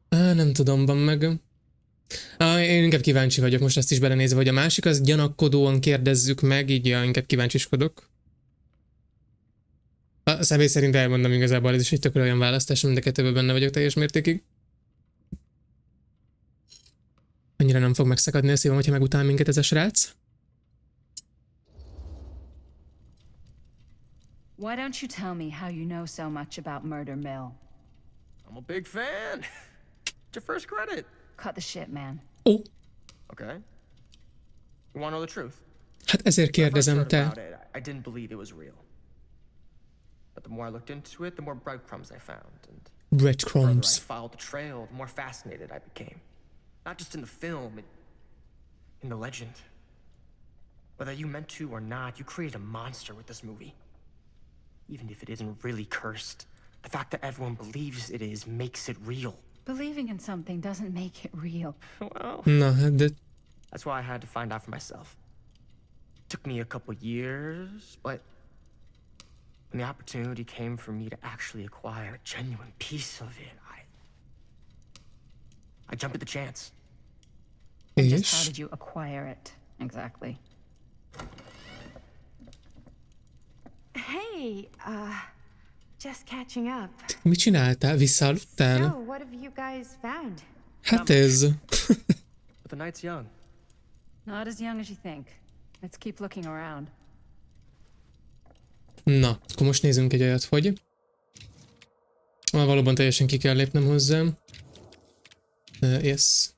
nem tudom, van meg. Én inkább kíváncsi vagyok most ezt is belenézve, hogy a másik az gyanakodóan kérdezzük meg, így inkább kíváncsiskodok. A személy szerint elmondom igazából, ez is egy tökre olyan választás, mind a kettőben benne vagyok teljes mértékig. Annyira nem fog megszakadni a szívem, hogyha megutál minket ez a srác. Why don't you tell me how you know so much about Murder Mill? I'm a big fan. It's your first credit. Cut the shit, man. Oh. Okay. You want to know the truth? Hát ezért kérdezem, te. I didn't believe it was real. But the more I looked into it, the more breadcrumbs I found. And breadcrumbs. the further I followed the trail, the more fascinated I became. Not just in the film, in the legend. Whether you meant to or not, you created a monster with this movie. Even if it isn't really cursed, the fact that everyone believes it is makes it real. Believing in something doesn't make it real. Well, na, that's why I had to find out for myself. It took me a couple years, but when the opportunity came for me to actually acquire a genuine piece of it, I jumped at the chance. And just how did you acquire it, exactly? Hey, just catching up. Mit csináltál? Visszaaludtál? So, what have you guys found? Hát ez... But the night's young. Not as young as you think. Let's keep looking around. Na, akkor most nézzünk egy olyat, hogy... valóban teljesen ki kell lépnem hozzám. Yes.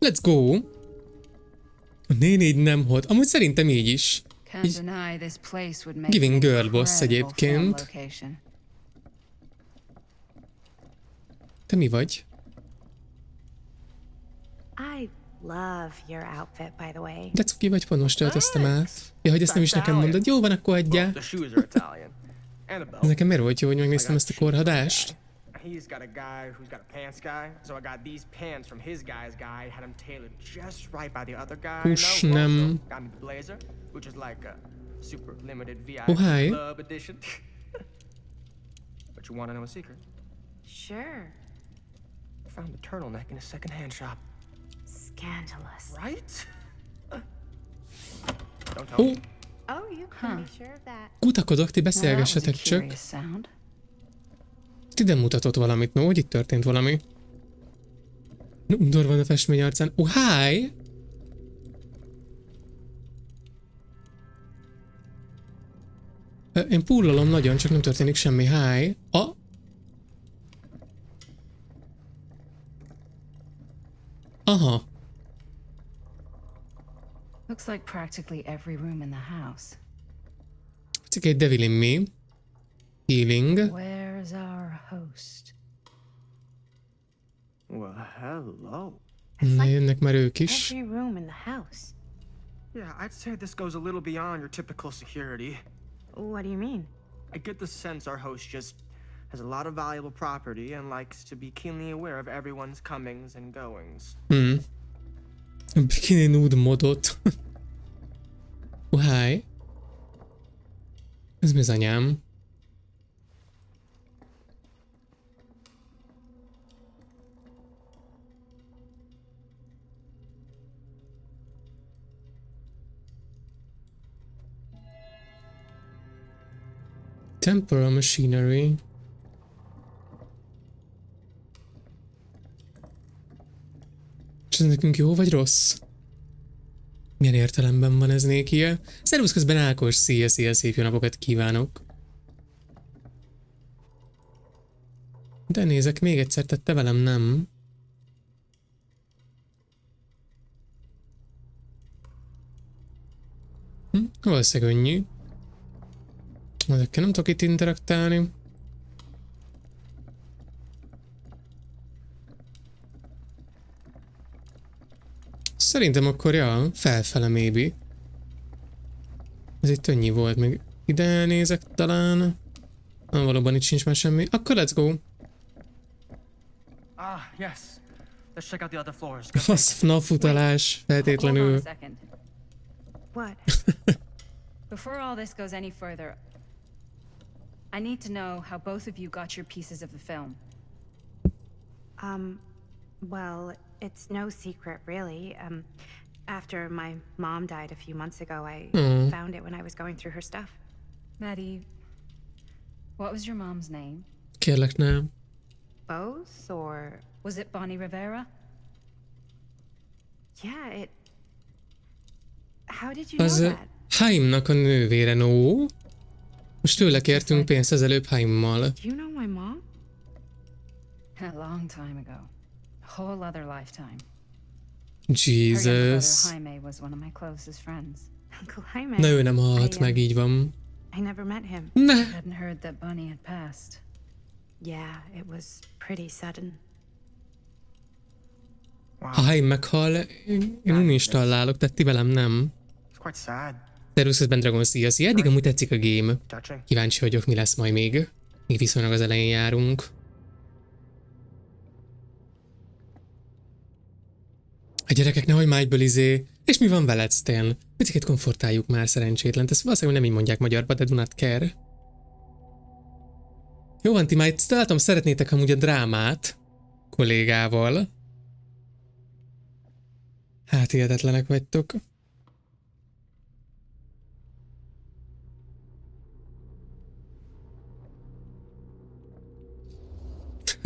Let's go! A néni nem hot. Amúgy szerintem így is. Így... Giving Girl Boss egyébként. Te mi vagy? I love your outfit, by the way. De cuki vagy, pont most öltöztem át. Ja, hogy ezt nem is nekem mondod. Jó van, akkor adjál. Ez nekem miért volt jó, hogy megnéztem ezt a korhadást? He's got a guy who's got a pants guy, so I got these pants from his guy's guy, had them tailored just right by the other guy. Push nem. Got me the blazer, which is like a super limited VIP club edition. But you want to know a secret? Sure. I found the turtleneck in a second-hand shop. Scandalous. Right? Don't tell me. Oh, you can be sure of that. Kutakodok, ti beszélgessetek csak. Ide mutatott valamit, no, hogy itt történt valami. Undor van a festmény arcán. Oh, hi! Én pullalom nagyon, csak nem történik semmi. Hi! Aha. Looks like practically every room in the house. It's egy devil in me. Healing. Where's our host? Well, hello. Na, jönnek már ők is. Every room in the house. Yeah, I'd say this goes a little beyond your typical security. What do you mean? I get the sense our host just has a lot of valuable property and likes to be keenly aware of everyone's comings and goings. Bikini nude modot. Oh, hi. Ez mi az anyám? Temporal machinery. És ez nekünk jó vagy rossz? Milyen értelemben van ez nékie? Szervusz közben Ákos, szia, szép jó napokat kívánok. De nézek, még egyszer tette velem, nem? Valószínűleg könnyű. Ezekkel nem tudok itt interaktálni. Szerintem akkor, ja, felfele maybe. Ez itt annyi volt, még ide nézek talán. Valóban itt sincs már semmi. Akkor let's go! Ah, yes. Let's check out the other floors. Az FNAF utalás, feltétlenül. What? Before all this goes any further, I need to know how both of you got your pieces of the film. Well, it's no secret, really. After my mom died a few months ago, I found it when I was going through her stuff. Maddie, what was your mom's name? Kérlek, nem. Both, or... Was it Bonnie Rivera? Yeah, it... How did you know that? Haimnak a nővére, no? Most tőle kértünk pénzt az előbb Haimmal. Do you know my mom? A long time ago. A whole other lifetime. Jesus. Jaime was one of my closest friends. Uncle Jaime. Na ő nem halt meg, így van. I never met him. Ne! I hadn't heard that Bunny had passed. Yeah, it was pretty sudden. Ha Jaime meghal, én úgy is találok, tehát ti velem nem. It's quite sad. Szervusz, közben Dragon Szia, eddig amúgy tetszik a game. Kíváncsi vagyok, mi lesz majd még. Még viszonylag az elején járunk. A gyerekek, nehogy már egyből És mi van veled, Stan? Picit komfortáljuk már, szerencsétlen. Ezt valószínűleg nem így mondják magyarba, de do not care. Jó van, ti már itt látom, szeretnétek amúgy a drámát kollégával. Hát hihetetlenek vagytok.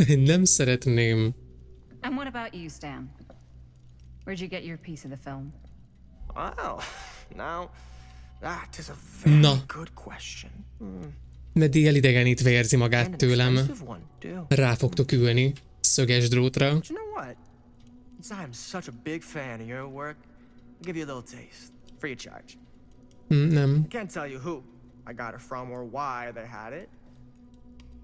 Én nem szeretném. And what about you, Stan? Where'd you get your piece of the film? Well, now that is a very good question. Meddig elidegenítve érzi magát tőlem. Rá fogtok ülni szöges drótra. You know what? Since I'm such a big fan of your work, I'll give you a little taste, free of charge. Nem. I can't tell you who I got it from or why they had it.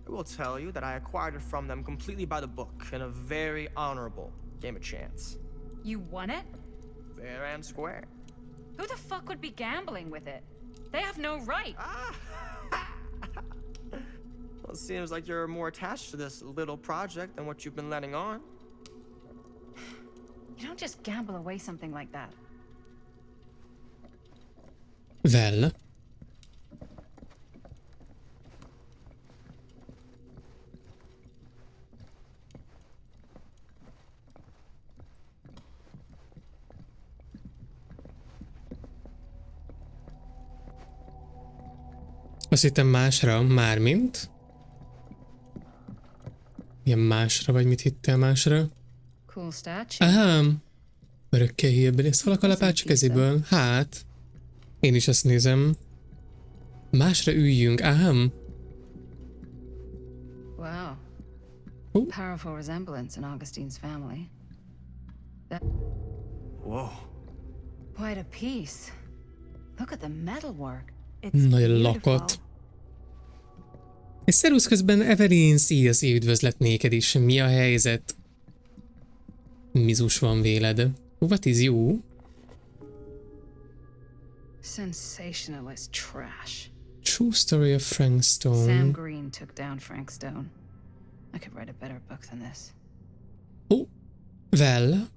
I will tell you that I acquired it from them completely by the book in a very honorable game of chance. You won it? Fair and square. Who the fuck would be gambling with it? They have no right. Well, it seems like you're more attached to this little project than what you've been letting on. You don't just gamble away something like that. Well. Azt hittem másra, mármint. Milyen másra, vagy mit hittél másra? Cool statue. Aha. Örökké hírbeli. Szól a kalapács kezéből. Hát. Én is azt nézem. Másra üljünk. Aha. Wow. Powerful resemblance in Augustine's family. Whoa. Quite a piece. Look at the metalwork. Nagyon lakott. És szervusz, közben Evelyn, szia, üdvözlet néked is. Mi a helyzet? Mizus van véled. What is you? Sensationalist trash. True story of Frank Stone. Sam Green took down Frank Stone. I could write a better book than this. Oh, well.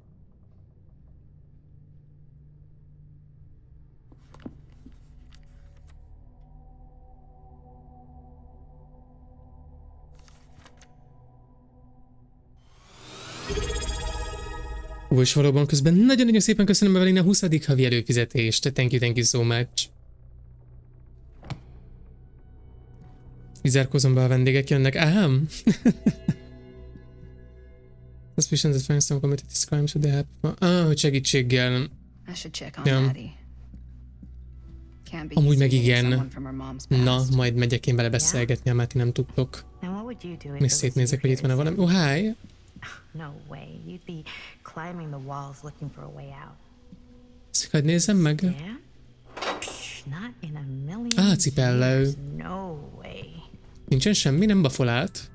És valóban közben nagyon-nagyon szépen köszönöm Evelyn a 20. havi előfizetést. Thank you so much. Vizárkozom be, a vendégek jönnek. Aham. Suspicion that Frank Stone committed this crime, so they have... hogy segítséggel. I should check on Maddie. Amúgy meg igen. Na, majd megyek én vele beszélgetni, amát ti nem tudtok. Még szétnézek, hogy itt van-e valami. Oh, hi! No way. You'd be climbing the walls looking for a way out. Szikad nézem meg. Yeah? Not in a million cipellő. years. No way. Nincsen semmi, nem bafolált.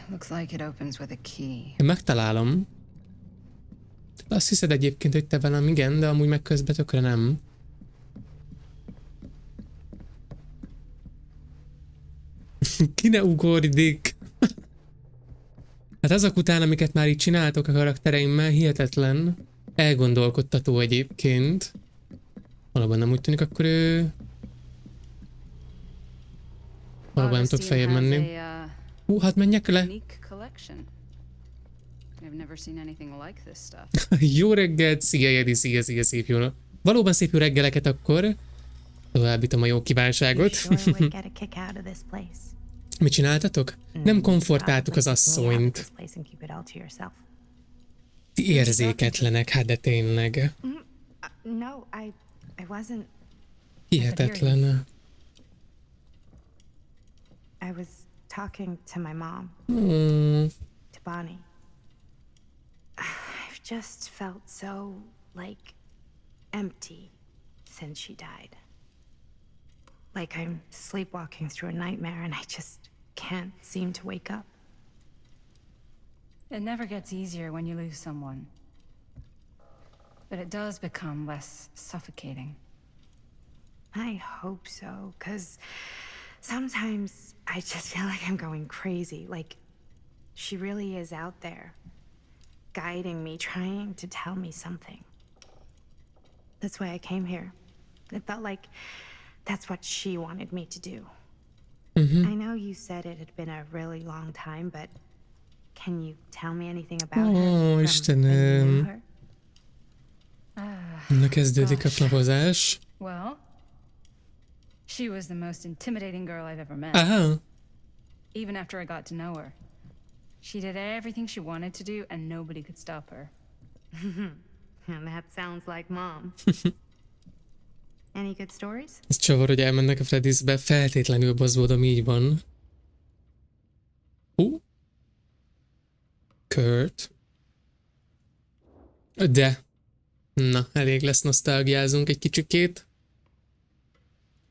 Looks like it opens with a key. Én megtalálom. Azt hiszed egyébként, hogy te velem igen, de amúgy meg közben tökre nem. Ki ne ugordik? Hát azok után, amiket már így csináltok a karaktereimmel, hihetetlen. Elgondolkodtató egyébként. Valóban nem úgy tűnik, akkor ő... Valóban nem tudok feljebb menni. Hát menjek le. Jó reggelt, szia Jedi, szia szép jó. Valóban szép jó reggeleket akkor. Továbbítom a jó kívánságot. Mit csináltatok? Nem komfortáltuk az asszonyt. Ti érzéketlenek, hát de tényleg. Hihetetlen. I was talking to my mom. To Bonnie. I've just felt so, like, empty since she died. Like I'm sleepwalking through a nightmare and I just can't seem to wake up. It never gets easier when you lose someone. But it does become less suffocating. I hope so, 'cause sometimes I just feel like I'm going crazy. Like, she really is out there, guiding me, trying to tell me something. That's why I came here. It felt like that's what she wanted me to do. I know you said it had been a really long time, but can you tell me anything about her? Ó, Istenem. Na kezdődik a flavozás. Well, she was the most intimidating girl I've ever met. Aha. Even after I got to know her. She did everything she wanted to do and nobody could stop her. And that sounds like Mom. Any good stories? Ez csavar, hogy elmennek a Freddy'sbe, feltétlenül bozódom, így van. Kurt. De. Na, elég lesz, nosztalgiázunk egy kicsikét.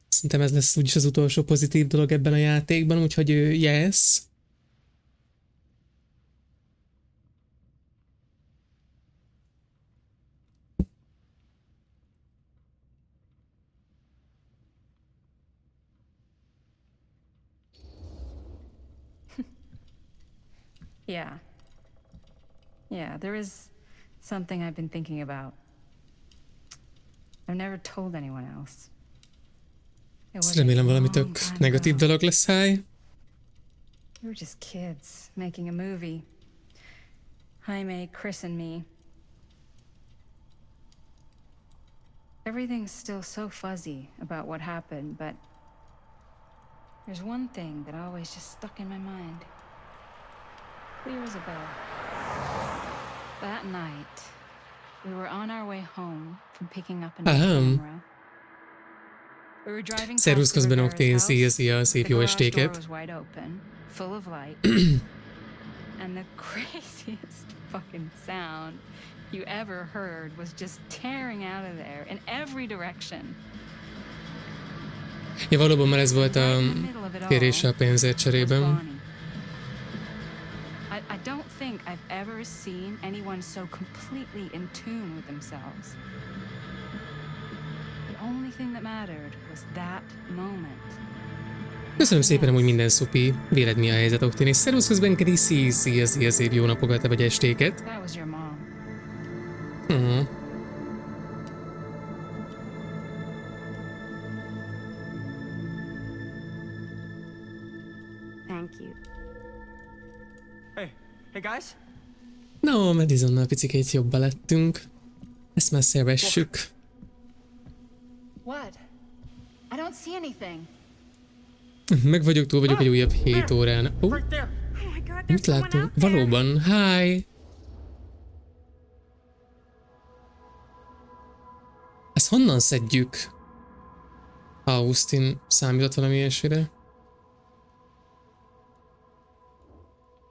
Szerintem ez lesz úgyis az utolsó pozitív dolog ebben a játékban, úgyhogy yes. Yeah, there is something I've been thinking about. I've never told anyone else. Remélem valami tök negatív dolog lesz, Hi. We were just kids making a movie. Jaime, Chris and me. Everything's still so fuzzy about what happened, but there's one thing that always just stuck in my mind. Clear as a bell. That night, we were on our way home from picking up a camera. We were driving Szervusz közben, Octane, szia, szép jó estéket. The was wide open, full of light, and the craziest fucking sound you ever heard was just tearing out of there in every direction. Ja, valóban már ez volt a kérése a pénzért cserében. I don't think I've ever seen anyone so completely in tune with themselves. The only thing that mattered was that moment. Köszönöm szépen, hogy minden szupi. Véled mi a helyzet, Octane? És szervusz közben, Kriszi, szia, szép jó napokat, vagy estéket. That was your mom. Thank you. Hey guys? No, Madisonnal picikét jobba lettünk. Ezt messzire vessük. What? I don't see anything. Meg vagyok egy újabb 7 órán. Mit látunk? Valóban, hi! Ezt honnan szedjük? Austin számított valami ilyesmire?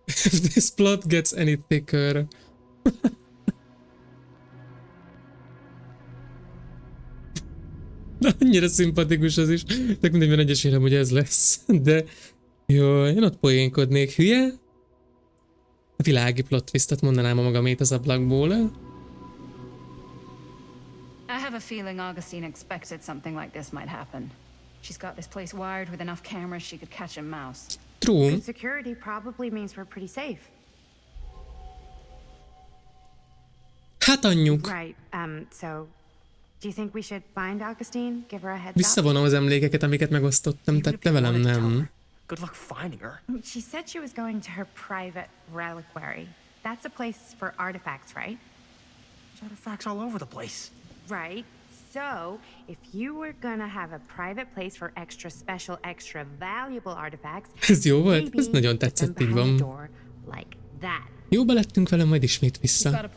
If this plot gets any thicker. Annyira szimpatikus az is. Tök mindegy, mert egyesélem, hogy ez lesz. De jó, én ott poénkodnék, hülye? A világi plot twistet mondanám a magamét az ablakból. I have a feeling Augustine expected something like this might happen. She's got this place wired with enough cameras she could catch a mouse. True. Good security probably means we're pretty safe. Hát anyjuk. Right, so do you think we should find Augustine? Give her a heads up? Visszavonom az emlékeket, amiket megosztottam, tette velem, nem. Good luck finding her. She said she was going to her private reliquary. That's a place for artifacts, right? There's artifacts all over the place. Right. So, if you were gonna have a private place for extra special, extra valuable artifacts, ez jó volt? Ez nagyon tetszett, így van. Like that. Jóba lettünk vele, majd ismét vissza.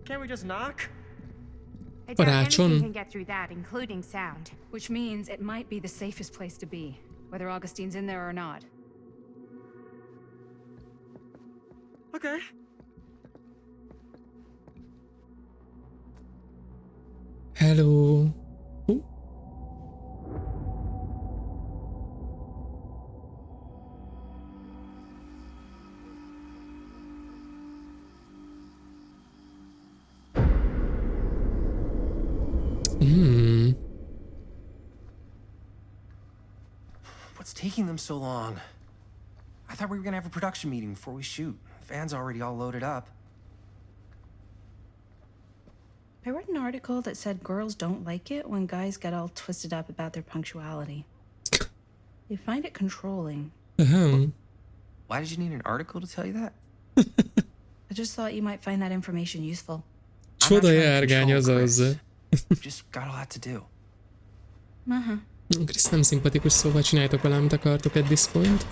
Can't we just knock? Parácson. Can get through that, including sound. Which means it might be the safest place to be, whether Augustine's in there or not. Okay. Hello. What's taking them so long? I thought we were gonna have a production meeting before we shoot. Van's already all loaded up. I read an article that said girls don't like it when guys get all twisted up about their punctuality. They find it controlling. Why did you need an article to tell you that? I just thought you might find that information useful. Csoda járgány az. Just got a lot to do. Krisz nem szimpatikus, szóval csináljátok vele, amit akartok at this point.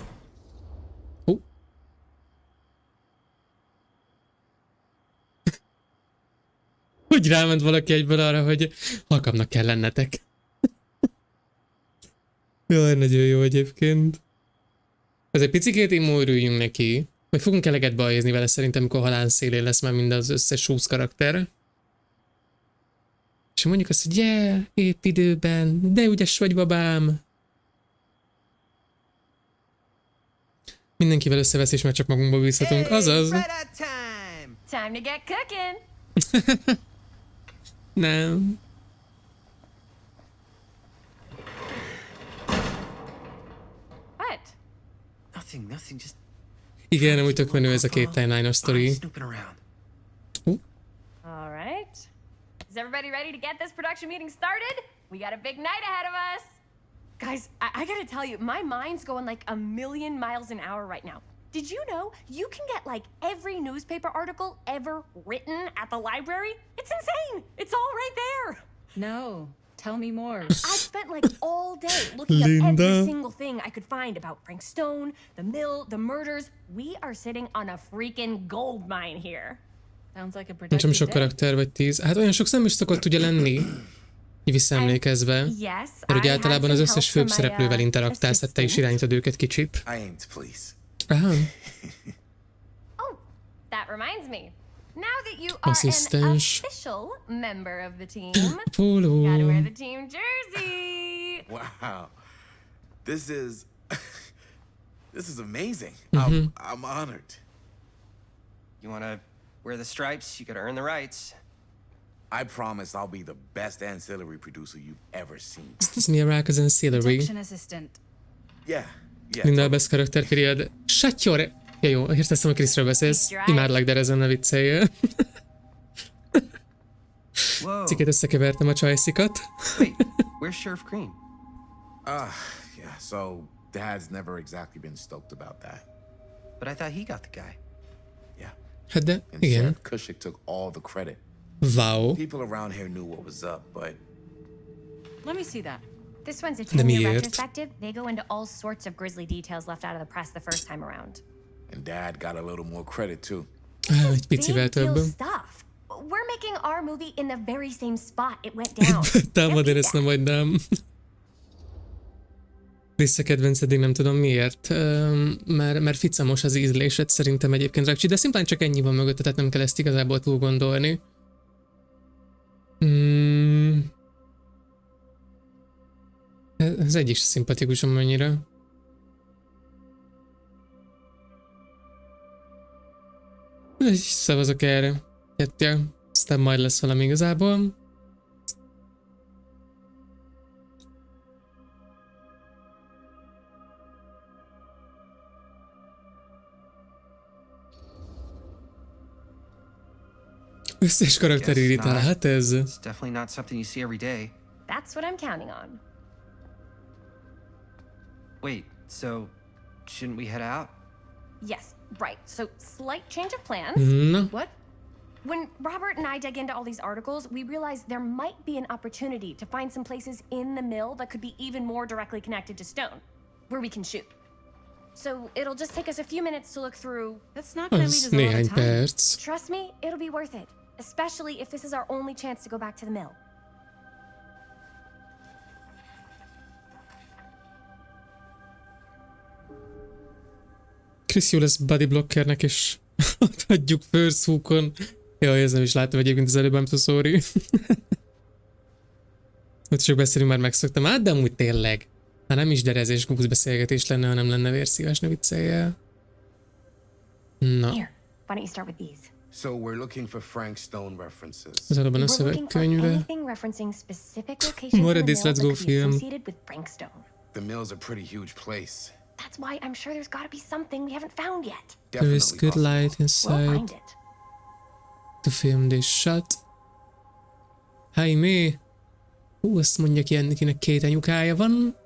Hogy ráment valaki egyből arra, hogy halkabbnak kell lennetek. Jaj, nagyon jó egyébként. Ez egy picikét immódüljünk neki. Majd fogunk eleget bajozni vele szerintem, amikor halál szélén lesz már mind az összes 20 karakter. És mondjuk azt, hogy yeah, épp időben, de ügyes vagy, babám. Mindenkivel összevesz, és már csak magunkba bízhatunk. Azaz. Time to get cooking. Nem. What? Nothing, just... Igen, nem úgy tök menő ez a két timeline-os sztori. All right. Is everybody ready to get this production meeting started? We got a big night ahead of us. Guys, I gotta tell you, my mind's going like a million miles an hour right now. Did you know you can get like every newspaper article ever written at the library? It's insane. It's all right there. No, tell me more. I've spent like all day looking up every single thing I could find about Frank Stone, the mill, the murders. We are sitting on a freaking gold mine here. Sounds like a Nem productive sok karakter vagy 10. Hát olyan sok nem is szokott ugye lenni. Így visszaemlékezve. Mert ugye általában az összes főbb szereplővel interaktálsz, hát te is irányítod őket kicsit. Aha. Oh, that reminds me. Now that you are an official member of the team, Polo. gotta wear the team jersey. Wow. This is amazing. I'm honored. You wanna wear the stripes? You gotta earn the rights. I promise I'll be the best ancillary producer you've ever seen. Ez mi a rák az ancillary? Production assistant. Yeah. Minden a best karakter period. Satyor! Ja jó, érteztem, a Kriszről beszélsz. Imádlak, de ezen ne vicceljél. Ciket összekevertem a csajszikat. Wait, where's Sheriff Green? Yeah, so Dad's never exactly been stoked about that. But I thought he got the guy. Yeah. Hát de, And igen. Sheriff Cushing took all the credit. Wow. People around here knew what was up, but... Let me see that. This one's a 10-year retrospective. They go into all sorts of grisly details left out of the press the first time around. And Dad got a little more credit too. Egy picivel több. Stuff. We're making our movie in the very same spot it went down. Támad, én ezt nem hagynám. Visszakedvenc eddig nem tudom miért. Mert ficamos az ízlésed szerintem egyébként, Rakcsi, de szimplán csak ennyi van mögötte, tehát nem kell ezt igazából túl gondolni. Ez egy is szimpatikus annyira. Szavazok erre. Kettő. Aztán majd lesz valami igazából. Összes karakter irritál, hát ez. It's definitely not something you see every day. That's what I'm counting on. Wait, so shouldn't we head out? Yes, right. So slight change of plans. No. What? When Robert and I dug into all these articles, we realized there might be an opportunity to find some places in the mill that could be even more directly connected to Stone, where we can shoot. So it'll just take us a few minutes to look through. That's not gonna leave us a lot of time. Perc. Trust me, it'll be worth it. Especially if this is our only chance to go back to the mill. Krisz jó lesz bodyblockernek, és adjuk first hookon. Jaj, ez nem is láttam egyébként az előbb, I'm so sorry. Ott sok beszélünk, már megszoktam. Hát, de amúgy tényleg. Hát nem is derezés gúz beszélgetés lenne, hanem lenne vérszívás, ne vicceljél. Na. Here, why don't you start with these? So we're looking for Frank Stone references. Ez alapban a We're looking for szövegkönyve. anything referencing specific locations in the Maradész, mill let's that go could be film. associated with Frank Stone. The mill's a pretty huge place. That's why I'm sure there's got to be something we haven't found yet. There is good light We'll inside. find it. To film this shot. Jaime. Azt mondja ki, ennek 2 anyukája van.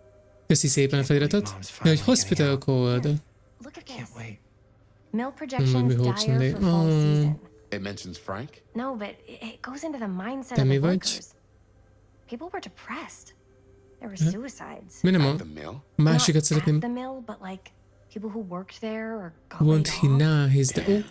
Köszi szépen a feliratot. Ja, hogy hospital code. Look at this. Mill projections dire for fall Oh. season. It mentions Frank? No, but it goes into the mindset Te of mi the vagy? workers. People were depressed. There were suicides. Mi nem a másikat Not szeretném. at the mill, but like people who worked there or got Want laid he off. now he's the... Oh.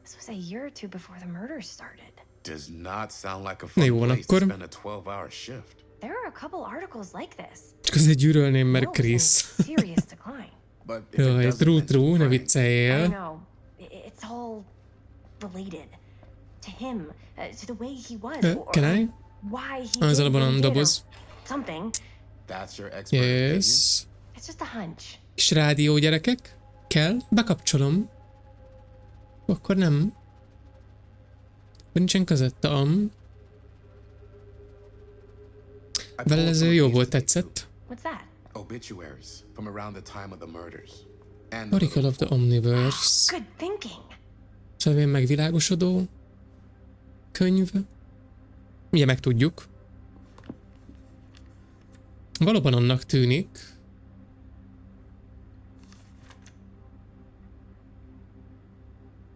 This was a year or two before the murders started. Does not sound like a Na fun jó van place to akkor. spend a 12-hour shift. There are a couple articles like this. Csak azért gyűrölném, mert Mill was in Chris. serious decline. But if it Jaj, doesn't true, ne I vicceljél. know. It's all related to him, to the way he was, or Can I? why he Az did alapban what he a did, or doboz. something. That's your expert opinion? Yes. It's just a hunch. Kis rádió, gyerekek. Kell? Bekapcsolom. Akkor nem. Nincsen kazetta, Velező jó volt, tetszett. What's that? Obituaries from around the time of the murders. And Oracle of the Omniverse. Good thinking. Szóval megvilágosodó. Könyv. Ugye megtudjuk. Valóban annak tűnik.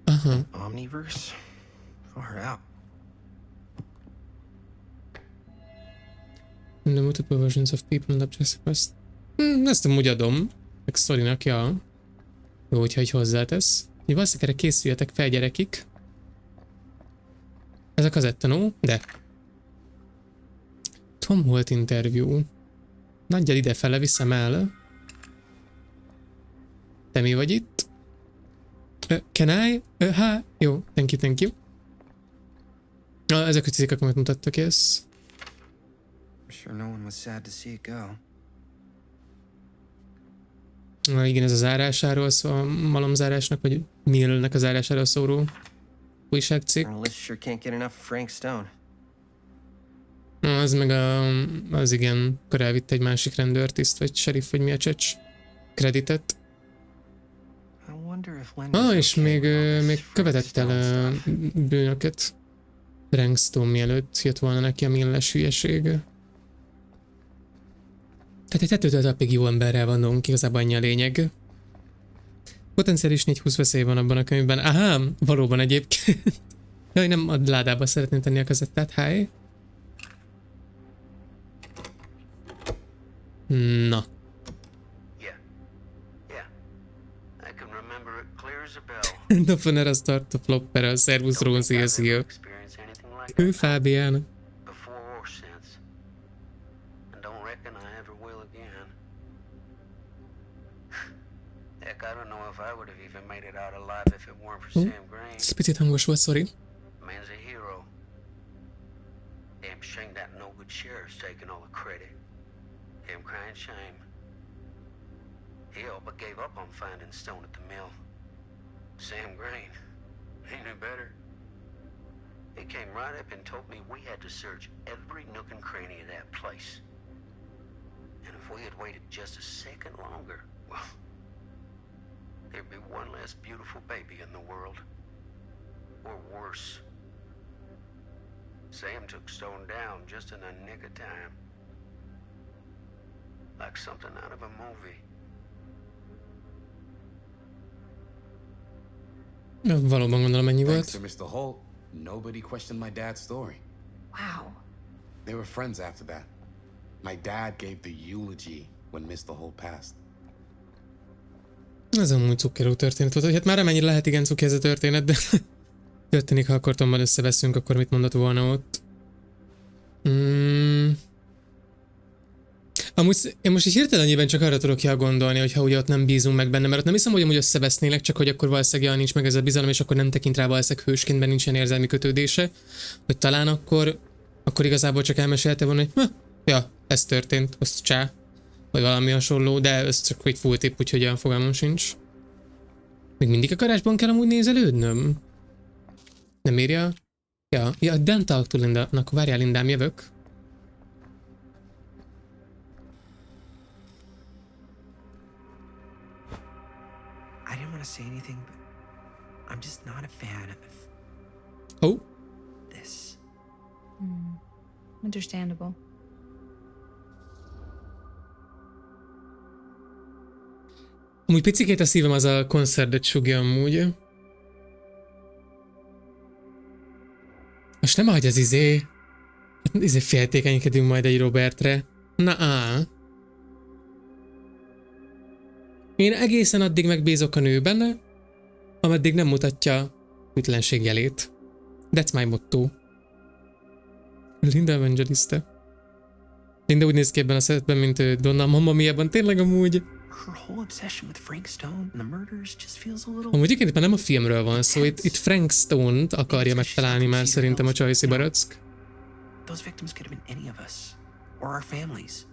Aha. Omniverse? Far out. The multiple versions of people and objects quest. Ezt amúgy adom. Meg sztorinak, ja. Jó, hogyha így hozzátesz. Így valószínűleg erre készüljetek fel, gyerekik. Ez a kazettanó, de. Tom Holt interview. Nagyjal idefele viszem el. Te mi vagy itt? Can I? Jó, thank you. Ezek a cikkek, amit mutattak, yes. I'm sure no one was sad to see it go. Igen, ez a zárásáról szól, a malomzárásnak, vagy millnek a zárásáról szóló újságcikk. Journalists sure can't get enough of Frank Stone. Az meg az igen, akkor elvitt egy másik rendőrtiszt, vagy sheriff, vagy mi a csecs kreditet. És még követett el bűnöket Frank Stone, mielőtt jött volna neki a milles hülyeség. Tehát egy tetőtől talpig jó emberrel van dolgunk, igazából annyi a lényeg. Potenciális 4-20 veszély van abban a könyvben. Aha, valóban egyébként. Jaj, nem a ládába szeretném tenni a kazettát, hi. Na. The funeral start to flop per a servus Rosie is here. Ő Fabian. Ez picit hangos volt, sorry. Man's a hero. Damn shame that no good sheriff's taking all the credit. Damn crying shame. He all but gave up on finding Stone at the mill. Sam Green. He knew better. He came right up and told me we had to search every nook and cranny of that place. And if we had waited just a second longer, well, there'd be one less beautiful baby in the world. Or worse. Sam took Stone down just in the nick of time. Like something out of a movie. Valóban gondolom ennyi Thanks volt. to Mr. Holt, nobody questioned my dad's story. Wow. They were friends after that. My dad gave the eulogy when Mr. Holt passed. Ez amúgy cukkerú történet volt. Hát már amennyire lehet, igen, cuki ez a történet, de történik, ha akkor Tomban összeveszünk, akkor mit mondott volna ott. Amúgy én most így hirtelenjében csak arra tudok gondolni, hogy ha ugye ott nem bízunk meg benne, mert ott nem hiszem, hogy amúgy összevesznének, csak hogy akkor valószínűleg nincs meg ez a bizalom, és akkor nem tekint rá valószínűleg hősként, mert nincsen érzelmi kötődése, hogy talán akkor igazából csak elmesélte volna, hogy ez történt, az csá, vagy valami hasonló, de ez csak egy full tip, úgyhogy olyan fogalmam sincs. Még mindig a garázsban kell amúgy nézelődnöm? Nem írja? Ja, Dan talk to Linda-nak, várjál Lindám, jövök. I didn't want to say anything, but I'm just not a fan of this. Understandable. Amúgy picikét a szívem az a koncertet sugja amúgy. Most nem hagy az izé féltékenykedünk majd egy Robertre. Na á. Én egészen addig megbízok a nőben, ameddig nem mutatja hűtlenség jelét. That's my motto. Linda Evangelista. Linda úgy néz ki ebben a szeretben, mint Donna Mamma Mia-ban, tényleg amúgy. Amúgy igen, itt már nem a filmről van szó, itt Frank Stone-t akarja megtalálni már szerintem a Csajci barack. Those victims could have been any of us, or our families.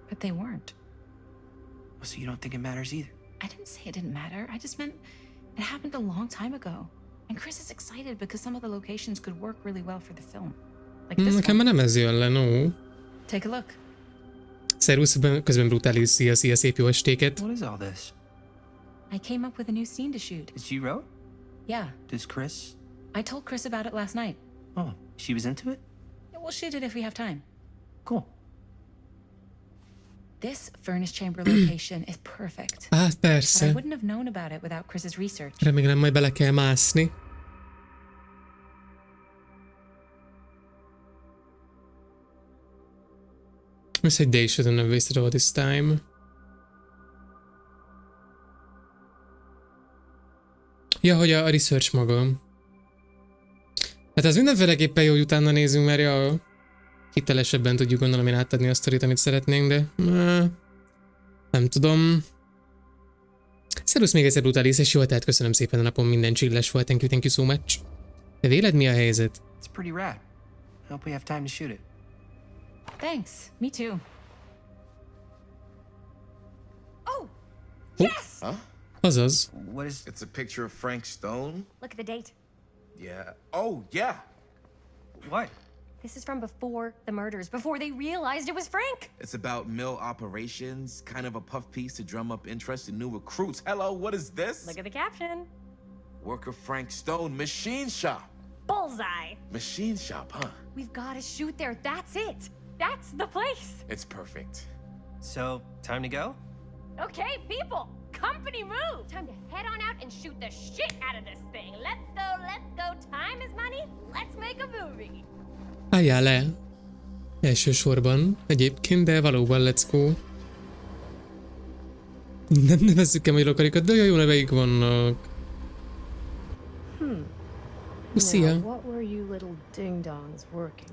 But they weren't. So you don't think it matters either? I didn't say it didn't matter. I just meant it happened a long time ago. And Chris is excited because some of the locations could work really well for the film. Like this Nekem már nem ez jön le, no. Take a look. Szervusz, közben brutális, szia, szép jó estéket. What is all this? I came up with a new scene to shoot. Did you wrote? Yeah. Does Chris? I told Chris about it last night. Oh, she was into it? Yeah, we'll shoot it if we have time. Cool. This furnace chamber location is perfect. Hát persze. But I wouldn't have known about it without Chris's research. Remélem majd bele kell mászni. Mi said they shouldn't have wasted all this time. Ja, hogy a research maga. Hát az mindenféleképpen jó, hogy utána nézünk, mert ja, hitelesebben tudjuk gondolom én átadni a sztorit, amit szeretnénk, de nem tudom. Szervusz még egyszer brutális, és jól tehát köszönöm szépen a napon, minden csilles volt, thank you so much. De véled mi a helyzet? It's pretty rad. I hope we have time to shoot it. Thanks. Me too. Oh, yes! Huh? Azaz. What is... It's a picture of Frank Stone? Look at the date. Yeah. Oh, yeah. What? This is from before the murders, before they realized it was Frank. It's about mill operations, kind of a puff piece to drum up interest in new recruits. Hello, what is this? Look at the caption. Worker Frank Stone, machine shop. Bullseye. Machine shop, huh? We've got to shoot there. That's it. That's the place. It's perfect. So, time to go? Okay, people. Company move. Time to head on out and shoot the shit out of this thing. Let's go. Time is money. Let's make a movie. Álljál le. Elsősorban egyébként, de valóban let's go. Nem nevezzük el magyarokarikat, de olyan jó neveik vannak. Szia.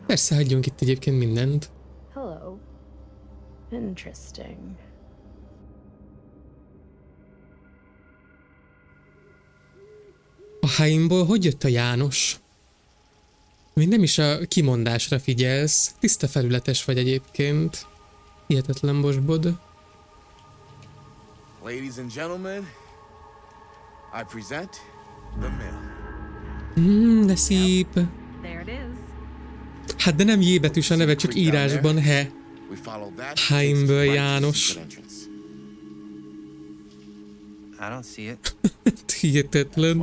Persze, hagyjunk itt egyébként mindent. Hello. Interesting. A Haimból hogy jött a János? Még nem is a kimondásra figyelsz. Tiszta felületes vagy egyébként. Hihetetlen bosbod. Ladies and gentlemen, I present the mill. De szép. Hát de nem J betűs a neve, csak írásban he. Haimből János. I don't see it. Hihetetlen.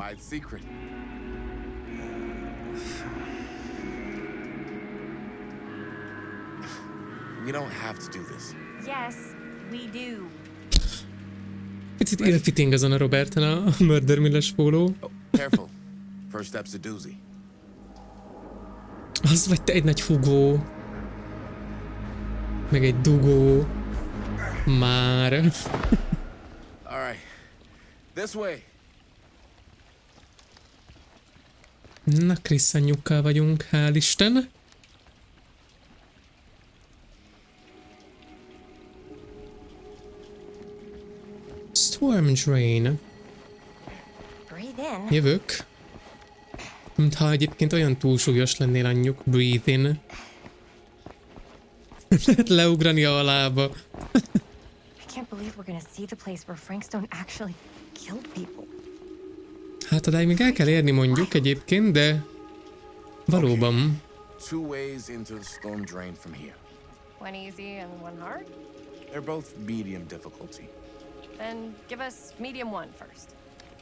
We don't have to do this. Yes, we do. Picit ill-fitting azon a Roberten a Murder Milles póló. Oh, careful. First step's a doozy. Az vagy te egy nagy hugó. Meg egy dugó. Már. All right. This way. Na, Krisz anyjukkal vagyunk, hál' Isten. Storm Drain. Jövök. Mintha egyébként olyan túlsúlyos lennél anyjuk. Breathe in. Lehet leugrani a lába. I can't believe we're gonna see the place where Frank Stone actually killed people. Hát odáig még el kell érni mondjuk egyébként, de valóban. Two ways into the storm drain from here. One easy and one hard? They're both medium difficulty. Then give us medium one first.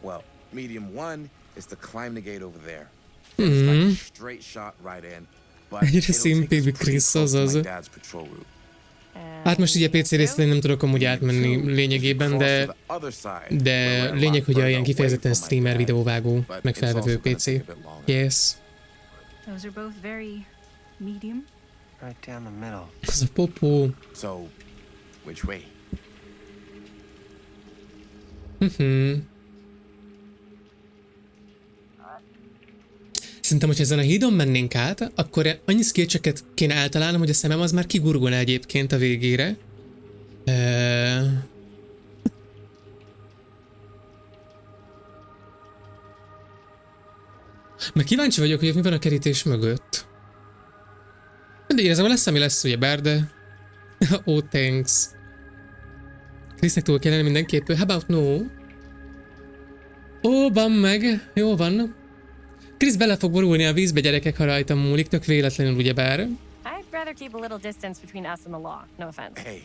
Well, medium one is to climb the gate over there. Mm-hmm. Straight shot right in. But Egyre szimpébb Krisz az. Hát most ugye PC részén nem tudok amúgy átmenni lényegében, de lényeg, hogy ilyen kifejezetten streamer, videóvágó, meg felvevő PC. Yes. Those are both very medium. Right down the middle. Az a popó. So, which way? Szerintem, hogy ezen a hídon mennénk át, akkor annyi skillcseket kéne eltalálnom, hogy a szemem az már kigurgol egyébként a végére. Meg kíváncsi vagyok, hogy mi van a kerítés mögött. De érezem, lesz, ami lesz, ugye bár, de... Oh, thanks. Krisznek túl kellene mindenképp. How about no? Ó, van meg. Jó van. Krisz bele fog borulni a vízbe, gyerekek, ha rajtam múlik, tök véletlenül, ugyebár. I'd rather keep a little distance between us and the law. No offense. Hey,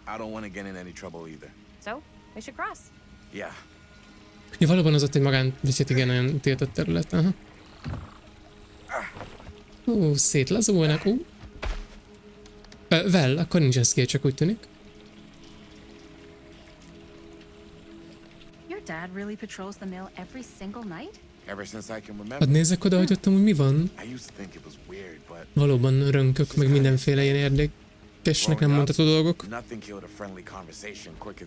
I don't want to get in any trouble either. So, we should cross. Yeah. Ja, valóban az ott egy magánvicsit, igen, olyan tiltott terület. Aha. Szétlazulnak, Well, akkor nincsen skill, csak úgy tűnik. Your dad really patrols the mill every single night? Ever since I can remember. Hadd nézzek oda, hogy ott amúgy mi van. Valóban rönkök, meg mindenféle ilyen érdekesnek nem mondható dolgok.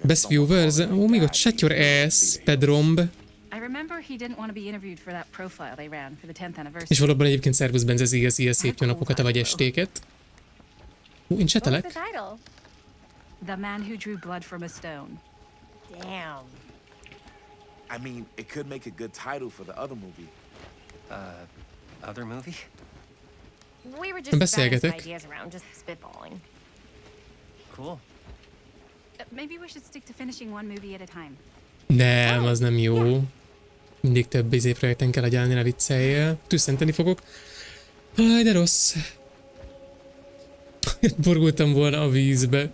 Best viewers? Oh my god, shut your ass, Pedromb. És valóban egyébként szervusz Benz, ez ilyen szép jó napokat, vagy estéket. Én csetelek. The man who drew blood from a stone. Damn. I mean, it could make a good title for the other movie. Other movie? We were just bouncing ideas around, just spitballing. Cool. Maybe we should stick to finishing one movie at a time. Nem, az nem jó. Mindig több projekten kell agyalni, ne vicceljél. Tüsszenteni fogok. Aj, de rossz. Borultam volna a vízbe.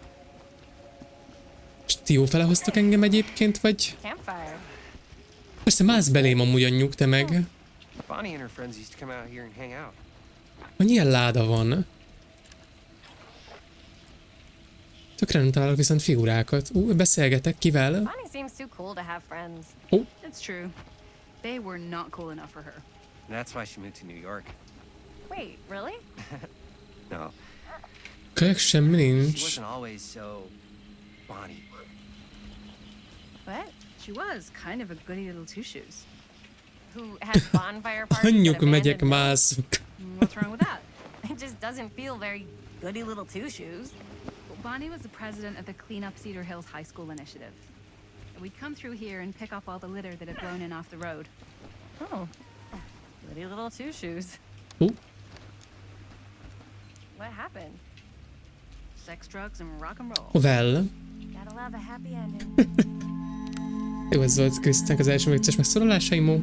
És ti jó felehoztok engem egyébként, vagy? Persze mász belém amúgy anyjuk, te meg. Annyi ilyen láda van. Tökre nem találok viszont figurákat. Beszélgetek kivel? Bonnie seems too cool to have friends. Oh. It's true. They were not cool enough for her. That's why she moved to New York. Wait, really? No. Kajak semmi nincs. She wasn't always so Bonnie. What? She was kind of a goody little two-shoes. Who has bonfire parties? Anyjuk megyek, mászok. What's wrong with that? It just doesn't feel very goody little two-shoes. Bonnie was the president of the Clean Up Cedar Hills High School initiative. We'd come through here and pick up all the litter that had blown in off the road. Oh, goody little two-shoes. What happened? Sex, drugs, and rock and roll. Well. Gotta love a happy ending. Jó, ez volt Krisztának az első vicces megszólalása, imó.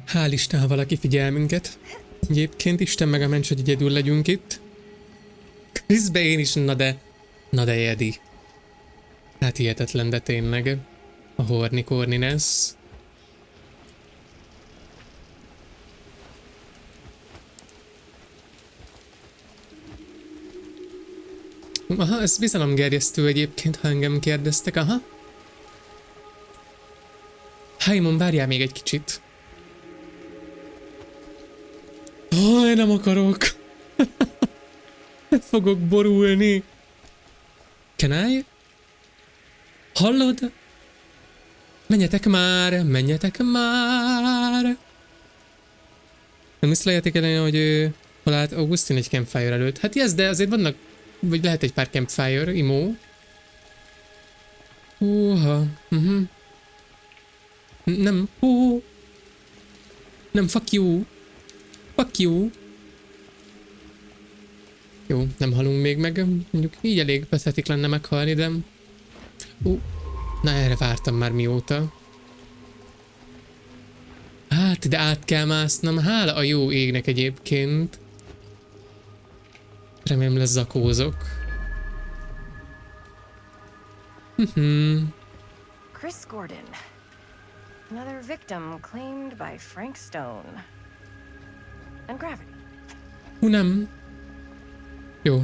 Hál' Isten, ha valaki figyel minket. Egyébként Isten meg a ments, hogy egyedül legyünk itt. Kriszbe én is, na de Edi. Hát hihetetlen, de tényleg. A hornikorniness. Aha, ez bizalomgerjesztő egyébként, ha engem kérdeztek, aha. Hájmon, várjál még egy kicsit. Aj, nem akarok. Fogok borulni. Can I? Hallod? Menjetek már, menjetek már. Nem hisz lehetik elején, hogy hol állt Augustin egy campfire előtt. Hát yes, de azért vannak, vagy lehet egy pár campfire, imó. Húha. Nem, nem, fuck you. Fuck you. Jó, nem halunk még meg. Mondjuk így elég pathetik lenne meghalni, de... Na erre vártam már mióta. Hát ide át kell másznom. Hála a jó égnek egyébként. Remélem lezakózok. Chris Gordon. Another victim claimed by Frank Stone. And gravity. Nem. Jó.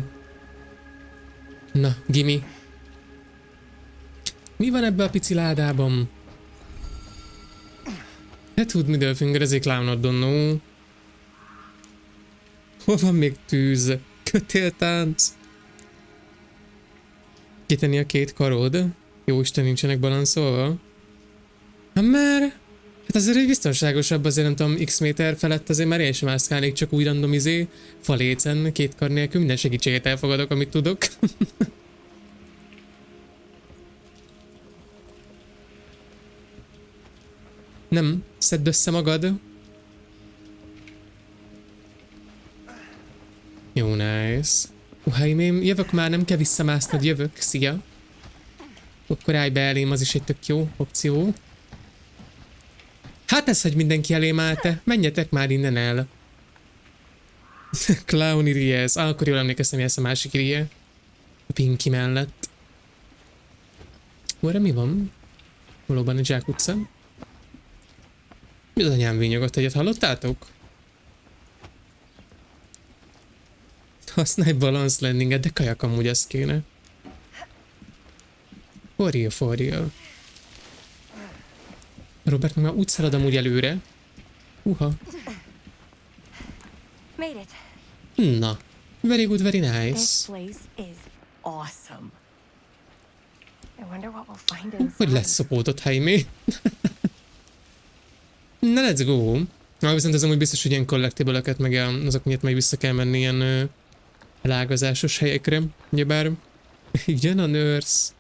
Na, gimme. Mi van ebbe a pici ládában? Ne tud mi dölfüngerezik clownot, donno. Hol van még tűz? Kötéltánc. Kitenni a két karod? Jóisten, nincsenek balanszolva. Mert... Hát azért egy biztonságosabb, azért nem tudom, x méter felett azért már én sem mászkálnék, csak úgy random falécen, két kar nélkül, minden segítséget elfogadok, amit tudok. Nem, szedd össze magad. Jó, nice. Uhaimém, jövök már, nem kell visszamásznod, jövök, szia. Akkor állj be elém, az is egy tök jó opció. Hát ez, hogy mindenki elém áll, te. Menjetek már innen el. Clown iriye ez. Akkor jól emlékeztem, hogy ez a másik iriye. A Pinky mellett. Arra mi van? Valóban egy zsákutca. Mi az anyám vinyogott egyet, hallottátok? Használj balance landinget, de kajak amúgy azt kéne. For real. Robert meg már úgy szalad amúgy előre. Uha. Made it. Na. Very good, very nice. This place is awesome. I wonder what we'll find inside. Hogy lesz szopódott, Jaime? Na, let's go. Na, viszont ez amúgy biztos, hogy ilyen collectible-öket, meg azok miatt majd vissza kell menni ilyen elágazásos helyekre. Ugyebár igen, a nurse.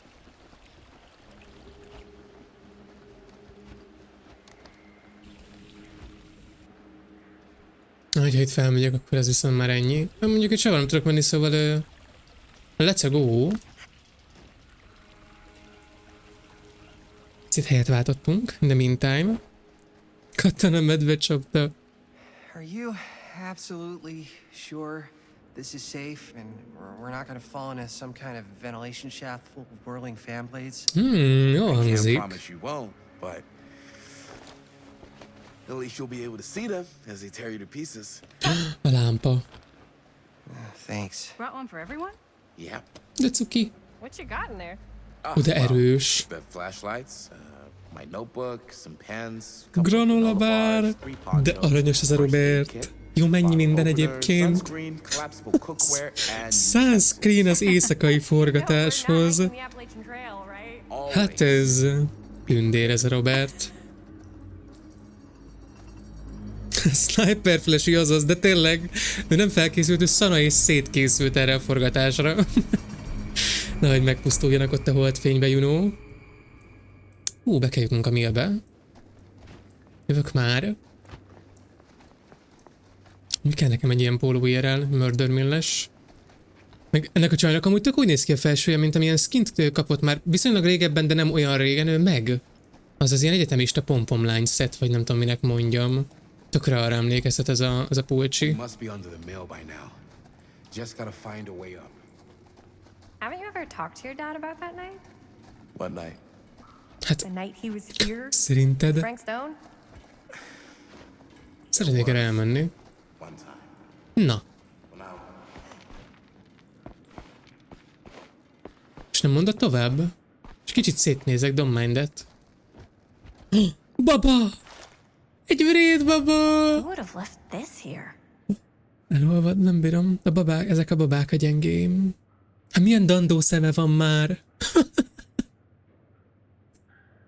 Ha itt felmegyek, akkor ez viszont már ennyi. Mondjuk itt sehol nem tudok menni, szóval... let's go! Itt helyet váltottunk, in the meantime. Katana medve csapta. Are you absolutely sure this is safe and we're not gonna fall into some kind of ventilation shaft full of whirling fan blades? Jó hangzik. I can't promise you won't, but... At least you'll be able to see them as they tear you to pieces. A lámpa. Thanks. Brought one for everyone? Yeah. De cuki. What you got in there? De erős. The flashlights, my notebook, some pens, Granola bar. De aranyos ez a Robert. Jó, mennyi minden egyébként. Sunscreen az éjszakai forgatáshoz. Hát ez... Tündér ez a Robert. Sniper flashy azaz, de tényleg, ő nem felkészült, ő szana és szétkészült erre a forgatásra. Na, hogy megpusztuljanak ott a holdfénybe, you know. Be kell jutnunk a millbe. Jövök már. Mi kell nekem egy ilyen póló IRL, murder milles. Meg ennek a csajnak amúgy tök úgy néz ki a felsője, mint amilyen skint kapott már viszonylag régebben, de nem olyan régen, ő meg. Az az ilyen egyetemista pompomlány set, vagy nem tudom minek mondjam. Tökre arra emlékeztet ez a pulcsi. Must be under the mill by now. Just gotta find a way up. Haven't you ever talked to your dad about that night? What night? Hát, the night he was here? Szerinted? Frank Stone? Szeretnék erre elmenni. Na. És nem mondod tovább? És kicsit szétnézek, don't mind that. Baba! Egy vréd baba! Who would have left this here? Elolvad, nem bírom. A babák, ezek a babák a gyengém. Hát milyen dandó szeme van már?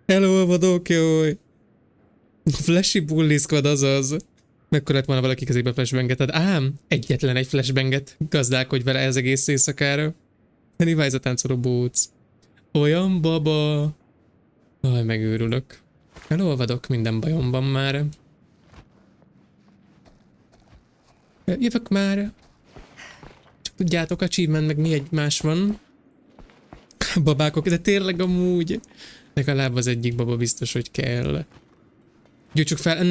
Elolvadok, jój! Flashy Bully Squad azaz. Mekkor lett volna valaki kezébe flashbanget? Ám, egyetlen egy flashbanget gazdálkodj vele ez egész éjszakára. Levi's a táncoló bóc. Olyan baba. Aj, megőrülök. Elolvadok, minden bajomban már. Jövök már. Csak tudjátok, achievement meg mi más van. Babákok, de tényleg amúgy. Legalább az egyik baba biztos, hogy kell. Gyújtsuk fel.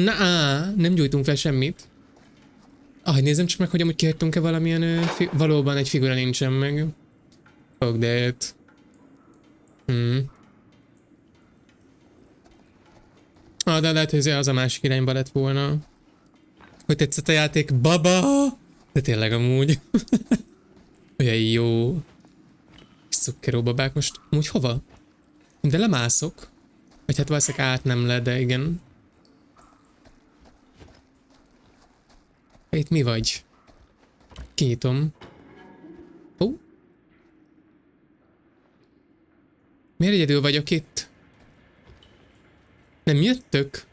Nem gyújtunk fel semmit. Hogy nézzem csak meg, hogy amúgy kihagytunk-e valamilyen... valóban egy figura nincsen meg. Fuck that. De lehet, hogy az a másik irányba lett volna. Hogy tetszett a játék? Baba! De tényleg amúgy. Olyan jó. Szukkeró babák most. Amúgy hova? De lemászok. Vagy hát valószínűleg át nem le, de igen. Itt mi vagy? Kinyitom. Miért egyedül vagyok itt? Nem jöttök?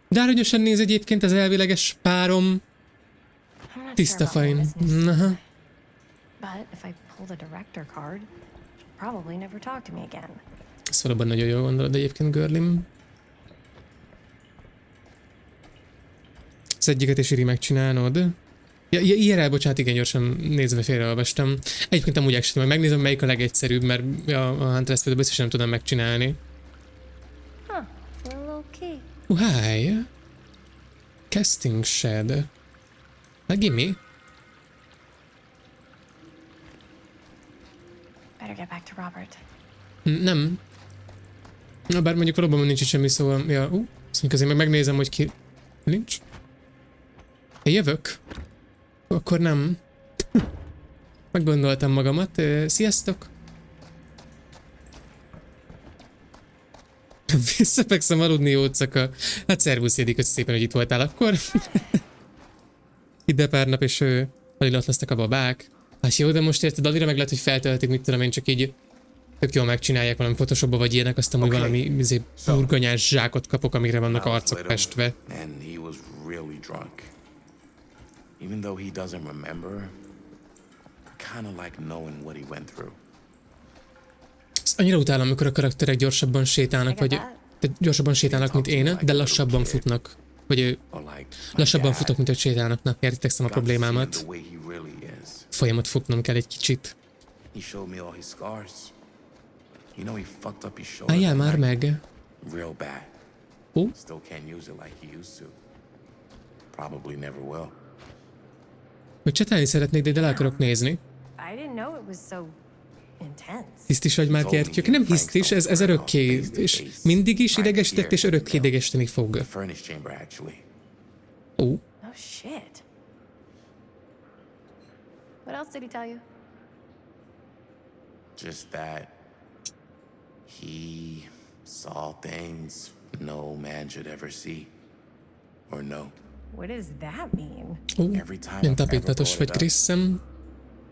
De aranyosan néz egyébként az elvileges párom. Tiszta fajn. Aha. Ez valóban nagyon jól gondolod egyébként, girlim. Az egyiket is iri megcsinálnod. IRL, bocsánat, igen, gyorsan nézve félreolvastam. Egyébként amúgy esetleg megnézem, melyik a legegyszerűbb, mert a Huntress például biztos nem tudom megcsinálni. Hi. Casting shed. Gimme. Nem. Na, bár mondjuk valóban nincs itt semmi, szóval... Ja, azt mondjuk azért meg megnézem, hogy ki... Nincs. Én jövök. Akkor nem. Meggondoltam magamat. Sziasztok! Visszafekszem aludni, jócaka. Hát szervusz, Jédi, köszi szépen, hogy itt voltál akkor. Ide pár nap, és alig ott lesznek a babák. Hát jó, de most érted, addigra meg lehet, hogy feltöltik, mit tudom én, csak így tök jól megcsinálják valami Photoshopba vagy ilyenek, aztán úgy valami burgonyás zsákot kapok, amire vannak arcok festve. Even though he doesn't remember, I kind of like knowing what he went through. Annyira utálom, amikor a karakterek gyorsabban sétálnak, vagy gyorsabban sétálnak, mint én, de lassabban futnak. Vagy lassabban futok, mint hogy sétálnak. Na, értitek a problémámat. Folyamat futnom kell egy kicsit. Álljál már meg! Hogy csetálni szeretnék, de ide le akarok nézni. Hisztis vagy már kértjük? Nem hisztis, ez örökké, és mindig is idegesített, és örökké idegesíteni fog. Oh shit. What else did he tell you? Just that he saw things no man should ever see or know. What does that mean? Ilyen tapintatos vagy, Kriszem.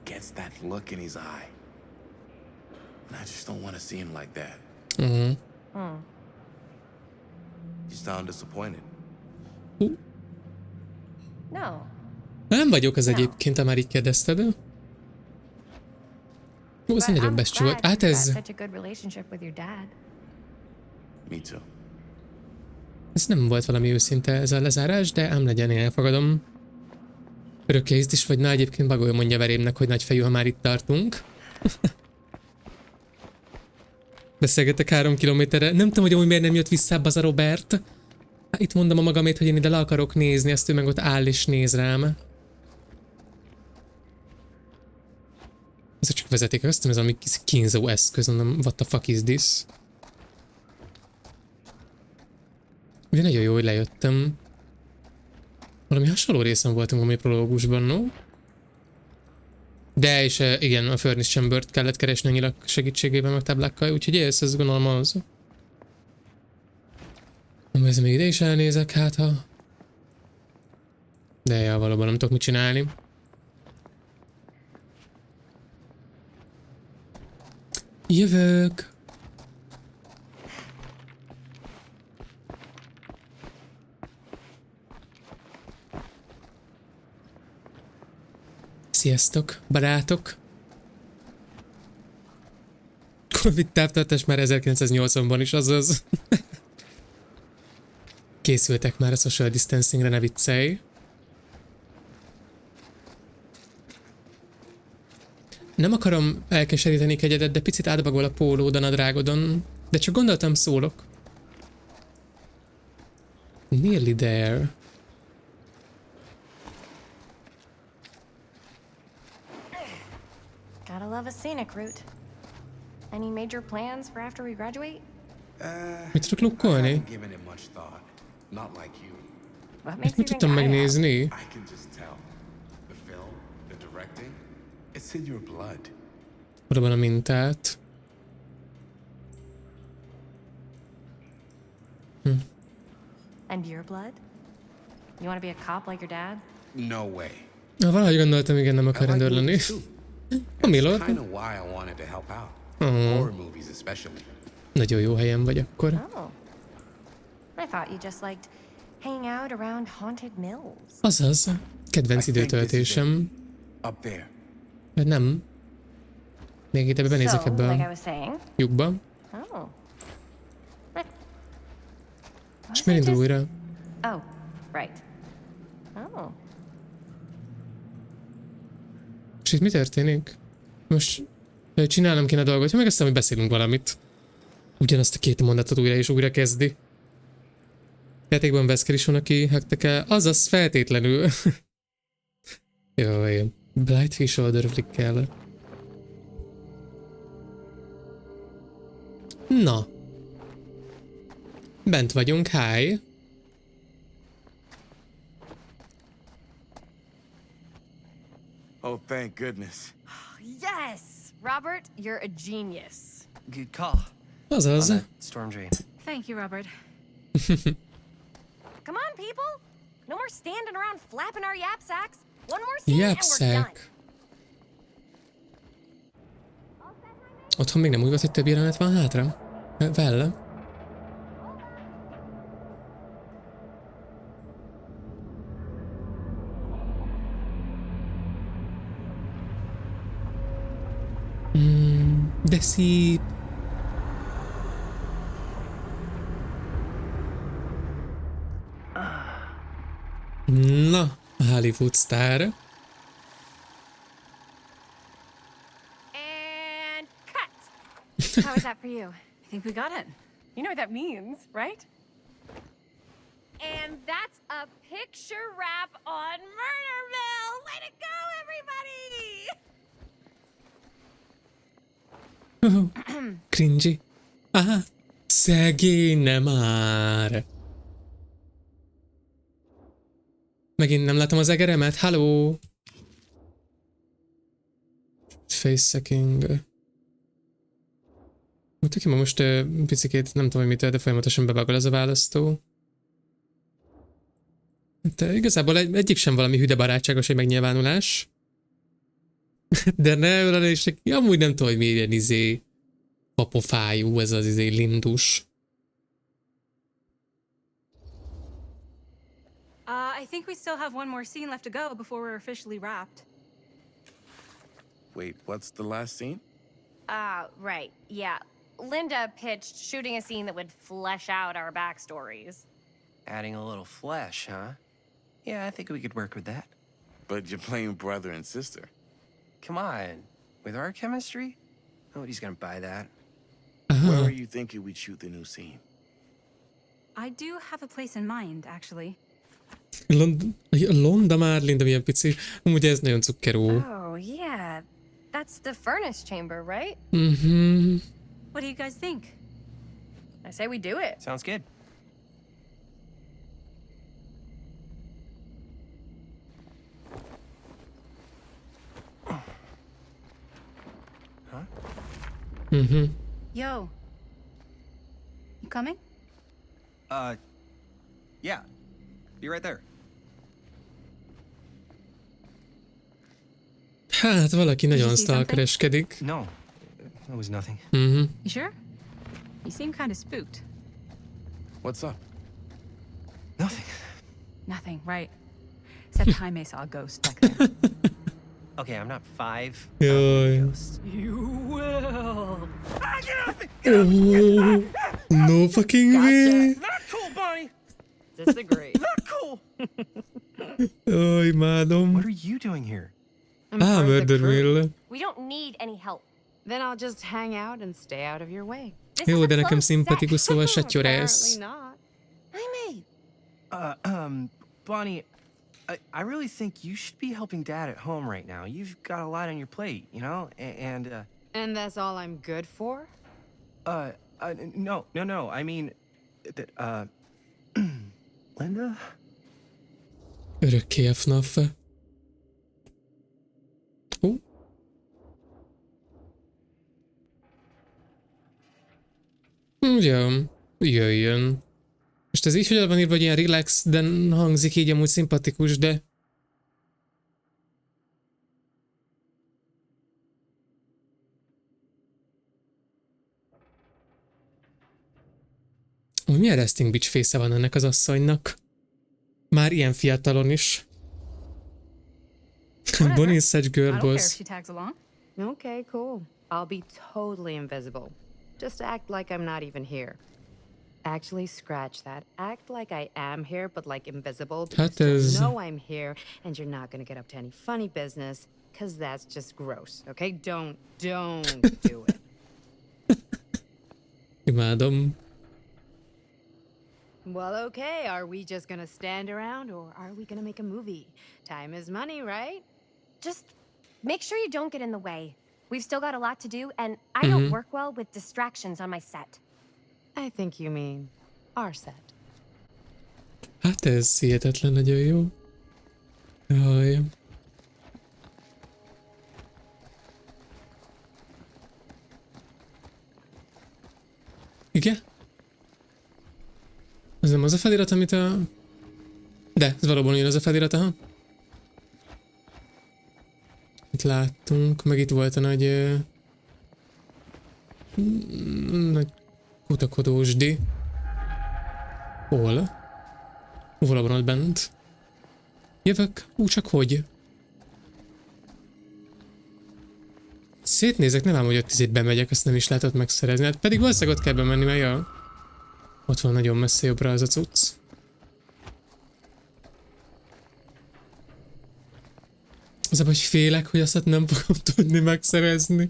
Gets that look in his eye. And I just don't want to see him like that. You sound disappointed. No. Nem vagyok az egyébként, ha már így kérdezted. Ez egy nagyobb bestű volt. Hát ez... Ez nem volt valami őszinte ez a lezárás, de ám legyen, én elfogadom. Örökké is vagy, na egyébként Bagoly mondja verémnek, hogy nagyfejű, ha már itt tartunk. Beszélgetek 3 kilométerre. Nem tudom, hogy amúgy miért nem jött vissza az a Robert. Itt mondom a magamét, hogy én ide le akarok nézni, azt ő meg ott áll és néz rám. Ez csak vezeték, azt ez valami kínzó eszköz, mondom, what the fuck is this? De nagyon jó, hogy lejöttem. Valami hasonló részen voltunk valami prológusban, no? De és igen, a Furnace Chamber-t kellett keresni a nyilak segítségével, meg táblákkal, úgyhogy ez gondolom az. Nem ez még ide is elnézek, hát ha... De ja, valóban nem tudok mit csinálni. Jövök! Sziasztok, barátok! Covid távtartás már 1980-ban is, azaz. Készültek már a social distancingre, ne viccelj. Nem akarom elkeseríteni kegyedet, de picit átbagol a pólód a nadrágodon. De csak gondoltam, szólok. Nearly there. Gotta love a scenic route. Any major plans for after we graduate? Mit tudok lukkolni? Ezt mit tudtam megnézni? Oda van a mintát. And your blood? You want to be a cop like your dad? No way. Valahogy gondoltam, igen, nem akar rendőr lenni. A Milord. Nagyon jó helyen vagy akkor. Oh. I thought you just liked hanging out around haunted mills. Azaz. Kedvenc időtöltésem. Nem. Még ide benézek ebbe a lyukba. Oh. És miért indul újra? Oh, right. Oh. És itt mi történik? Most csinálnom kéne a dolgot, meg aztán, hogy beszélünk valamit. Ugyanazt a két mondatot újra és újra kezdi. Játékban Wesker is van, aki hektekel. Azaz feltétlenül. Jaj, Blightfish oldalra klikkel. Na. Bent vagyunk, hi. Oh, thank goodness. Yes! Robert, you're a genius. Good call. Azaz. Storm drain. Thank you, Robert. Come on, people! No more standing around flapping our yap sacks. One more scene and we're done. Otthon még nem úgy volt, hogy több jelenet van hátra? Vele? De szép. Na, Hollywood sztár. And cut! How was that for you? I think we got it. You know what that means, right? And that's a picture wrap on Murderville! Way to go, everybody! Cringy. Aha, szegény már. Megint nem látom az egeremet, halló. Face-sacking. Tök most picikét, nem tudom, hogy mitől, de folyamatosan bevágol ez a választó. De igazából egyik sem valami hüde barátságos egy megnyilvánulás. De ne ölelések, amúgy nem tudom, hogy milyen papofájú ez az lindus. I think we still have one more scene left to go before we're officially wrapped. Wait, what's the last scene? Right, yeah. Linda pitched shooting a scene that would flesh out our backstories. Adding a little flesh, huh? Yeah, I think we could work with that. But you're playing brother and sister. Come on. With our chemistry? Nobody's gonna buy that. Where were you thinking we'd shoot the new scene? I do have a place in mind, actually. Londa már, Linda milyen pici. Amúgy ez nagyon cukkeró. Oh, yeah. That's the furnace chamber, right? What do you guys think? I say we do it. Sounds good. Huh? Yo. You coming? Yeah. Be right there. Hát valaki nagyon stalkereskedik. No. That was nothing. You sure? You seem kind of spooked. What's up? Nothing. Nothing, right. Except Jaime saw a ghost back there. Okay, I'm not 5. Ghost. You will. Oh, no fucking way. Not cool, Bonnie. Disagree. Not cool. Oh, imádom. What are you doing here? Murderville. We We don't need any help. Then I'll just hang out and stay out of your way. Jó, de nekem szimpatikus, szóval satyorász. Apparently not. Bonnie, I really think you should be helping Dad at home right now. You've got a lot on your plate, you know? And that's all I'm good for? No. I mean, Linda? Örökké a FNAF. Ja, jöjjön. Most ez így, hogy van írva, hogy ilyen relax, de hangzik így amúgy szimpatikus, de... Milyen resting bitch face van ennek az asszonynak? Már ilyen fiatalon is. Bonnie is such girl boss. Okay, cool. I'll be totally invisible. Just act like I'm not even here. Actually, scratch that. Act like I am here, but like invisible, because you know I'm here, and you're not gonna get up to any funny business, because that's just gross, okay? Don't do it. Imádom. Well, okay, are we just gonna stand around, or are we gonna make a movie? Time is money, right? Just make sure you don't get in the way. We've still got a lot to do, and I don't work well with distractions on my set. I think you mean our set. Hát ez hihetetlen nagyon jó. Jaj. Igen? Ez nem az a felirat, amit a... De, ez valóban olyan az a felirat, aha. Itt láttunk, meg itt volt a nagy... nagy kutakodósdi. Hol? Valóban ott bent. Jövök, csak hogy? Szétnézek, nem ám, hogy ott izét bemegyek, azt nem is lehetett megszerezni. Hát pedig valószínűleg ott kell bemenni, mert ja. Ott van nagyon messze jobbra az a cucc. Az abban, hogy félek, hogy azt nem fogom tudni megszerezni.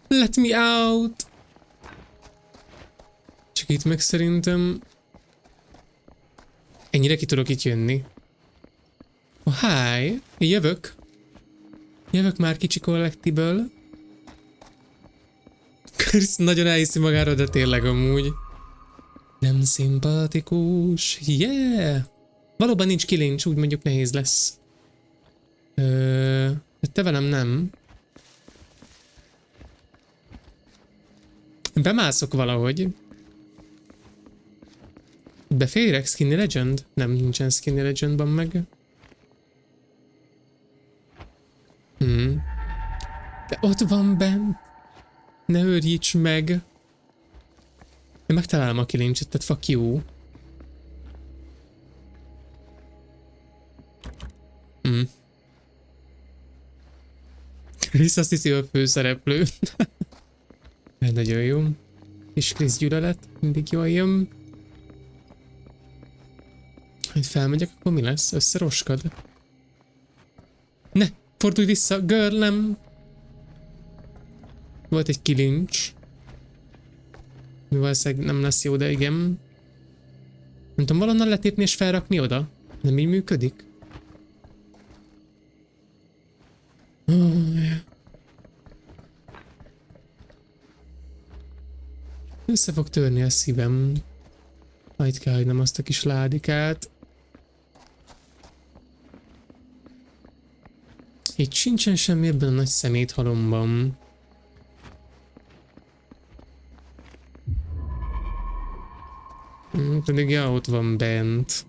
Let me out! Csak itt meg szerintem... Ennyire ki tudok itt jönni. Oh, hi! Jövök. Jövök már kicsi collectible. Chris nagyon elhiszi magára, de tényleg amúgy. Nem szimpatikus. Yeah! Valóban nincs kilincs, úgy mondjuk nehéz lesz. Te velem nem. Bemászok valahogy. Beférek Skinny Legend? Nem, nincsen Skinny Legendban meg. De ott van bent. Ne őrjíts meg. Én megtalálom a kilincset, tehát fuck you. Chris azt hiszi, a főszereplő. Nagyon jó. És Chris gyűlölet, mindig jól jön. Hogy felmegyek, akkor mi lesz? Összeroskad? Ne! Fordulj vissza! Girl, nem! Volt egy kilincs. Mi valószínűleg nem lesz jó, de igen. Nem tudom, valonnan letépni és felrakni oda? Nem így működik? Össze fog törni a szívem. Majd kell hagynom azt a kis ládikát. Itt sincsen semmi ebben a nagy szeméthalomban. Pedig ja, ott van bent.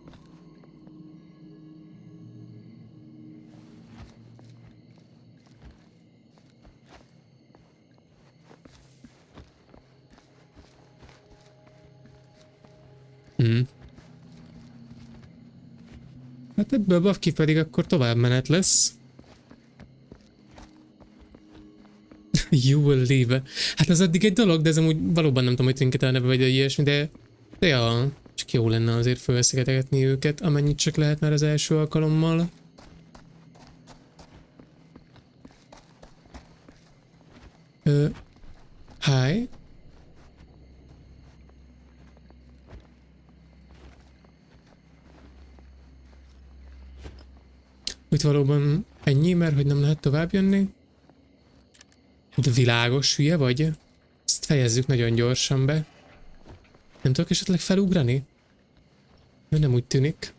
Hát ebből bafki pedig akkor tovább menet lesz. You will live. Hát az addig egy dolog, de ez amúgy valóban nem tudom, hogy trinket elneve vagy ilyesmi, de ja, csak jó lenne azért felszigetegetni őket, amennyit csak lehet már az első alkalommal. Hi. Itt valóban ennyi, mert hogy nem lehet tovább jönni? De világos, hülye vagy? Ezt fejezzük nagyon gyorsan be. Nem tudok esetleg felugrani? Ő nem úgy tűnik.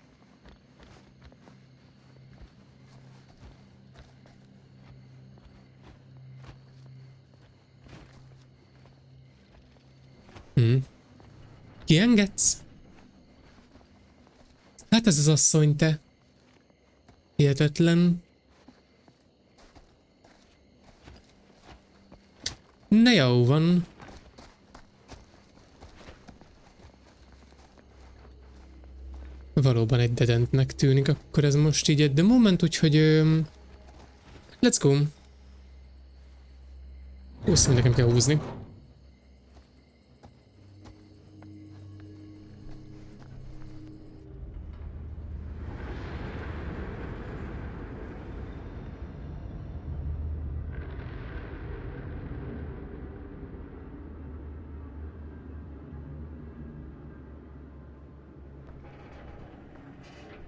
Kiengedsz? Hát ez az asszony, te. Hihetetlen. Ne jó van. Valóban egy dead endnek tűnik, akkor ez most így egy moment, úgyhogy... let's go. Húszom, nekem kell húzni.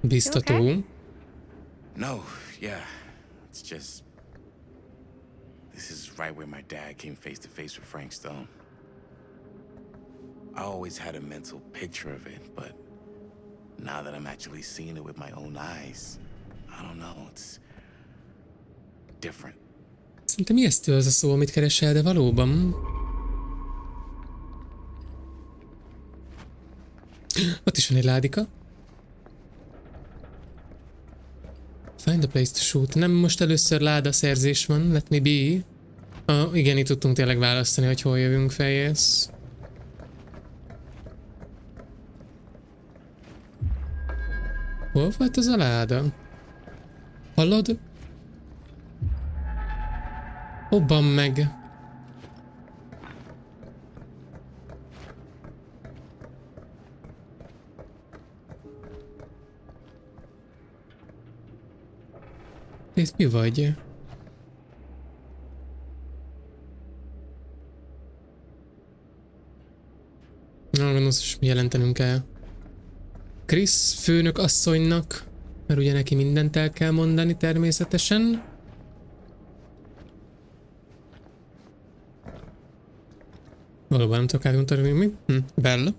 Biztató. Okay? No, yeah. It's just... This is right where my dad came face to face with Frank Stone. I always had a mental picture of it, but now that I'm actually seeing it with my own eyes, I don't know, it's different. Szerintem ijesztő az a szó, amit keresel, de valóban. Ott is van egy ládika. Find a place to shoot. Nem most először ládaszerzés van, let me be. Igen, itt tudtunk tényleg választani, hogy hol jövünk fejész. Hol volt az a láda? Hallod? Obban meg. Itt mi vagy? Na, azt is jelentenünk kell. Krisz főnök asszonynak, mert ugye neki mindent el kell mondani természetesen. Valóban nem tudok átgondolni, mi? Bella.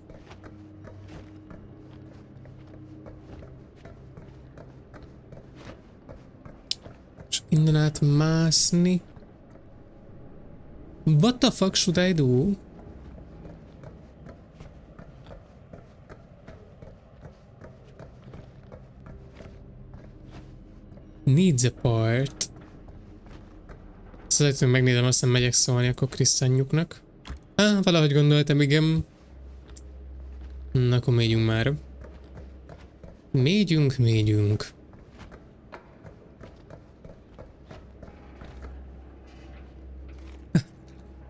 Innen át mászni. What the fuck should I do? Needs a part. Szóval megnézem, aztán megyek szólni akkor Krisztányuknak. Valahogy gondoltam, igen. Na, akkor megyünk már. Megyünk.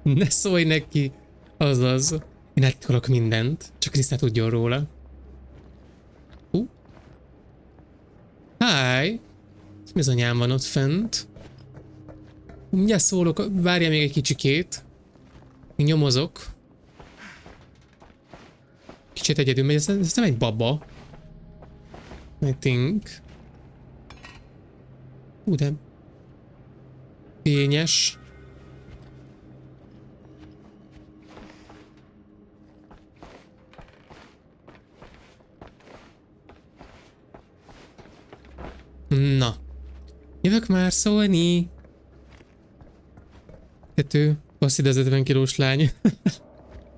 Ne szólj neki! Azaz. Én átkolok mindent. Csak Krisz ne tudjon róla. Hi! Mi az anyám van ott fent? Mindjárt szólok, várjál még egy kicsikét. Nyomozok. Kicsit egyedül megy, ez nem egy baba. I think. De... Fényes. Na. Jövök már szólni. Tető. Passzid az 50 kilós lány.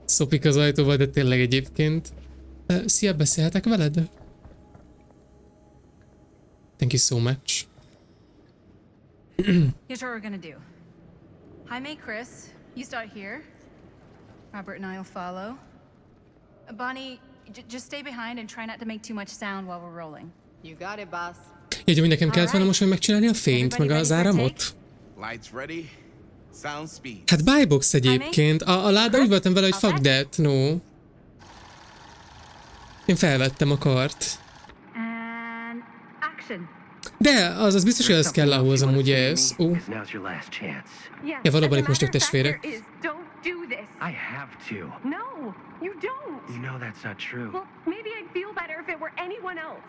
Szopik az ajtóval, de tényleg egyébként. Szia, beszélhetek veled? Thank you so much. Here's what we're gonna do. Jaime, Chris, you start here. Robert and I will follow. Bonnie, just stay behind and try not to make too much sound while we're rolling. You got it, boss. Jegyem, hogy nekem kellett volna most majd megcsinálni a fényt, meg az áramot. Lights ready. Sound speed. Hát buybox egyébként. A láda úgy voltam vele, hogy fuck that, no. Én felvettem a kart. And action. De az biztos, hogy az kell ahhoz amúgy ez. Ó. Now's your last chance. Ja, valóban itt most ők testvérek. Don't do this. I have to. No, you don't. You know that's not true. Well, maybe I'd feel better if it were anyone else.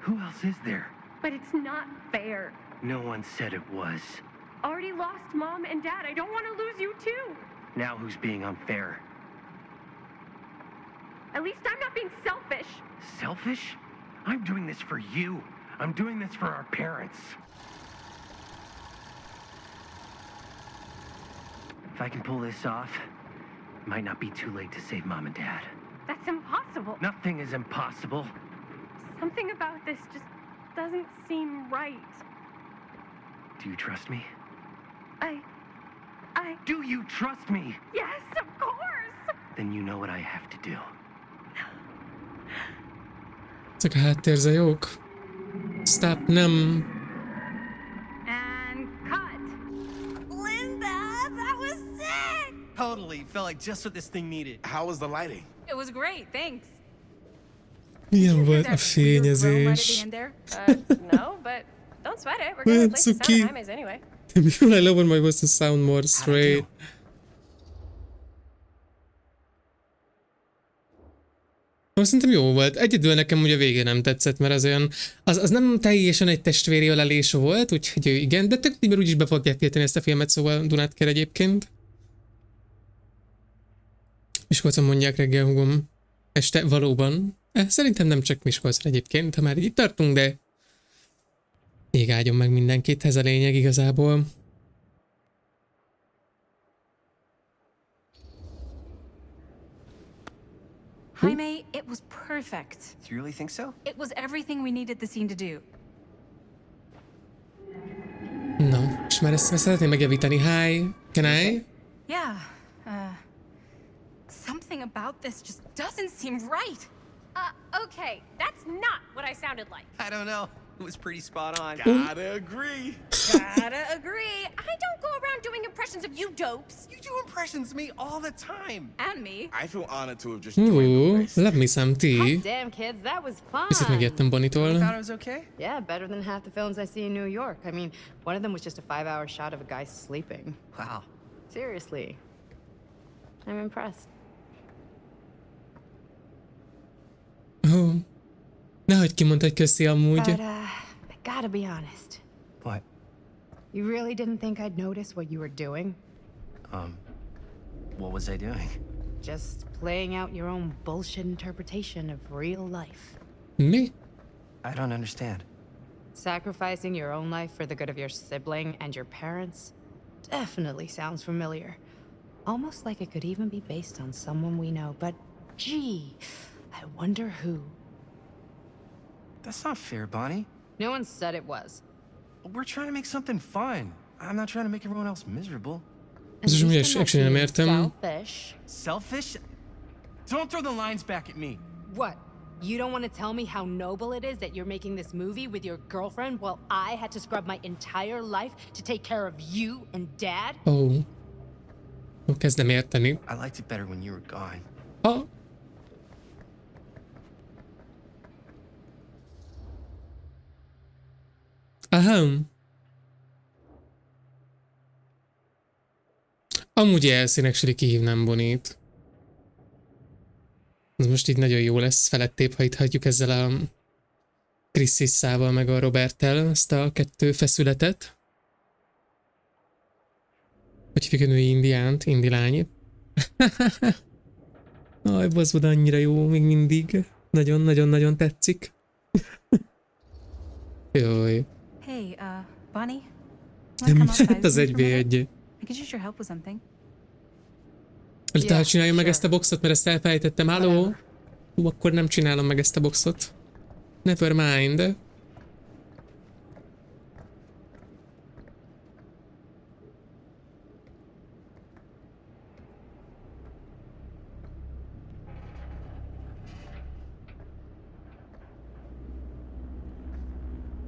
Who else is there? But it's not fair. No one said it was. Already lost Mom and Dad. I don't want to lose you too. Now who's being unfair? At least I'm not being selfish. Selfish? I'm doing this for you. I'm doing this for our parents. If I can pull this off, it might not be too late to save Mom and Dad. That's impossible. Nothing is impossible. Something about this just doesn't seem right. Do you trust me? I... Do you trust me? Yes, of course! Then you know what I have to do. Ezek a háttérzajok. Stop, nem. And cut. Linda, that was sick! Totally. Felt like just what this thing needed. How was the lighting? It was great, thanks. Milyen volt a fényezés? No, but don't sweat it. We're gonna replace the sound timers anyway. I love when my voice sound more straight. Szerintem jó volt. Egyedül nekem ugye a vége nem tetszett, mert az olyan... Az nem teljesen egy testvéri ölelés volt, úgyhogy igen, de tök mert úgyis be fogják tiltani ezt a filmet, szóval Dunát kell egyébként. Miskolcon mondják reggel, húgom. Este valóban. Szerintem nem csak Miskolcon egyébként, ha már itt tartunk, de... Ég áldjon meg mindenkit, ez a lényeg igazából. Jaime, it was perfect. Do you really think so? It was everything we needed the scene to do. Na, és már ezt szeretném megjavítani. Hi, can I? Yeah, something about this just doesn't seem right. Okay, that's not what I sounded like. I don't know. It was pretty spot on. Gotta agree. Gotta agree. I don't go around doing impressions of you dopes. You do impressions of me all the time. And me. I feel honored to have just Ooh, love me some tea. Damn, kids, that was fun. Picit megjöttem Bonitól. You thought it was okay? Yeah, better than half the films I see in New York. I mean, one of them was just a 5-hour shot of a guy sleeping. Wow. Seriously. I'm impressed. Oh. Nehogy kimondta, hogy köszi amúgy. But, I gotta be honest. What? You really didn't think I'd notice what you were doing? What was I doing? Just playing out your own bullshit interpretation of real life. Mi? I don't understand. Sacrificing your own life for the good of your sibling and your parents definitely sounds familiar. Almost like it could even be based on someone we know, but gee, I wonder who. That's not fair, Bonnie. No one said it was. We're trying to make something fun. I'm not trying to make everyone else miserable. Ez is ugye actually nem értem. Selfish. Selfish? Don't throw the lines back at me. What? You don't want to tell me how noble it is that you're making this movie with your girlfriend while I had to scrub my entire life to take care of you and Dad? Oh. Kezdem érteni. I liked it better when you were gone. Oh. Aha. Amúgy elszínek, kihívnám Bonit. Ez most így nagyon jó lesz, felettébb, ha itt hagyjuk ezzel a Chrisissával meg a Roberttel ezt a kettő feszületet. Hogy hívjuk a női indiánt, indilány. Aj, baszod, annyira jó, még mindig. Nagyon-nagyon-nagyon tetszik. Jaj. Hey, Bonnie? Hát az 1v1. I could use your help with something. Tehát csináljam meg ezt a boxot, mert ezt elfelejtettem. Halló? Akkor nem csinálom meg ezt a boxot. Never mind.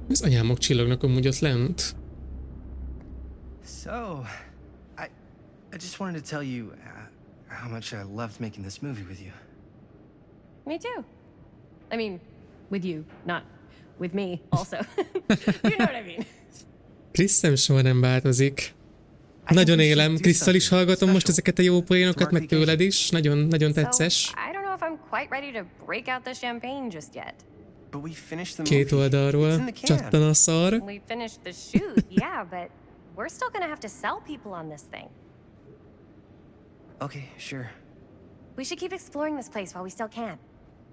Az anyámok csillognak amúgy ott lent. So, I just wanted to tell you how much I loved making this movie with you. Me too. I mean, with you, not with me also. You know what I mean? Kriszem soha nem változik. Nagyon élem. Krisztal is hallgatom most ezeket a jó poénokat, meg tőled is. Nagyon, nagyon tetszes. So, I don't know if I'm quite ready to break out the champagne just yet. But we finished the Két movie. It's in oldalról the can. csattan a szar. We finished the shoot, yeah, but we're still gonna have to sell people on this thing. Okay, sure. We should keep exploring this place while we still can.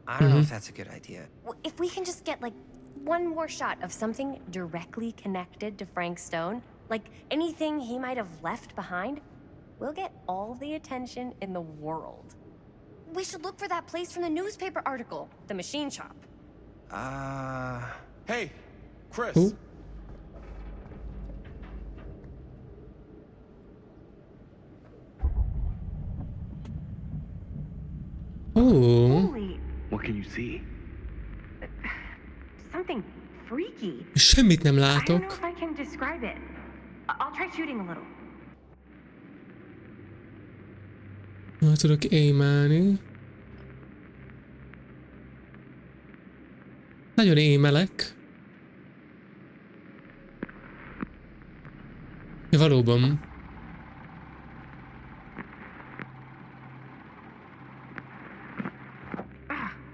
I don't know if that's a good idea. Well, if we can just get like one more shot of something directly connected to Frank Stone, like anything he might have left behind, we'll get all the attention in the world. We should look for that place from the newspaper article, the machine shop. Hey, Chris. Who? Oh. Holy, What can you see? something freaky. Semmit nem I don't know látok. if I can describe it. I'll try shooting a little. Na, tudok émelni. Nagyon émelek. Ja, valóban.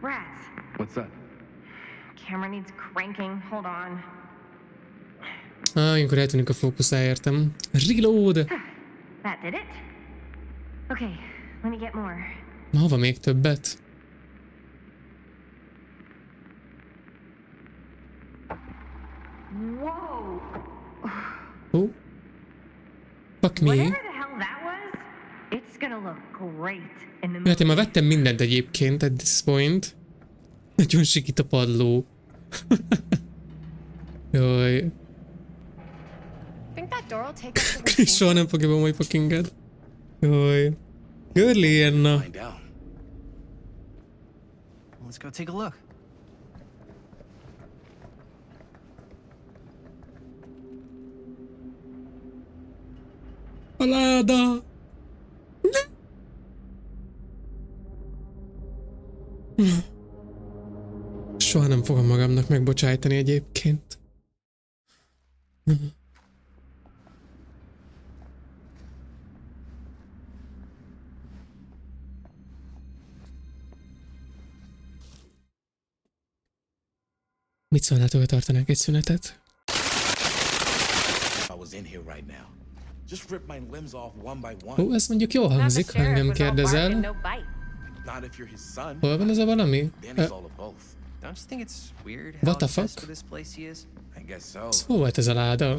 Rats. What's that? Camera needs cranking. Hold on. Ilyenkor eltűnik a fókuszá, értem. Reload! That did it? Okay, let me get more. Na, hova még többet? Whoa! Oh. Fuck me. Whatever the hell that was, it's gonna look great in the Hát én már vettem mindent egyébként at this point. Nagyon sikít a padló. Jaj. Think that door will take us to the Chris soha nem fogja be majd fucking-ed. Jaj. Görli Anna. Let's go take a look. A láda. Soha nem fogom magamnak megbocsájtani egyébként. Mit szólnátok, hogy tartanák egy szünetet? Ó, ez mondjuk jól hangzik, ha engem kérdezel. Hol van ez a valami? Don't you think it's weird What how the obsessed fuck? with this place he is? Ez hol volt ez a láda?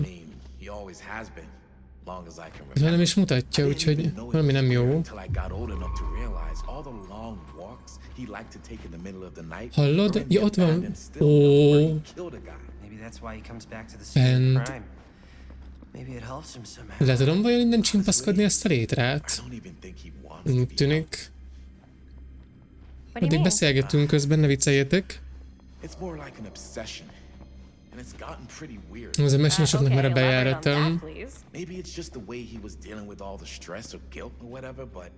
Ez velem is mutatja, úgyhogy valami nem jó. Hallod? Ja, ott van. Ó. Maybe that's why he comes back to the scene of crime. Maybe it helps him somehow. Le tudom vajon innen csimpaszkodni ezt a létrát? Úgy tűnik. Addig beszélgetünk közben, ne vicceljetek. Az a mesénysoknak már a bejáratom. Maybe it's just the way he was dealing with all the stress or guilt or whatever, but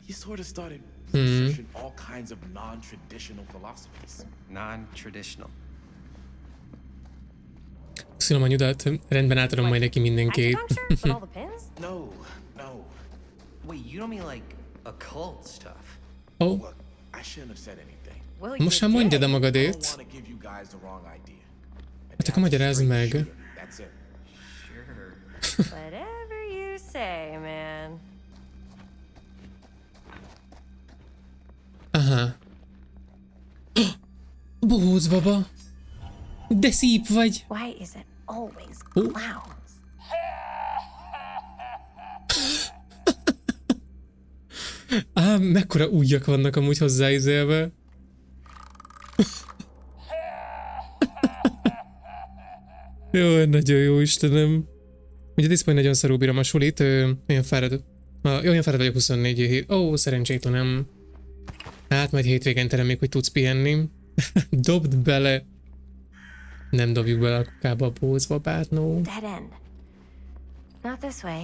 he sort of started researching all kinds of non-traditional philosophies. Non-traditional. Köszönöm a nyudat, rendben átadom majd neki mindenkit. No, no. Wait, you don't mean like occult stuff? Oh. I shouldn't have said anything. Most már mondjad a magadét. Hát akkor magyarázd meg. Whatever you say, man. Aha. Bohóc baba. De szép vagy. Why is it always clowns? Mekkora ujjak vannak amúgy hozzáizélve. Jó, nagyon jó, Istenem. Ugye diszpoly nagyon szarul bírom a sulit, olyan fáradt. Olyan fáradt vagyok 24 hét. Ó, szerencsétlen nem. Hát majd hétvégén terem hogy tudsz pihenni. Dobd bele. Nem dobjuk bele a kukába a bózbabát, no. Dead end. Not this way.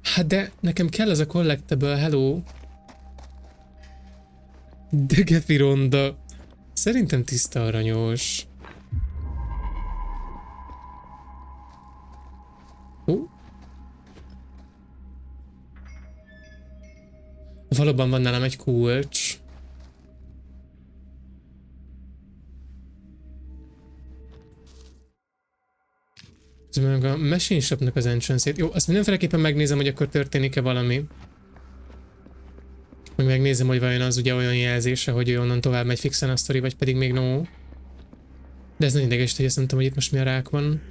Hát de nekem kell ez a collectible, hello. De gefi ronda. Szerintem tiszta aranyos. Valóban van nálam egy kulcs. Ez meg a machine shopnak az entrance-ét. Jó, azt mindenféleképpen megnézem, hogy akkor történik-e valami. Meg megnézem, hogy vajon az ugye olyan jelzése, hogy onnan tovább megy fixen a sztori, vagy pedig még no. De ez nagyon ideges, hogy ezt nem tudom, hogy itt most mi a rák van.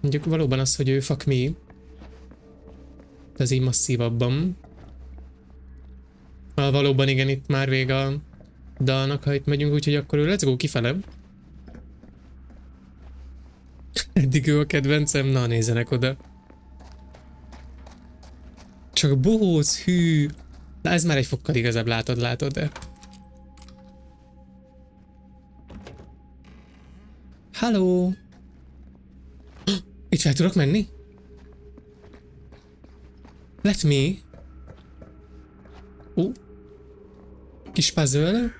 Mondjuk valóban az, hogy ő fuck me. Ez így masszívabban. Valóban igen, itt már vége a dalnak, ha itt megyünk, úgyhogy akkor let's go kifele. Eddig ő a kedvencem, na nézzenek oda. Csak bohóc, hű. Na ez már egy fokkal igazább, látod de. Halló. Itt fel tudok menni? Let me. Kis puzzle.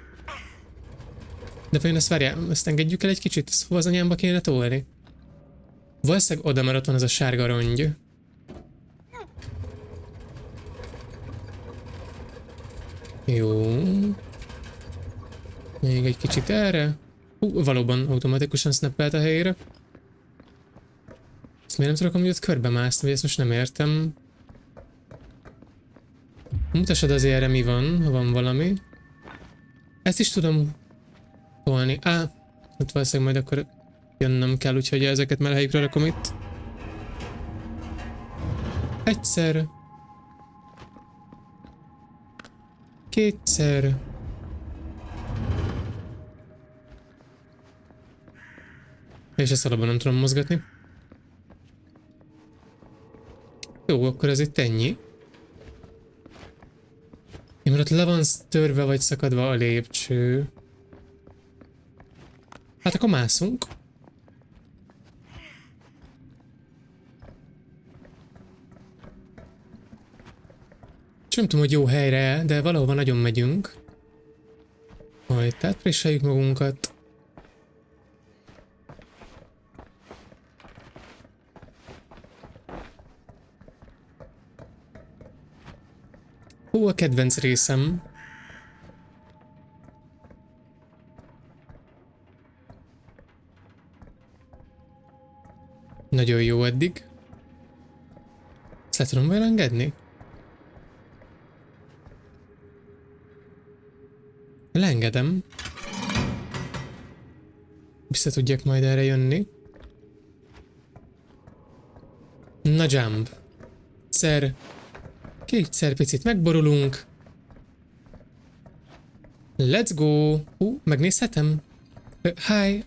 De vajon ezt várjál, ezt engedjük el egy kicsit? Ezt hova az anyámba kéne tolni? Valószínűleg oda, mert ott van az a sárga rongy. Jó. Még egy kicsit erre. Valóban automatikusan snappelt a helyére. Ezt miért nem tudok amúgy ott körbe mászni, vagy ezt most nem értem. Mutassad azért erre mi van, ha van valami. Ezt is tudom tolni. Hát valószínűleg majd akkor jönnöm kell, úgyhogy ezeket már helyükre rakom itt. Egyszer. Kétszer. És ezt alapban nem tudom mozgatni. Jó, akkor ez itt ennyi. Én már ott le van törve vagy szakadva a lépcső. Hát akkor mászunk. Nem tudom, hogy jó helyre, de valahova nagyon megyünk. Majd átpresseljük magunkat. A kedvenc részem. Nagyon jó eddig. Ezt le tudom vele engedni? Leengedem. Vissza tudjak majd erre jönni. Na jump. Egyszer. Kétszer picit megborulunk. Let's go. Megnézhetem? Hi.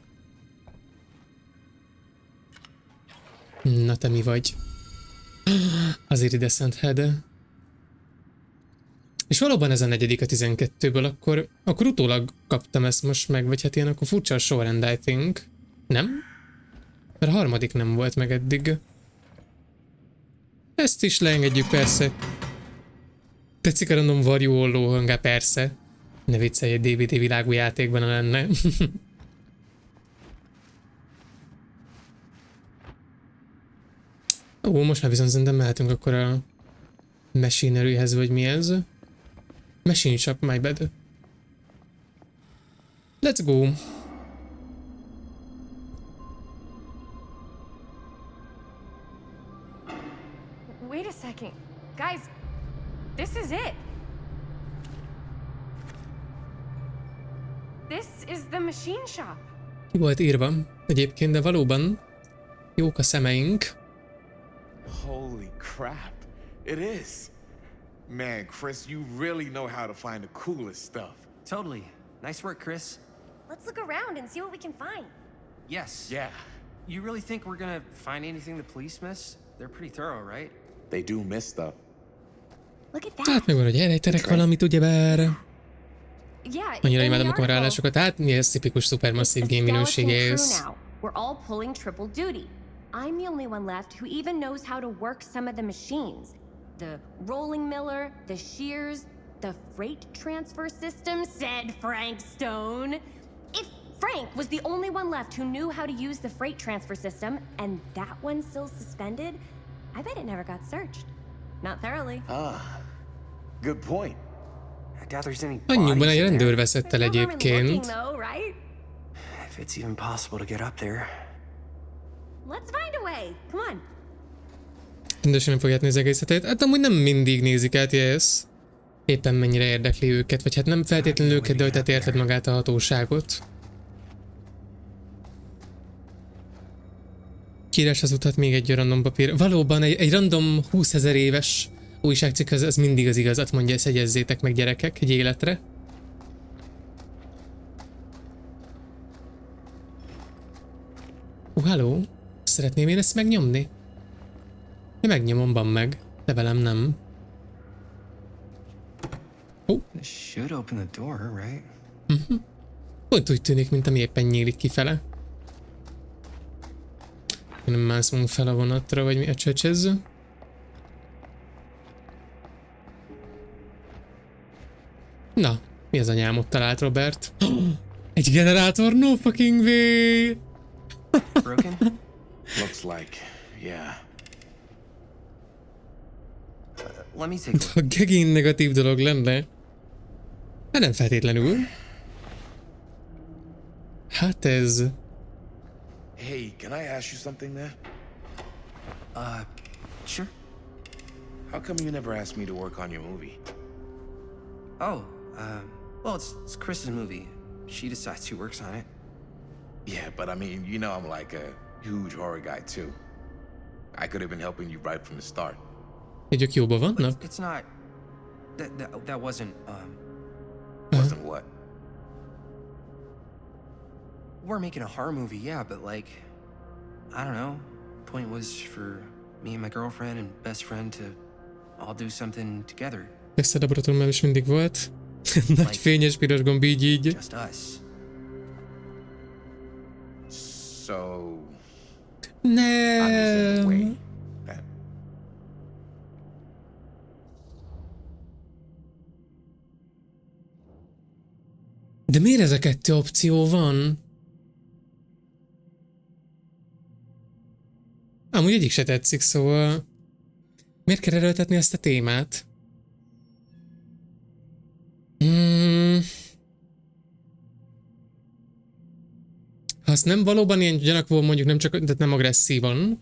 Na te mi vagy? Az iridescent head. És valóban ez a negyedik a 12-ből, akkor utólag kaptam ezt most meg, vagy hát ilyen akkor furcsa a sorrend, I think. Nem? Mert a harmadik nem volt meg eddig. Ezt is leengedjük persze. Tetszik a random varjú olló hangá, persze. Ne viccelj, egy DVD világú játékban lenne. Most már viszont szerintem mehetünk akkor a machineryhez, vagy mi ez? Machine shop, my bad. Let's go. Wait a second. Guys, this is it. This is the machine shop. Ki volt írva egyébként, de valóban jók a szemeink. Holy crap, it is. Man, Chris, you really know how to find the coolest stuff. Totally. Nice work, Chris. Let's look around and see what we can find. Yes. Yeah. You really think we're gonna find anything the police miss? They're pretty thorough, right? They do miss stuff. Look at that. Hát meg van, hogy elrejtenek valamit, ugyebár. Annyira imádom a kamerálásokat, hát mi ez tipikus Supermassive Game minőségéhez. We're all pulling triple duty. I'm the only one left who even knows how to work some of the machines. The rolling miller, the shears, the freight transfer system, said Frank Stone. If Frank was the only one left who knew how to use the freight transfer system, and that one's still suspended, I bet it never got searched. Not thoroughly. Good point. I doubt there's any Annyiban bodies egy in rendőr there. veszett el There's no harm in looking, egyébként. though, right? If it's even possible to get up there. Let's find a way. Come on. Rendesen nem fogják nézni az egészet. Hát amúgy nem mindig nézik át, yes. Éppen mennyire érdekli őket, vagy hát nem feltétlenül őket, de hogy tehát érted magát a hatóságot. Kiírás az utat, még egy random papír. Valóban egy random 20 000 éves újságcikk az mindig az igazat mondja, ezt egyezzétek meg gyerekek egy életre. Halló? Szeretném én ezt megnyomni? Én megnyomom, van meg. De velem nem. This should open the door, right? Pont úgy tűnik, mint ami éppen nyílik kifele. Nem mászunk fel a vonatra, vagy mi a csöcsez? Na, mi az anyámot talált, Robert? Egy generátor? No fucking way! Broken? Looks like, yeah. Let me take a look. Ha gegén negatív dolog lenne. Hát nem feltétlenül. Hát ez... Hey, can I ask you something there? Sure. How come you never asked me to work on your movie? Oh, well, it's Chris's movie. She decides who works on it. Yeah, but I mean, you know I'm like a huge horror guy too. I could have been helping you right from the start. Hogy ők jóban vannak? It's not... That wasn't, Wasn't what? We're making a horror movie, yeah, but like... I don't know. Point was for me and my girlfriend and best friend to all do something together. Ezt a laboratóriumban is mindig volt. Nagy fényes piros gomb így. Just us. So... Nem. De miért ez a kettő opció van? Amúgy egyik se tetszik, szóval... Miért kell erőltetni ezt a témát? Ha azt nem valóban ilyen gyanakvó, mondjuk nem csak, tehát nem agresszívan,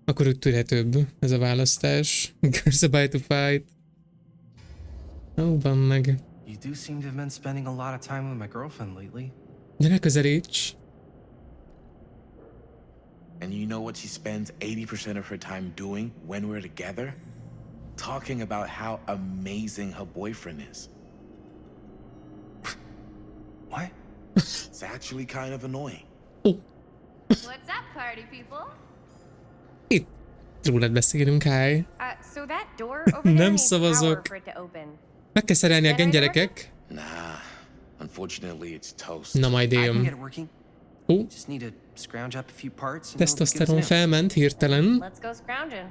akkor úgy tűrhetőbb ez a választás. Girls a buy to fight. Ó, van meg. You do seem to have been spending a lot of time with my girlfriend lately. De ne közelíts. And you know what she spends 80% of her time doing when we're together? Talking about how amazing her boyfriend is. What? It's actually kind of annoying. What's up, party people? Itt rólad beszélünk, Kai. So that door over there Nem needs szavazok. power for it to open. Meg kell szerelni a gyerekek. Nah, unfortunately it's toast. Na majd I can éljön. get it working. Ó, Just need to scrounge up a few parts and it'll be tesztoszteron good as new. felment hirtelen. Let's go scrounging.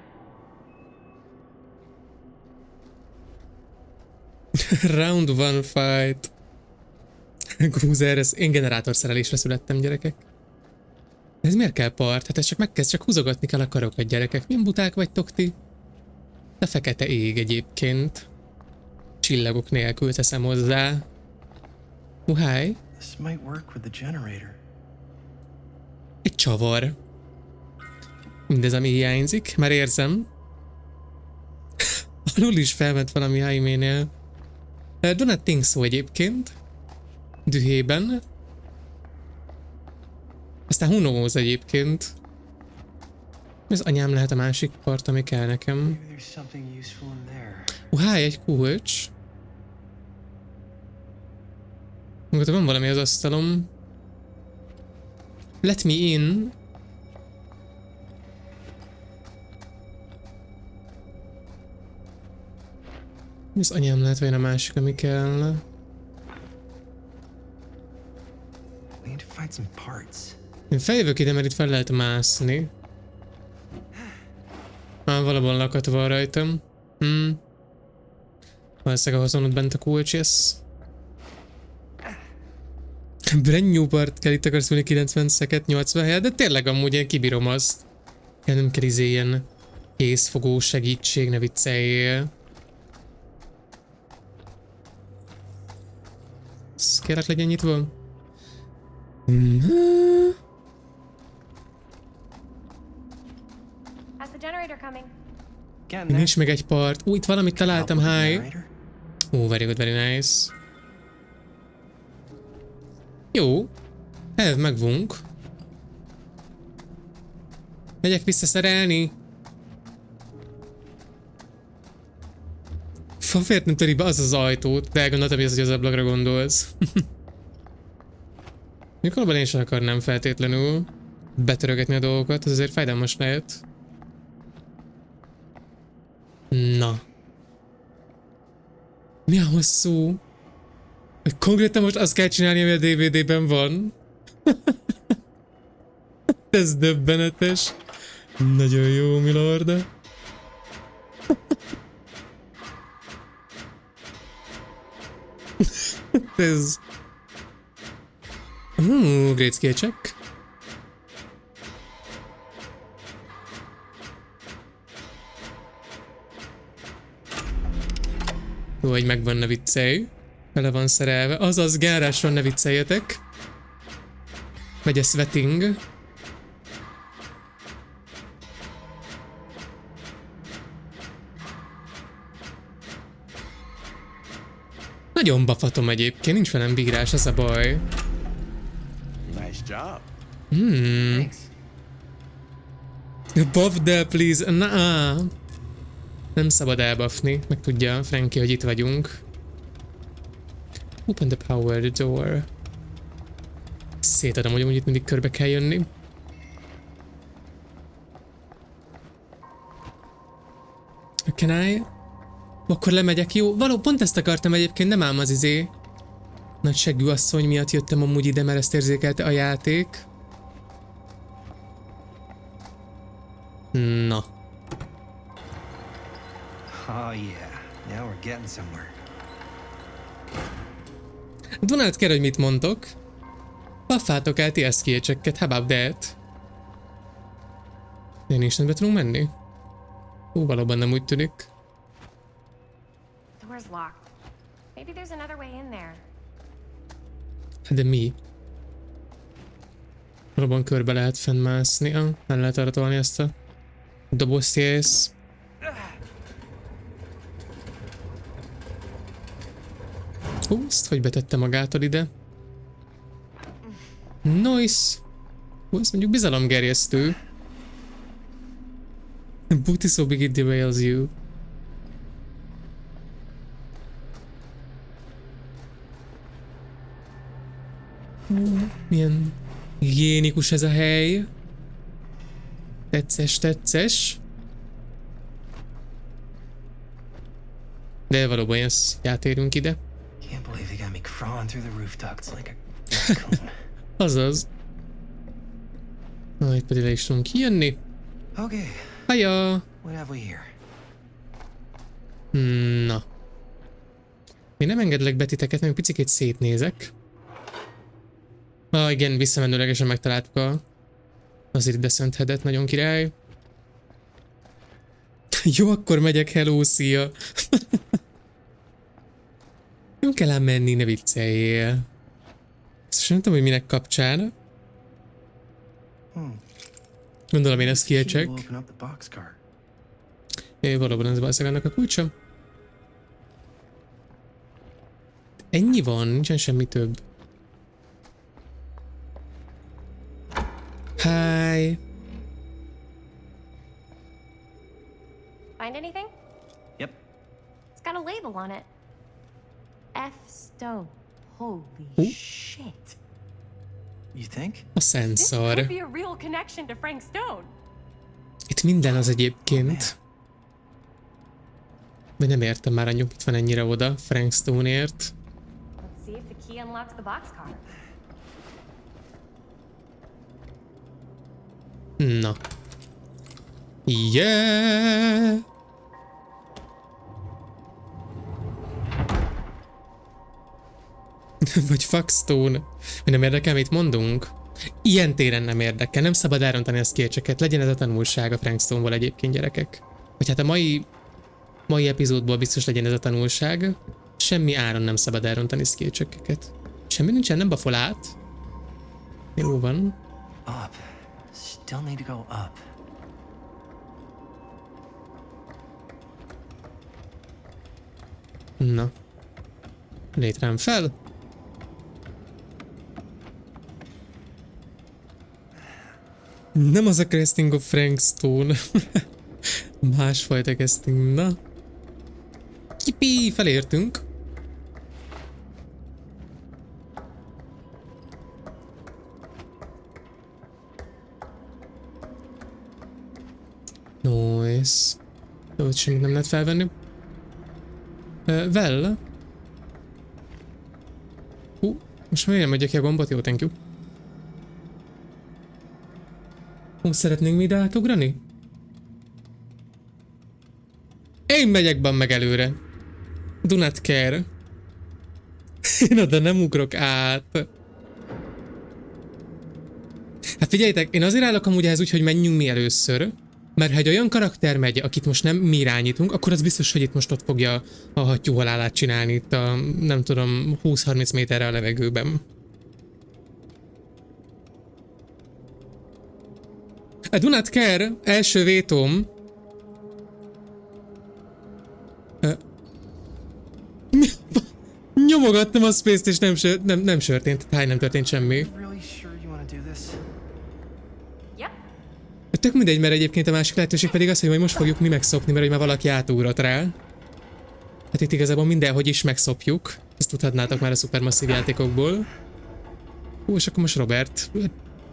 Round one fight. Gúzer, én generátorszerelésre születtem, gyerekek. Ez miért kell part? Hát ez csak megkezd, csak húzogatni kell a karokat, gyerekek. Milyen buták vagytok ti? De fekete ég egyébként. Csillagok nélkül teszem hozzá. Muháj. This might work with the generator. Egy csavar. Mindez, ami hiányzik. Már érzem. Alul is felment valami Jaiménél. Donut think so egyébként. Dühében. Aztán who knows egyébként. Ez anyám lehet a másik part, ami kell nekem. Háj, egy kulcs. Mondom, van valami az asztalom. Let me in. Ez anyám lehet, vagy a másik, ami kell. Én feljövök ide, mert itt fel lehet mászni. Valóban lakat van rajtam. Valószínűleg ahhoz van ott bent a kulcs, yes. Brand new part kell, itt akarsz volni 90 szeket, 80 helyet, de tényleg amúgy én kibírom azt. Nem kell ilyen Kézfogó segítség, ne vicceljél. Ez kérlek legyen nyitva. Nincs meg egy part. Itt valamit találtam, hi. Very good, very nice. Jó. Megvunk. Megyek visszaszerelni. Fafért nem törik be az az ajtót, de elgondoltam, hogy az ablakra gondolsz. Mikor én sem akarnám feltétlenül betörögetni a dolgokat, az azért fájdalmas lehet. Na. Mi a hosszú? Konkrétan most azt kell csinálni, ami a DVD-ben van. Ez döbbenetes. Nagyon jó, milord. Ez... great skill check. Jó, hogy megvan, ne viccelj. Bele van szerelve. Azaz, gárásra ne vicceljetek. Megy a sweating. Nagyon bafatom egyébként, nincs velem bírás, ez a baj. Nice job. Buff there, please. Nem szabad elbuffni. Meg tudja Frankie, hogy itt vagyunk. Open the power door. Szétadom, hogy itt mindig körbe kell jönni. Can I? Akkor lemegyek, jó? Pont ezt akartam egyébként, nem ám az nagy seggű asszony miatt jöttem amúgy ide, mert ezt érzékelte a játék. Na. Oh yeah, now we're getting somewhere. Donald kell, hogy mit mondtok. Paffátok el ti eszkiecseket, how about that? Én is nem be tudunk menni? Valóban nem úgy tűnik. De mi? Valóban körbe lehet fennmászni. Nem lehet arra tolni ezt a dobozt, yes. Ezt hogy betette magától ide? Nice! Ez mondjuk bizalomgerjesztő. Booty so big it derails you. Milyen higiénikus ez a hely. Tetszes, tetszes. De valóban átérünk ide. Azaz. Itt pedig le is tudunk kijönni. Haja! Na. Még nem engedlek be titeket, még picikét szétnézek. Igen, visszamenőlegesen megtaláltuk az irideszönthedet, nagyon király. Jó, akkor megyek, hello, szia! Nem kell ám menni, ne vicceljél. Ezt nem tudom, hogy minek kapcsán. Gondolom én ezt kielcsek. Valóban ez valószínűleg annak a kulcsa. Ennyi van, nincsen semmi több. Hi. Find anything? Yep. It's got a label on it. F. Stone. Holy shit. You think? A szenzor. This could be a real connection to Frank Stone. Itt minden az egyébként. Vagy nem értem már, anyjuk, itt van ennyire oda Frank Stone-ért. Let's see if the key unlocks the boxcar. Na. Yeah! Vagy Fuckstone. Mi nem érdekel, mit mondunk? Ilyen téren nem érdekel, nem szabad elrontani a sketcheket. Legyen ez a tanulság a Frank Stone-ból egyébként, gyerekek. hogy hát a mai epizódból biztos legyen ez a tanulság. Semmi áron nem szabad elrontani skillcsökkeket. Semmi nincsen, nem buffol át. Jó van. Up. Still need to go up. Na. Létrám fel. Nem az a casting of Frank Stone. Másfajta casting, na. Kipi, felértünk. Nice. Jó, semmit nem lehet felvenni. Well. Most miért nem adja ki a gombot? Jó, thank you. Szeretnénk mi ide átugrani? Én megyek ban meg előre. Do not care. Én oda nem ugrok át. Hát figyeljétek, én azért állok amúgy ehhez úgy, hogy menjünk mi először. Mert ha egy olyan karakter megy, akit most nem mi irányítunk, akkor az biztos, hogy itt most ott fogja a hattyúhalálát csinálni itt a, nem tudom, 20-30 méterre a levegőben. A do not care, első vétom. Nyomogattam a space-t és nem történt, nem történt semmi. Tök mindegy, mert egyébként a másik lehetőség pedig az, hogy majd most fogjuk mi megszopni, mert hogy már valaki átugrott rá. Hát itt igazából mindenhogy is megszopjuk. Ezt tudhatnátok már a szupermasszív játékokból. És akkor most Robert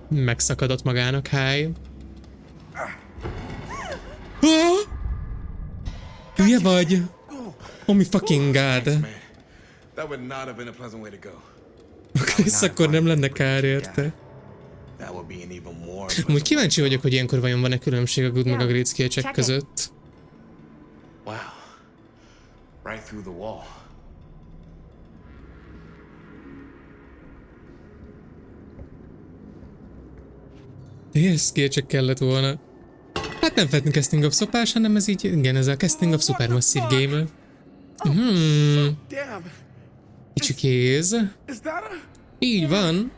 megszakadott magának, hi. Hülye vagy? Oh my fucking god. Krisz, akkor nem lenne kár érte. Amúgy kíváncsi vagyok, hogy ilyenkor vajon van-e különbség a good meg a great skill check között. Wow. Right through the wall. Ilyen skill check kellett volna. Hát nem feltétlenül casting of szopás, hanem ez így, igen, ez a casting of supermassive game. Kicsi kéz. Így van.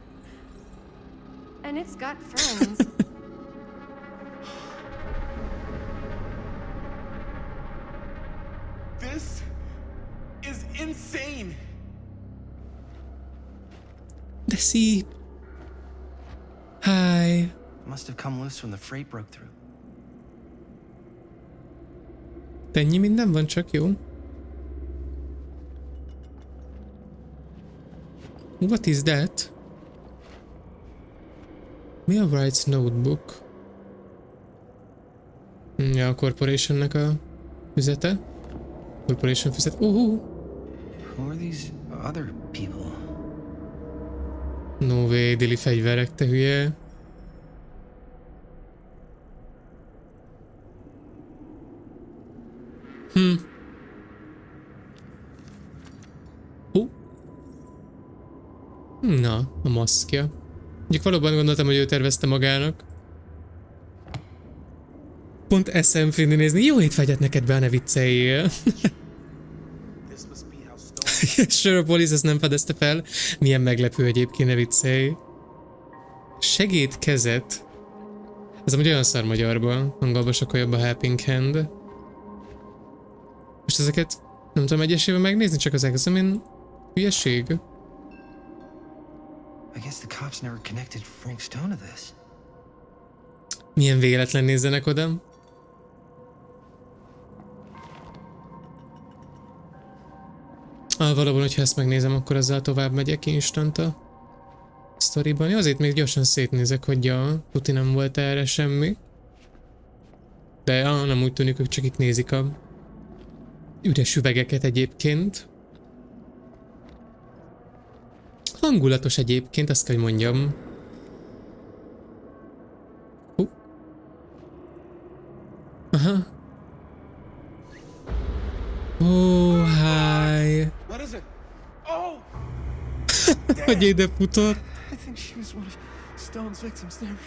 And it's got friends. This is insane. De szép. Hi. Must have come loose when the freight broke through. Ennyi minden van, csak jó. What is that? Mi a Wright's Notebook? Ja, a Corporationnek a füzete. Corporation füzet. Who are these other people? No way, déli fegyverek, te hülye. Na, a maszkja. Mondjuk valóban gondoltam, hogy ő tervezte magának. Pont eszem finni nézni. Jó étvágyat neked be, ne vicceljél. Sure, a police ezt nem fedezte fel. Milyen meglepő egyébként, ne viccelj. Segít kezet. Ez amúgy olyan szar magyarban. Angolban sokkal jobb a helping hand. Most ezeket nem tudom egyesével megnézni, csak az examin hülyeség. I guess the cops never connected Frank Stone to this. Milyen véletlen nézzenek oda. Valóban, hogyha ezt megnézem, akkor ezzel tovább megyek instant a sztoriban. Ja, azért még gyorsan szétnézek, hogy tuti nem volt erre semmi. De nem úgy tűnik, hogy csak itt nézik a üres üvegeket egyébként. Hangulatos egyébként, azt kell, hogy mondjam. Aha. Oh, hi. What is it? Oh! Hogy ide futott? I think she was one of Stone's victims. They never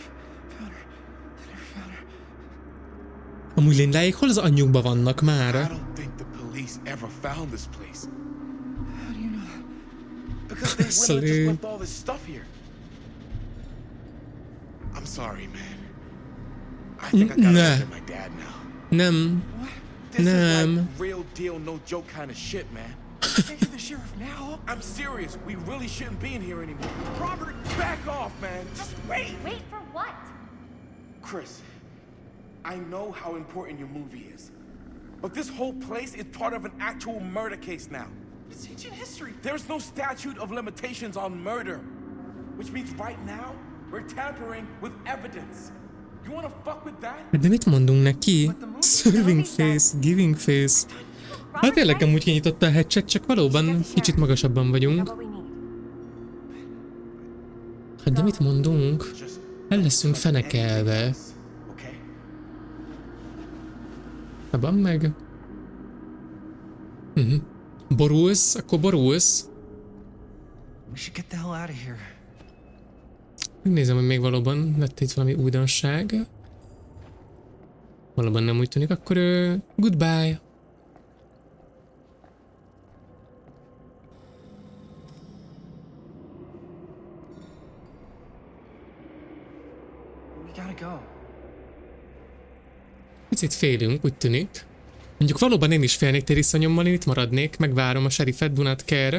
found her. Amúgy Lindáék hol az anyjukban vannak már? I don't think the police ever found this place. How do you know that? Because they went and just left all this stuff here. I'm sorry, man. I think I gotta visit my dad now. Nem. This Nem. is like real deal, no joke kind of shit, man. You're the sheriff now? I'm serious. We really shouldn't be in here anymore. Robert, back off, man. Just wait. Wait for what? Chris, I know how important your movie is, but this whole place is part of an actual murder case now. It's ancient history. There's no statute of limitations on murder, which means right now we're tampering with evidence. You wanna fuck with that? De mit mondunk neki? Serving face, giving face. Hát tényleg amúgy kinyitotta a hatchet, csak valóban kicsit magasabban vagyunk. Hát de mit mondunk? El leszünk fenekelve. Abban meg. Borulsz? Akkor borulsz. We should get the hell out of here. Megnézem, hogy még valóban lett itt valami újdonság. Valóban nem úgy tűnik, akkor goodbye. We gotta go. Picit félünk, úgy tűnik. Mondjuk valóban én is félnék tériszonyommal, én itt maradnék, megvárom a sheriffet, Dunát Kerr.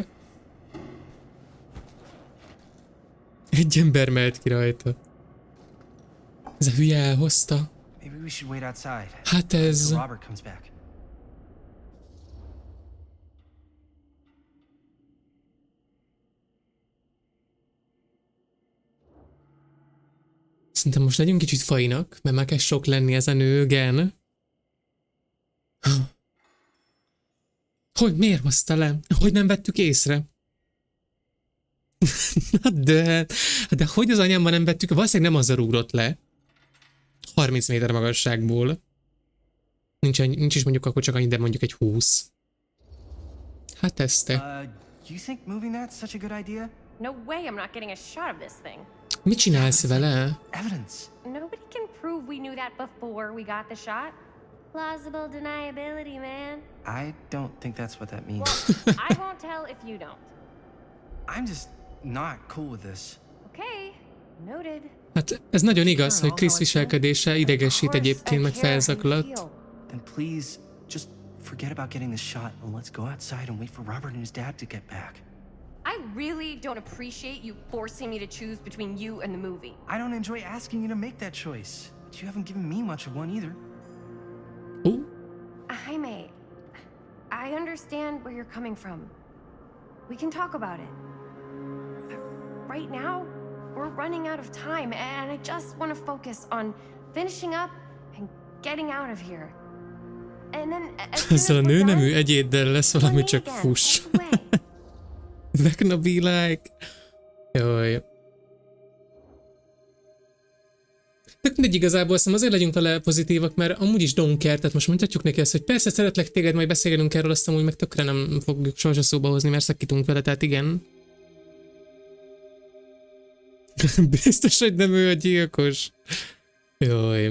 Egy ember mehet ki rajta. Ez a hülye elhozta. Maybe we should wait outside. Hát ez... Until Robert comes back. Szerintem most legyünk kicsit fainak, mert már kezd sok lenni ez a nő, igen. Hogy miért hozta le? Hogy nem vettük észre? de hogy az anyámban nem vettük? Valószínűleg nem azzal ugrott le. 30 méter magasságból. Nincs is mondjuk akkor csak annyi, de mondjuk egy 20. Hát ezt te. You think moving that's such a good idea? No way I'm not getting a shot of this thing. Mit csinálsz vele? Evidence. Nobody can prove we knew that before we got the shot. Plausible deniability, man. I don't think that's what that means. Well, I won't tell if you don't. I'm just not cool with this. Okay, noted. Hát ez nagyon igaz, hogy Chris viselkedése idegesít egyébként, meg felzaklat. Then please just forget about getting the shot and let's go outside and wait for Robert and his dad to get back. I really don't appreciate you forcing me to choose between you and the movie. I don't enjoy asking you to make that choice, but you haven't given me much of one either. Ooh. Jaime, I understand where you're coming from. We can talk about it. But right now, we're running out of time, and I just want to focus on finishing up and getting out of here. And then, ezzel a nőnemű egyéddel lesz valami, csak fuss. Back na be like. Jaj. De mindegy, igazából szerintem azért legyünk vele pozitívak, mert amúgy is don't care, tehát most mondhatjuk neki ezt, hogy persze szeretlek téged, majd beszélünk erről, aztán úgy meg tökre nem fogjuk sohasem szóba hozni, mert szakítunk vele, tehát igen. Biztos, hogy nem ő a gyilkos. Jaj.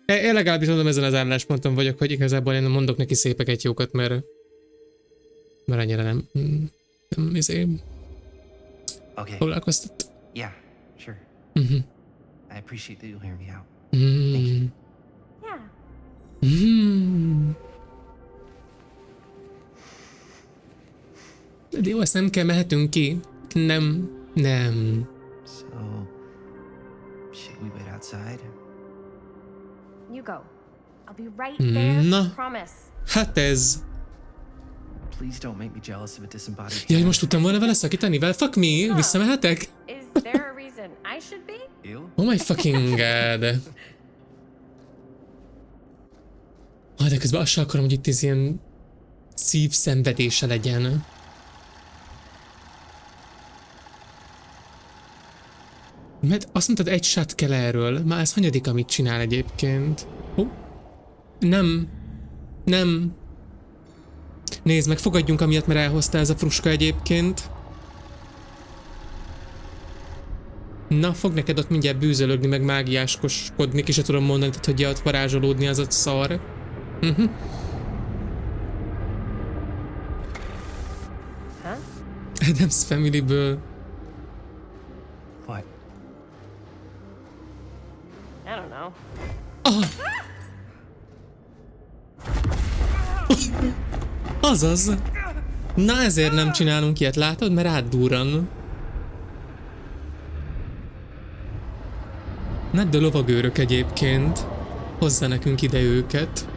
Én legalábbis mondom, ezen az állásponton vagyok, hogy igazából én mondok neki szépeket, jókat, mert annyira nem foglalkoztat. Yeah, sure. I appreciate that you'll hear me out. Yeah. De jó, ezt nem kell, mehetünk ki. Nem. So, should we wait outside? You go. I'll be right there, promise. Hát ez. Please don't make me jealous of a disembodied. Jaj, most tudtam volna vele szakítani? Well, fuck me, visszamehetek? Is there a reason I should be? Oh my fucking god. De közben azt sem akarom, hogy itt ez ilyen szívszenvedése legyen. Mert azt mondtad, egy shot kell erről. Már ez hanyadik, amit csinál egyébként. Nem. Nézd meg, fogadjunk amiatt, mert elhozta ez a fruska egyébként. Na, fog neked ott mindjárt bűzölögni, meg mágiáskoskodni, ki se tudom mondani, tehát hogy ott varázsolódni az ott szar. Addams Family-ből. What? I don't know. Azaz. Na ezért nem csinálunk ilyet, látod? Mert átdurran. Na de lovagőrök egyébként. Hozzá nekünk ide őket.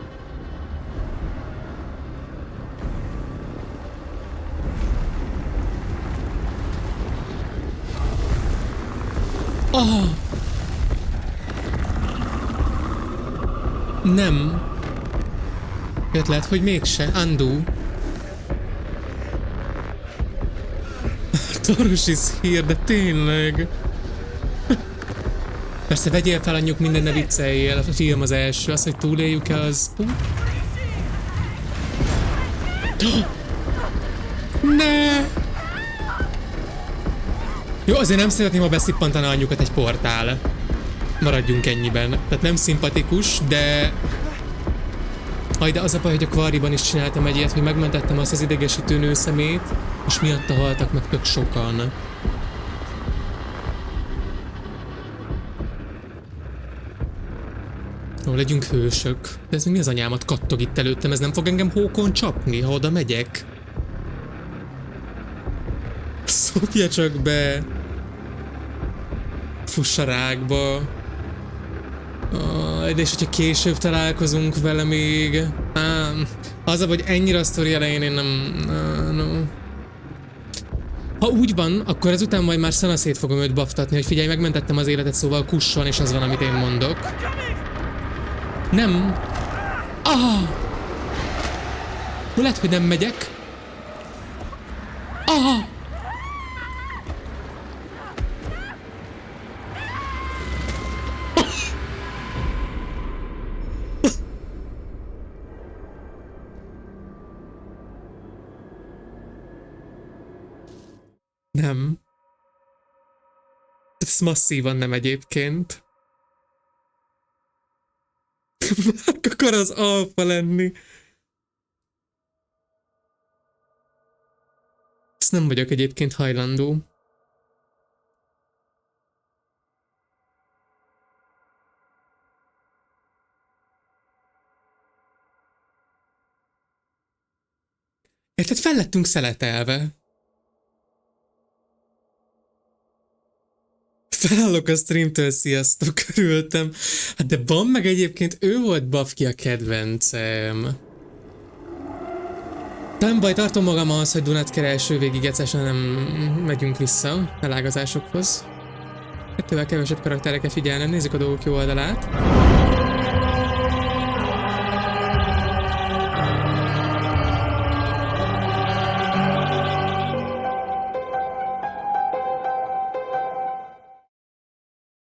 Nem. Jött lehet, hogy mégse. Undo. Taros is here, de tényleg. Persze vegyél fel anyjuk, minden ne vicceljél. A film az első. Az, hogy túléljük-e, az... Ne! Jó, azért nem szeretném, ha beszippantana anyjukat egy portál. Maradjunk ennyiben. Tehát nem szimpatikus, de... De az a baj, hogy a Quarryban is csináltam egy ilyet, hogy megmentettem azt az idegesítő nőszemét, és miatta haltak meg tök sokan. Ó, legyünk hősök. De ez mi az anyámat kattog itt előttem, ez nem fog engem hókon csapni, ha oda megyek? Szopja csak be! Fuss a rákba. De és hogyha később találkozunk vele még... az a, hogy ennyire a sztori elején én nem... No. Ha úgy van, akkor ezután majd már szanaszét fogom őt baftatni, hogy figyelj, megmentettem az életet, szóval kusson, és az van, amit én mondok. Nem. Lehet, hogy nem megyek. Nem. Ez masszívan nem egyébként. Mark akar az alfa lenni. Ezt nem vagyok egyébként hajlandó. Érted, fel lettünk szeletelve. Felállok a streamtől, sziasztok, örültem. Hát de van meg egyébként, ő volt Bafki a kedvencem. Nem baj, tartom magam ahhoz, hogy Dunát kereső végig egyszerűen nem megyünk vissza elágazásokhoz. Ettől kevesebb karakterre kell figyelnem, nézzük a dolgok jó oldalát.